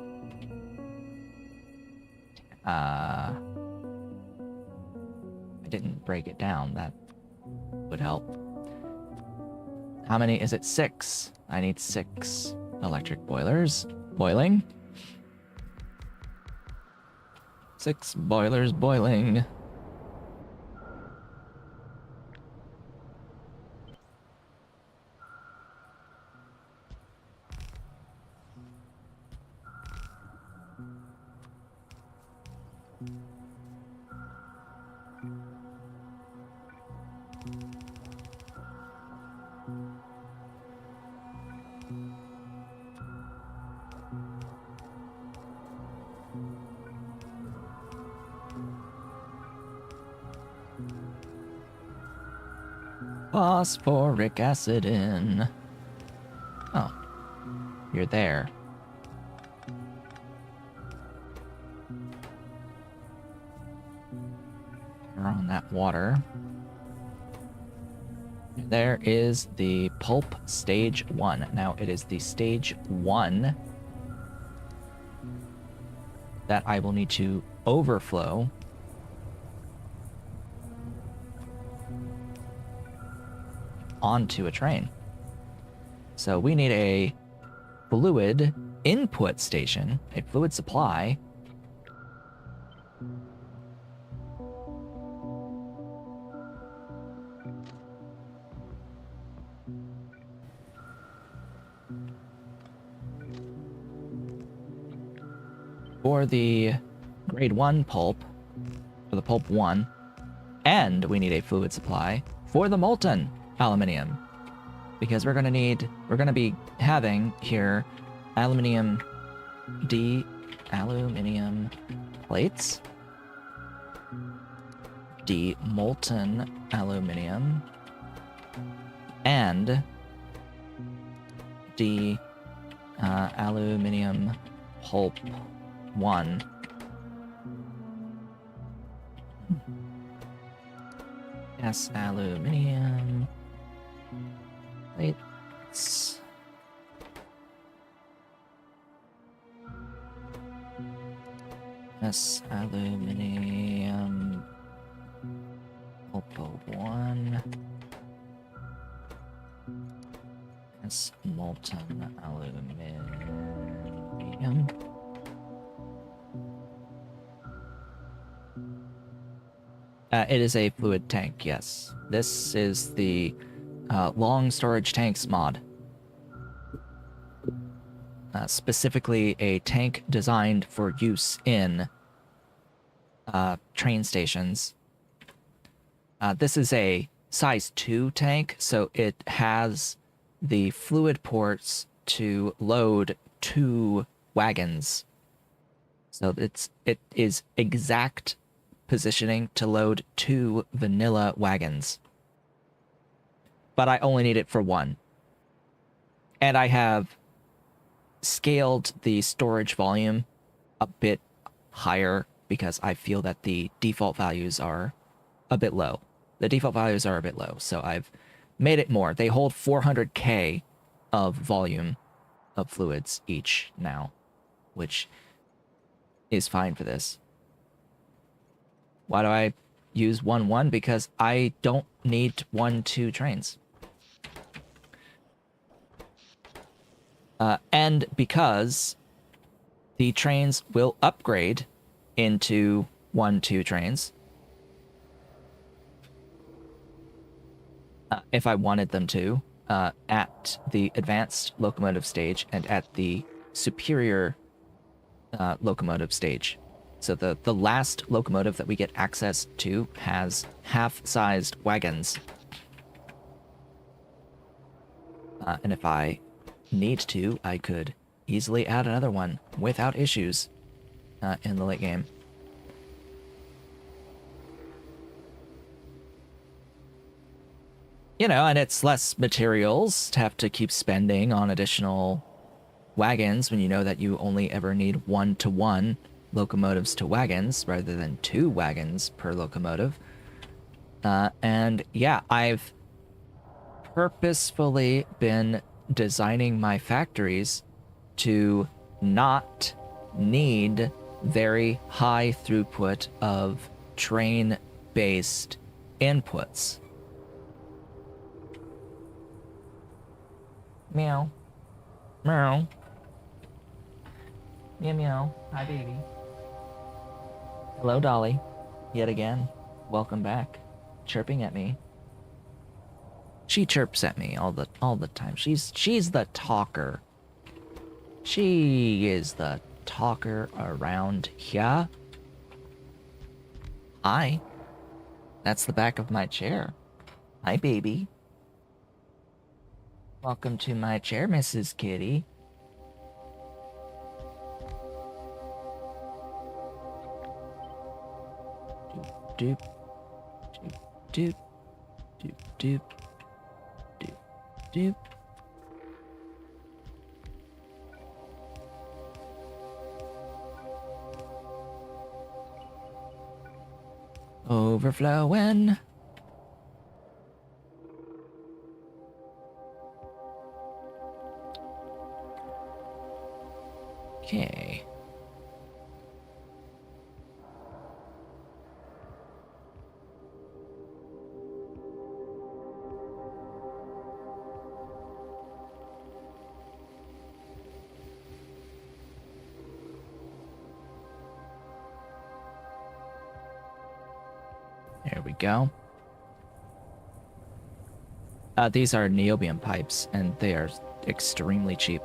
I didn't break it down. That would help. How many is it? 6. I need 6 electric boilers. Boiling. 6 boilers boiling. Phosphoric acid in. Oh, you're there. You're on that water. There is the pulp stage 1. Now it is the stage 1 that I will need to overflow onto a train. So we need a fluid input station, a fluid supply. For the grade 1 pulp, for the pulp 1, and we need a fluid supply for the molten aluminium, because we're gonna be having here aluminium plates, molten aluminium, and aluminium pulp 1. Yes, aluminium plates. Yes, aluminium pulp 1. Yes, molten aluminium. It is a fluid tank, yes. This is the long storage tanks mod. Specifically a tank designed for use in train stations. This is a size 2 tank, so it has the fluid ports to load 2 wagons. So it is exact positioning to load 2 vanilla wagons. But I only need it for 1. And I have scaled the storage volume a bit higher because I feel that the default values are a bit low. The default values are a bit low, so I've made it more. They hold 400k of volume of fluids each now, which is fine for this. Why do I use 1-1? Because I don't need 1-2 trains. And because the trains will upgrade into 1-2 trains if I wanted them to at the advanced locomotive stage and at the superior locomotive stage. So the last locomotive that we get access to has half-sized wagons. And if I need to, I could easily add another one without issues in the late game. You know, and it's less materials to have to keep spending on additional wagons when you know that you only ever need 1-to-1 locomotives to wagons rather than 2 wagons per locomotive. And yeah, I've purposefully been designing my factories to not need very high throughput of train-based inputs. Meow. Meow. Meow meow. Hi, baby. Hello, Dolly. Yet again. Welcome back. Chirping at me. She chirps at me all the time. She's the talker. She is the talker around here. Hi. That's the back of my chair. Hi, baby. Welcome to my chair, Mrs. Kitty. Doop, doop, doop, doop, doop, doop, doop. Overflowing. Okay. There we go. These are niobium pipes, and they are extremely cheap.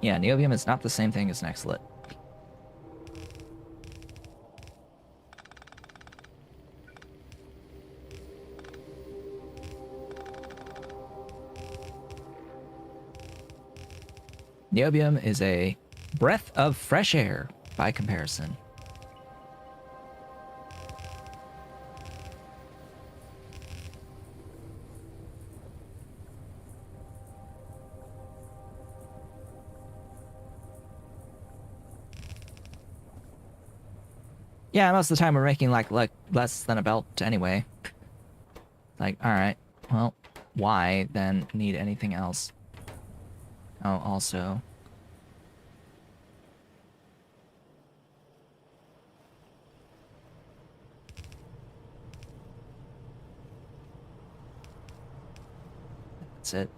Yeah, niobium is not the same thing as Nextlit. Niobium is a breath of fresh air by comparison. Yeah, most of the time we're making like less than a belt anyway. Like, alright, well, why then need anything else? Oh, also. That's it.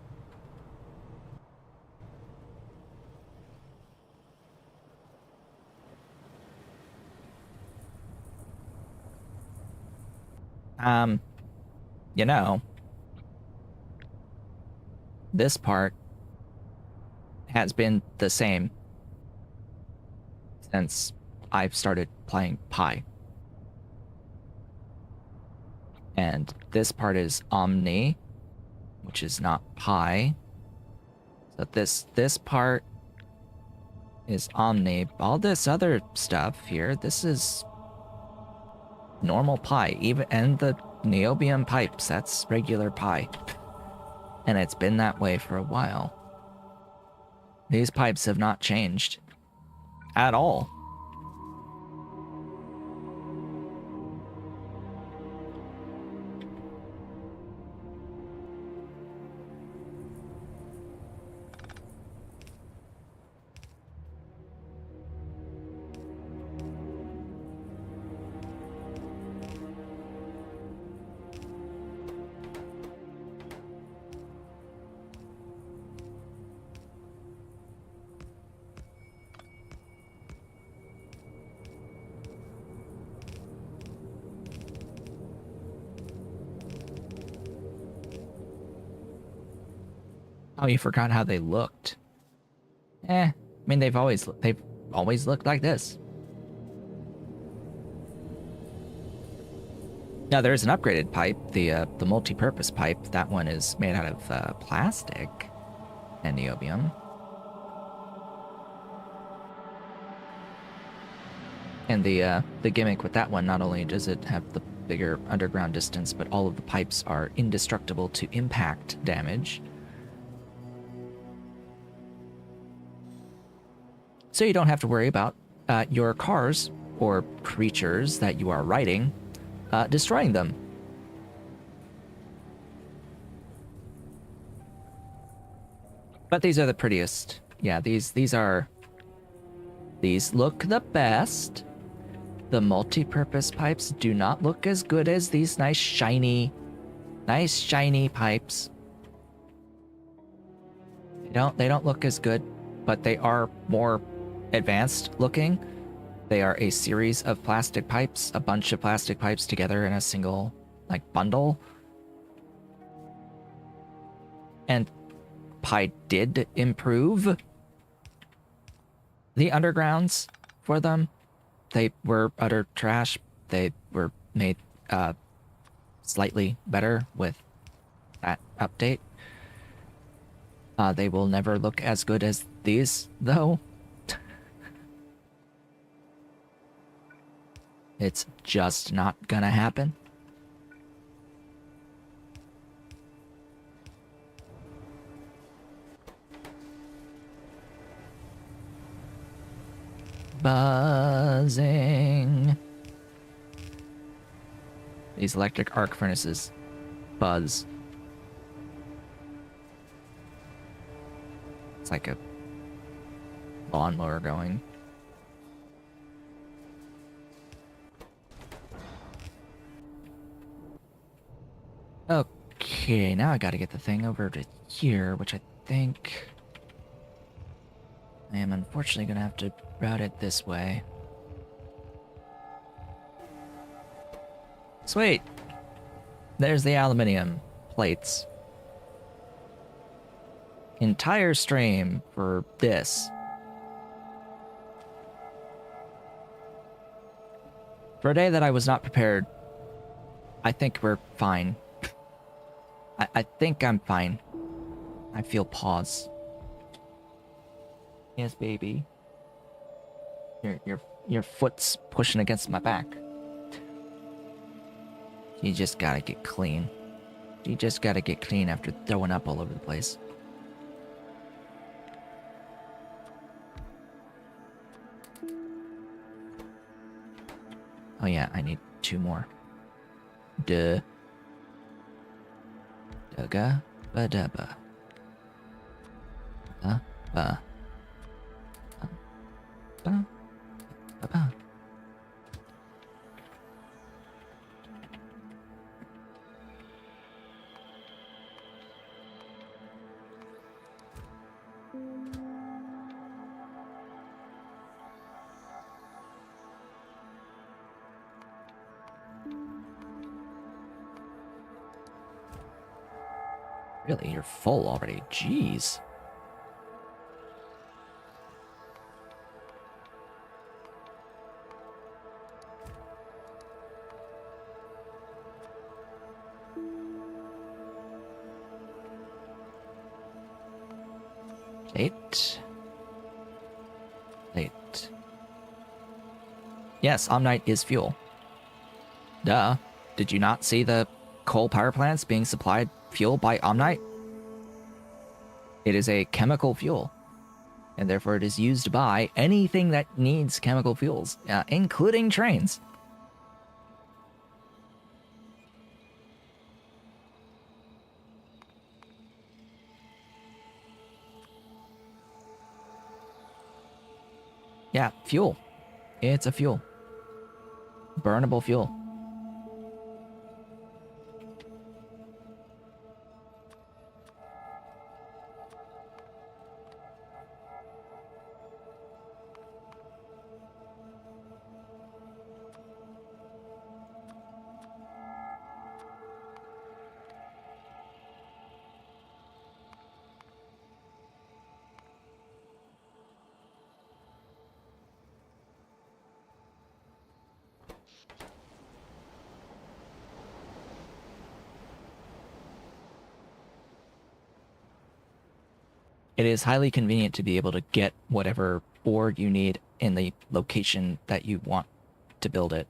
you know, this part has been the same since I've started playing Pi. And this part is Omni, which is not Pi. So this part is Omni. All this other stuff here, this is normal Pi. And the niobium pipes, that's regular Pi. And it's been that way for a while. These pipes have not changed at all. Oh, you forgot how they looked. I mean, they've always looked like this. Now there is an upgraded pipe, the multi-purpose pipe. That one is made out of plastic and niobium. And the gimmick with that one, not only does it have the bigger underground distance, but all of the pipes are indestructible to impact damage. So you don't have to worry about your cars or creatures that you are riding destroying them. But these are the prettiest. Yeah, these look the best. The multi-purpose pipes do not look as good as these nice shiny pipes. They don't look as good, but they are more advanced looking. They are a series of plastic pipes, a bunch of plastic pipes together in a single bundle. And Pi did improve the undergrounds for them. They were utter trash. They were made slightly better with that update. They will never look as good as these, though. It's just not gonna happen. Buzzing. These electric arc furnaces buzz. It's like a lawnmower going. Okay, now I gotta get the thing over to here, which I think I am unfortunately gonna have to route it this way. Sweet! There's the aluminium plates. Entire stream for this. For a day that I was not prepared, I think we're fine. I think I'm fine. I feel pause. Yes, baby. Your foot's pushing against my back. You just gotta get clean. You just gotta get clean after throwing up all over the place. Oh yeah, I need 2 more. Duh. Dugga ba dubba. Ba ba. Ba ba ba. Really, you're full already. Jeez. Eight. Yes, Omnite is fuel. Duh. Did you not see the coal power plants being supplied fuel by Omnite? It is a chemical fuel, and therefore it is used by anything that needs chemical fuels, including trains. Yeah, fuel. It's a fuel. Burnable fuel. It is highly convenient to be able to get whatever ore you need in the location that you want to build it.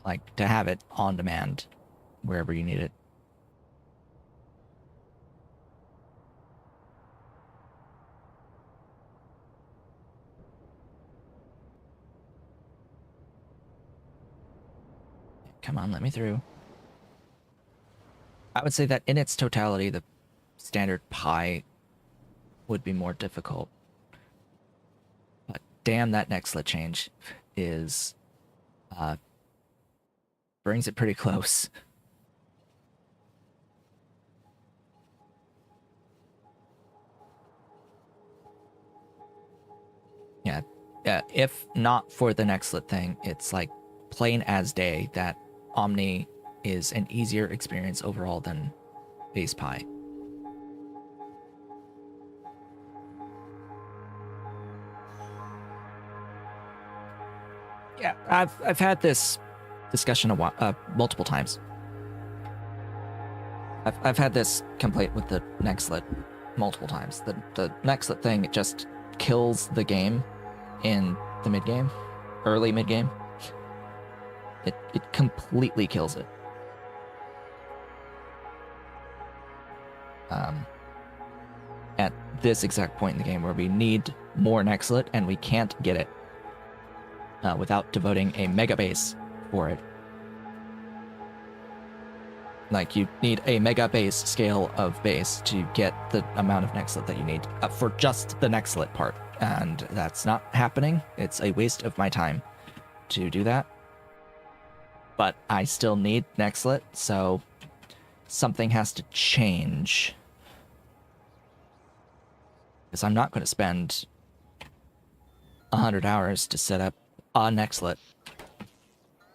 Like, to have it on demand wherever you need it. Come on, let me through. I would say that in its totality, the standard Pi would be more difficult. But damn, that nextlet change is brings it pretty close. Yeah, if not for the nextlet thing, it's like plain as day that Omni is an easier experience overall than base Pi. Yeah, I've had this discussion multiple times. I've had this complaint with the nextlet multiple times. The nextlet thing, it just kills the game in the mid game, early mid game. It completely kills it. At this exact point in the game where we need more nextlet and we can't get it without devoting a mega base for it. Like, you need a mega base scale of base to get the amount of nextlet that you need for just the nextlet part. And that's not happening. It's a waste of my time to do that. But I still need nextlet, so something has to change. Because I'm not going to spend 100 hours to set up a nextlet.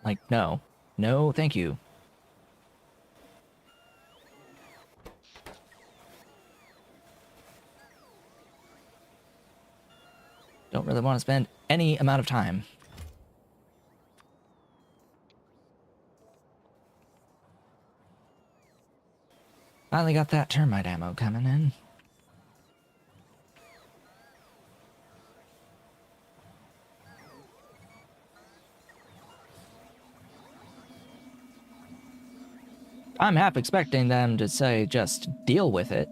Like, no. No, thank you. Don't really want to spend any amount of time. Finally got that termite ammo coming in. I'm half expecting them to say, just deal with it.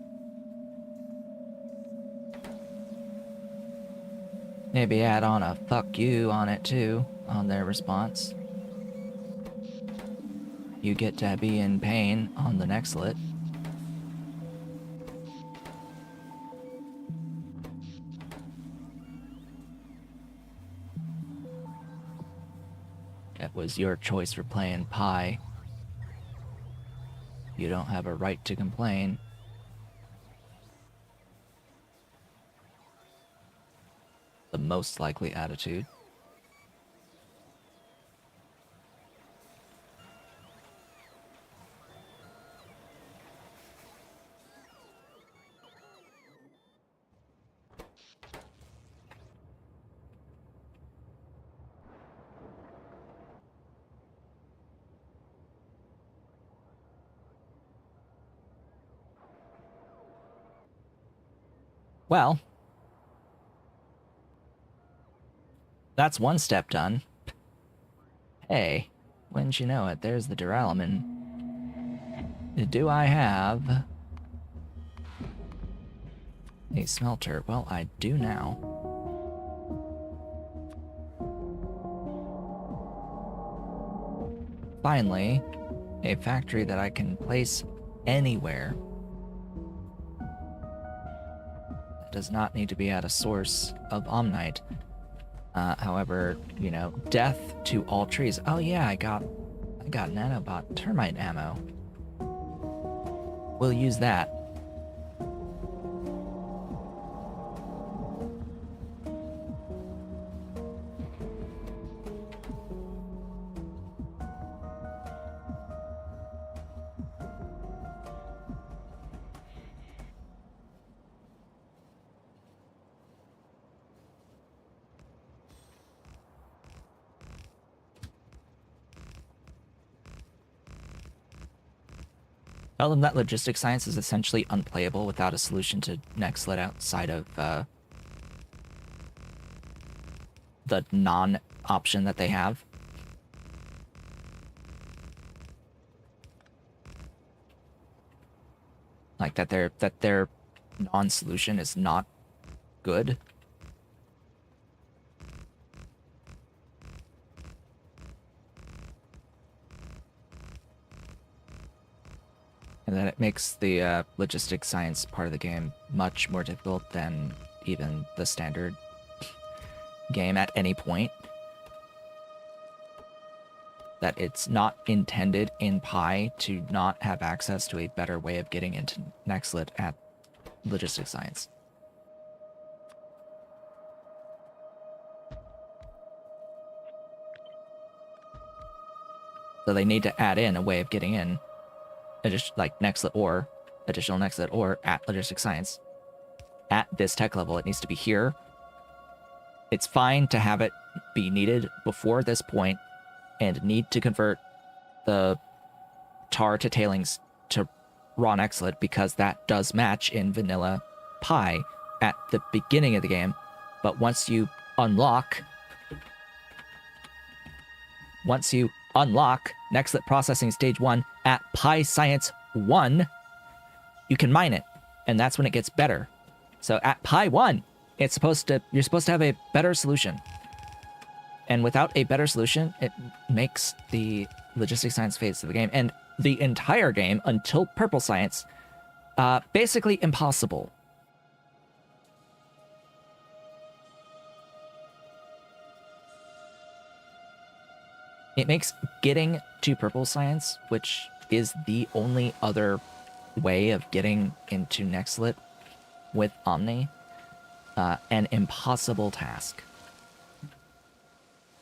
Maybe add on a fuck you on it too, on their response. You get to be in pain on the nextlet. It was your choice for playing Pi. You don't have a right to complain. The most likely attitude. Well, that's one step done. Hey, wouldn't you know it, there's the duralumin. Do I have a smelter? Well, I do now. Finally, a factory that I can place anywhere. It does not need to be at a source of Omnite. However, you know, death to all trees. Oh yeah, I got nanobot termite ammo. We'll use that. Tell them that logistics science is essentially unplayable without a solution to NextLit outside of the non-option that they have. Like that their non-solution is not good. And that it makes the logistics science part of the game much more difficult than even the standard game at any point. That it's not intended in Pi to not have access to a better way of getting into NextLit at logistics science. So they need to add in a way of getting in, like NextLit or additional NextLit or at logistics science. At this tech level, it needs to be here. It's fine to have it be needed before this point and need to convert the tar to tailings to raw NextLit because that does match in vanilla Pi at the beginning of the game. But once you unlock NextLit processing stage 1 at Pi Science 1, you can mine it, and that's when it gets better. So at Pi 1, you're supposed to have a better solution. And without a better solution, it makes the logistics science phase of the game and the entire game until purple science basically impossible. It makes getting to purple science, which is the only other way of getting into NextLit with Omni, an impossible task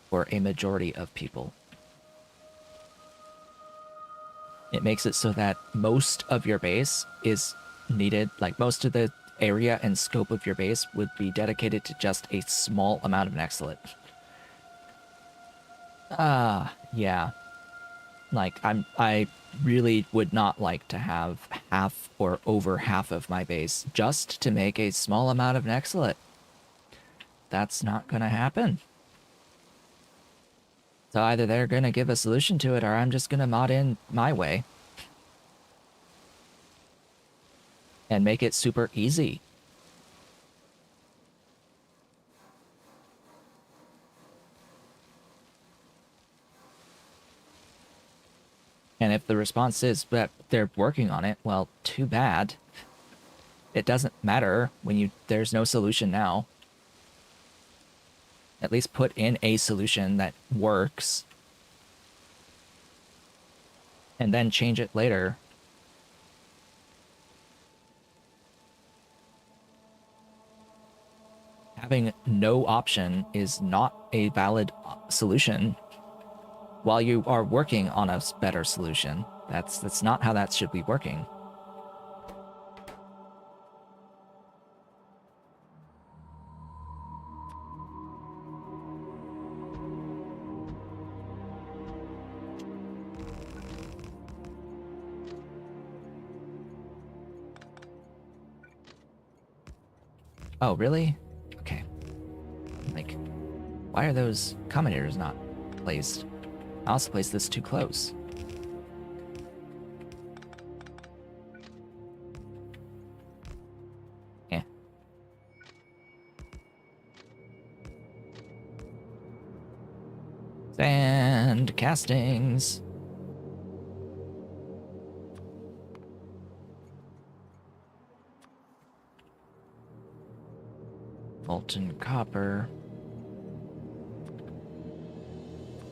for a majority of people. It makes it so that most of your base is needed, like most of the area and scope of your base would be dedicated to just a small amount of NextLit. Yeah. Like, I really would not like to have half or over half of my base just to make a small amount of NextLit. That's not gonna happen. So either they're gonna give a solution to it or I'm just gonna mod in my way. And make it super easy. And if the response is that they're working on it, well, too bad. It doesn't matter when there's no solution now. At least put in a solution that works. And then change it later. Having no option is not a valid solution while you are working on a better solution. That's not how that should be working. Oh, really? Okay. Like, why are those commentators not placed? I also placed this too close. Yeah. Sand castings. Molten copper.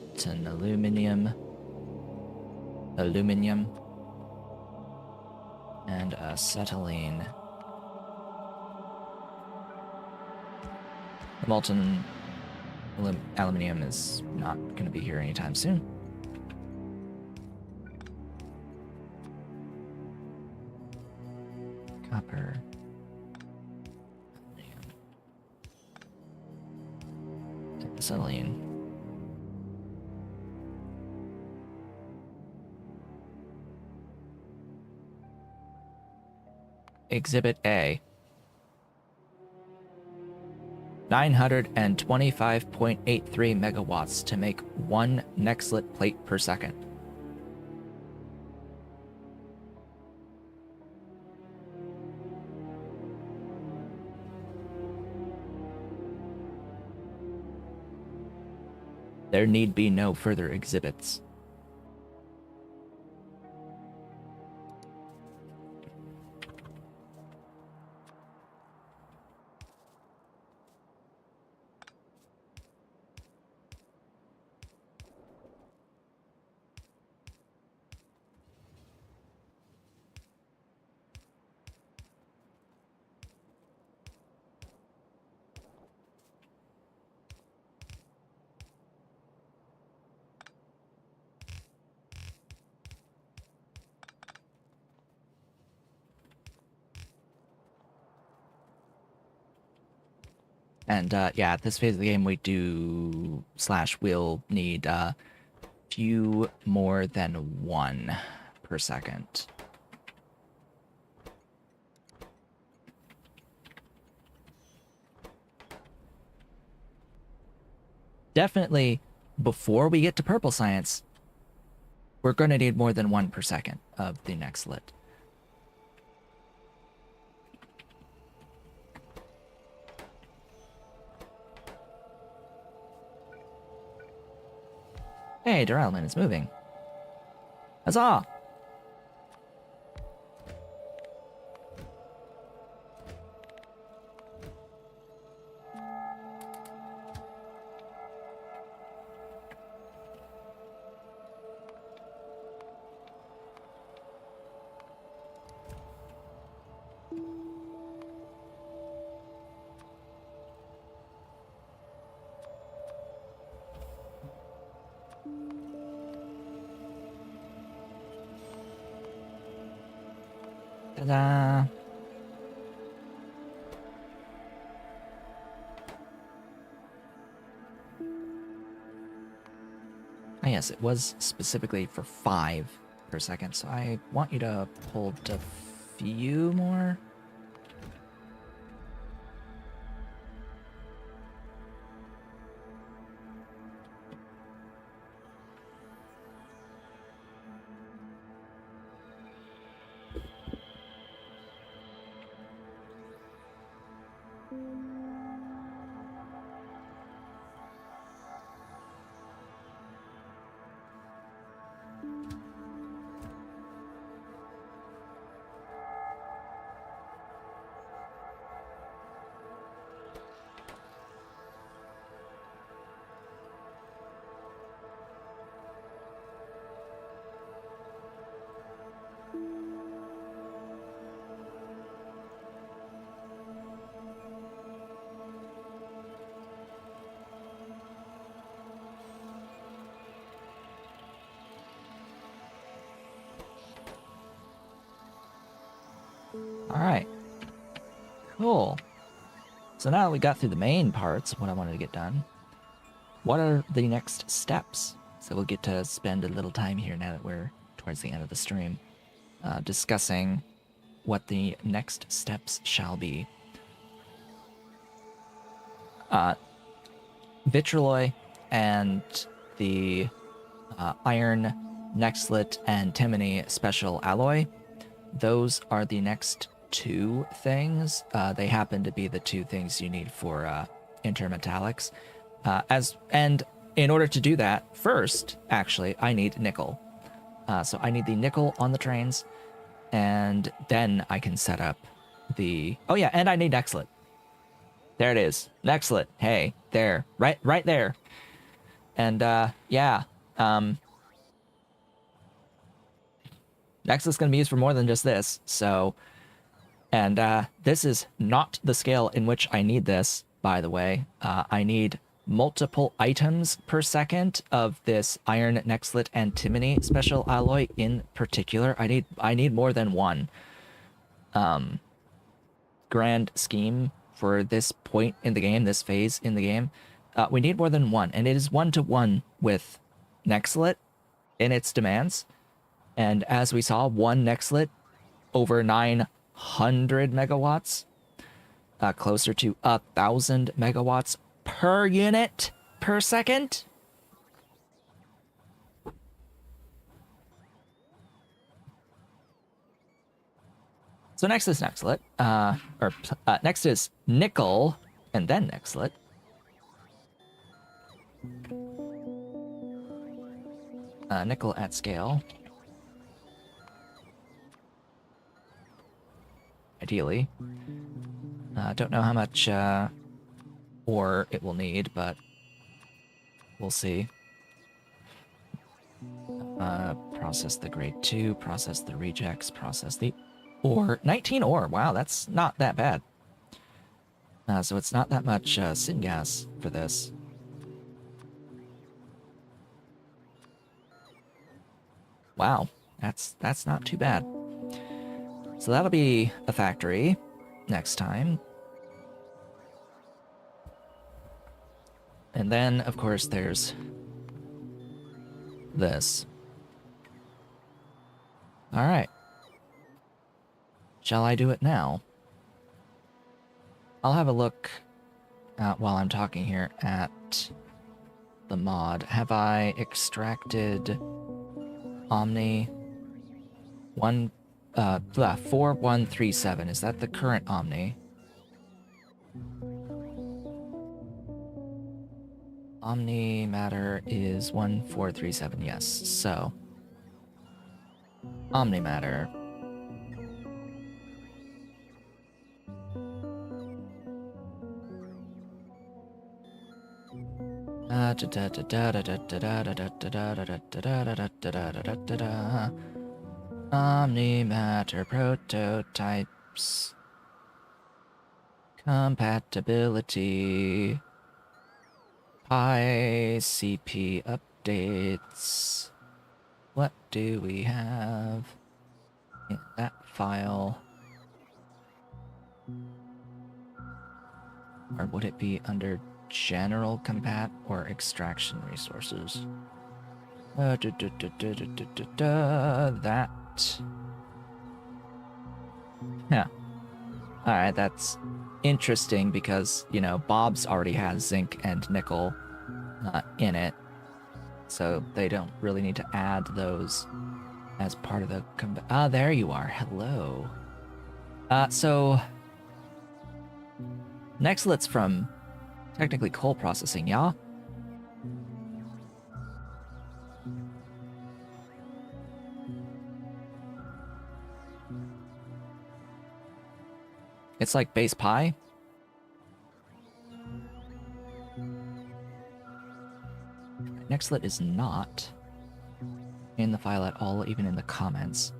Molten aluminum. And acetylene. The molten aluminum is not going to be here anytime soon. Copper. Acetylene. Exhibit A. 925.83 megawatts to make 1 nextlet plate per second. There need be no further exhibits. And yeah, at this phase of the game, we do / will need few more than 1 per second. Definitely, before we get to purple science, we're going to need more than 1 per second of the next lit. Hey, derailment is moving. Huzzah! Ta-da! Ah, yes, it was specifically for 5 per second, so I want you to hold a few more. Alright. Cool. So now that we got through the main parts of what I wanted to get done, what are the next steps? So we'll get to spend a little time here now that we're towards the end of the stream, discussing what the next steps shall be. Vitroloi and the iron nexlet antimony special alloy. Those are the next two things. They happen to be the two things you need for intermetallics. And in order to do that, first, actually, I need nickel. So I need the nickel on the trains, and then I can set up the... Oh yeah, and I need nexlet. There it is. Nexlet. Hey, there. Right there. And yeah. Nexlet's going to be used for more than just this, so... And this is not the scale in which I need this, by the way. I need multiple items per second of this iron nexlet antimony special alloy in particular. I need more than one. Grand scheme for this point in the game, this phase in the game. We need more than one, and it is 1-to-1 with nexlet in its demands. And as we saw, one nexlet over 900 megawatts, closer to 1,000 megawatts per unit per second. So next is nexlet, next is nickel, and then nexlet. Nickel at scale. Ideally. Don't know how much ore it will need, but we'll see. Process the grade 2, process the rejects, process the ore. 19 ore, wow, that's not that bad. So it's not that much syngas for this. Wow, that's not too bad. So that'll be a factory next time. And then, of course, there's this. All right. Shall I do it now? I'll have a look while I'm talking here at the mod. Have I extracted Omni 4137? Is that the current Omni? Omnimatter is 1437, yes. So, Omnimatter. Omnimatter prototypes. Compatibility. ICP updates. What do we have in that file? Or would it be under general compat or extraction resources? That. Yeah. Alright, that's interesting because, you know, Bob's already has zinc and nickel in it. So they don't really need to add those as part of the... there you are. Hello. So... Nexlet's from technically coal processing, yeah? It's like base pi? Nexlet is not in the file at all, even in the comments.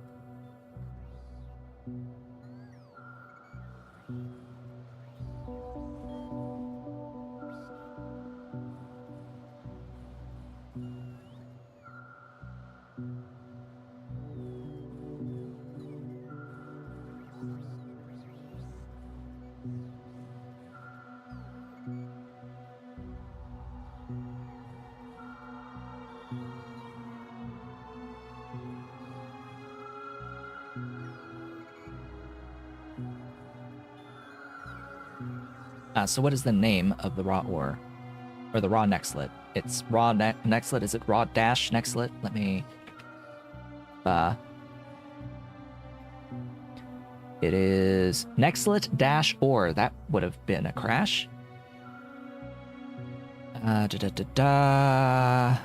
So what is the name of the raw ore? Or the raw nexlet? It's raw nexlet. Is it raw dash nexlet? Let me... It is nexlet dash ore. That would have been a crash. Da da da da.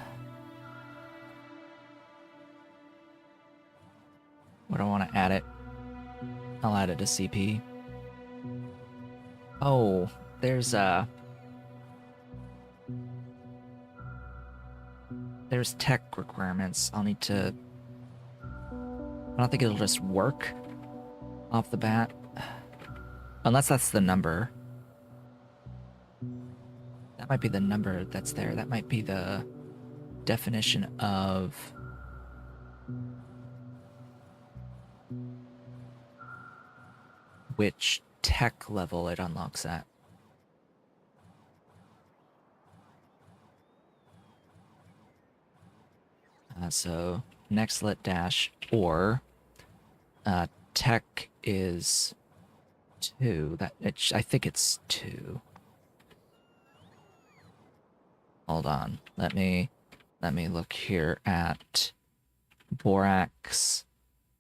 What do I want to add it? I'll add it to CP. Oh, there's tech requirements. I'll need to... I don't think it'll just work off the bat. Unless that's the number. That might be the number that's there. That might be the definition of... which tech level it unlocks at. So nextlet dash or tech is 2. I think it's 2. Hold on. Let me look here at borax.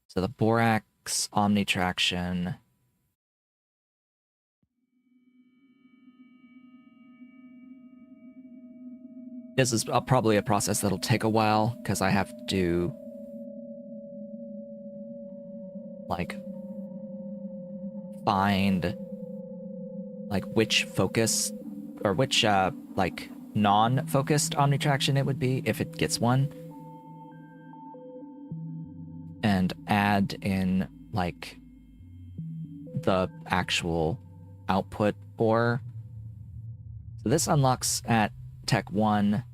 So the borax omnitraction. This is probably a process that'll take a while, because I have to, like, find, like, which focus, or which, like, non-focused omnitraction it would be, if it gets one. And add in, like, the actual output ore. So this unlocks at Tech 1,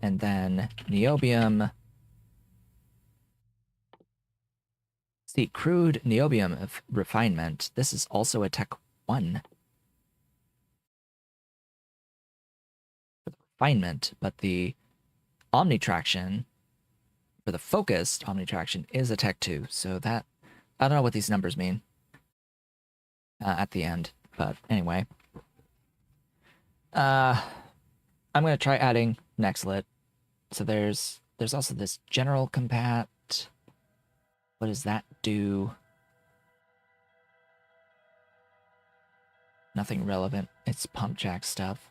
and then niobium. See, crude niobium of refinement. This is also a Tech 1 for the refinement, but the omnitraction for the focused omnitraction is a Tech 2. So that, I don't know what these numbers mean at the end, but anyway. I'm going to try adding nextlet. So there's also this general compat. What does that do? Nothing relevant. It's pump jack stuff.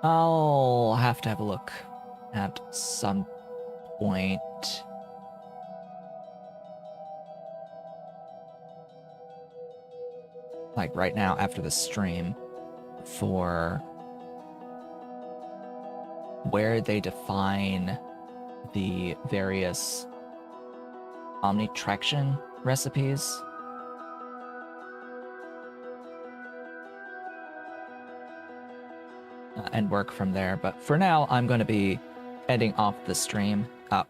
I'll have to have a look at some point. Like right now after the stream, for where they define the various omnitraction recipes. And work from there. But for now, I'm going to be ending off the stream.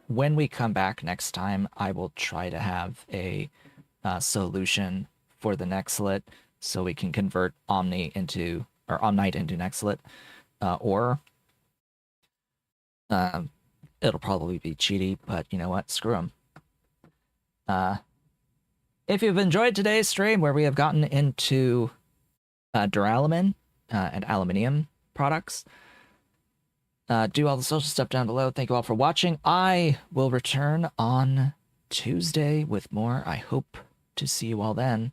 When we come back next time, I will try to have a solution for the nextlet so we can convert Omnite into nextlet, or it'll probably be cheaty, but you know what? Screw them. If you've enjoyed today's stream where we have gotten into duralumin and aluminium products, do all the social stuff down below. Thank you all for watching. I will return on Tuesday with more. I hope to see you all then.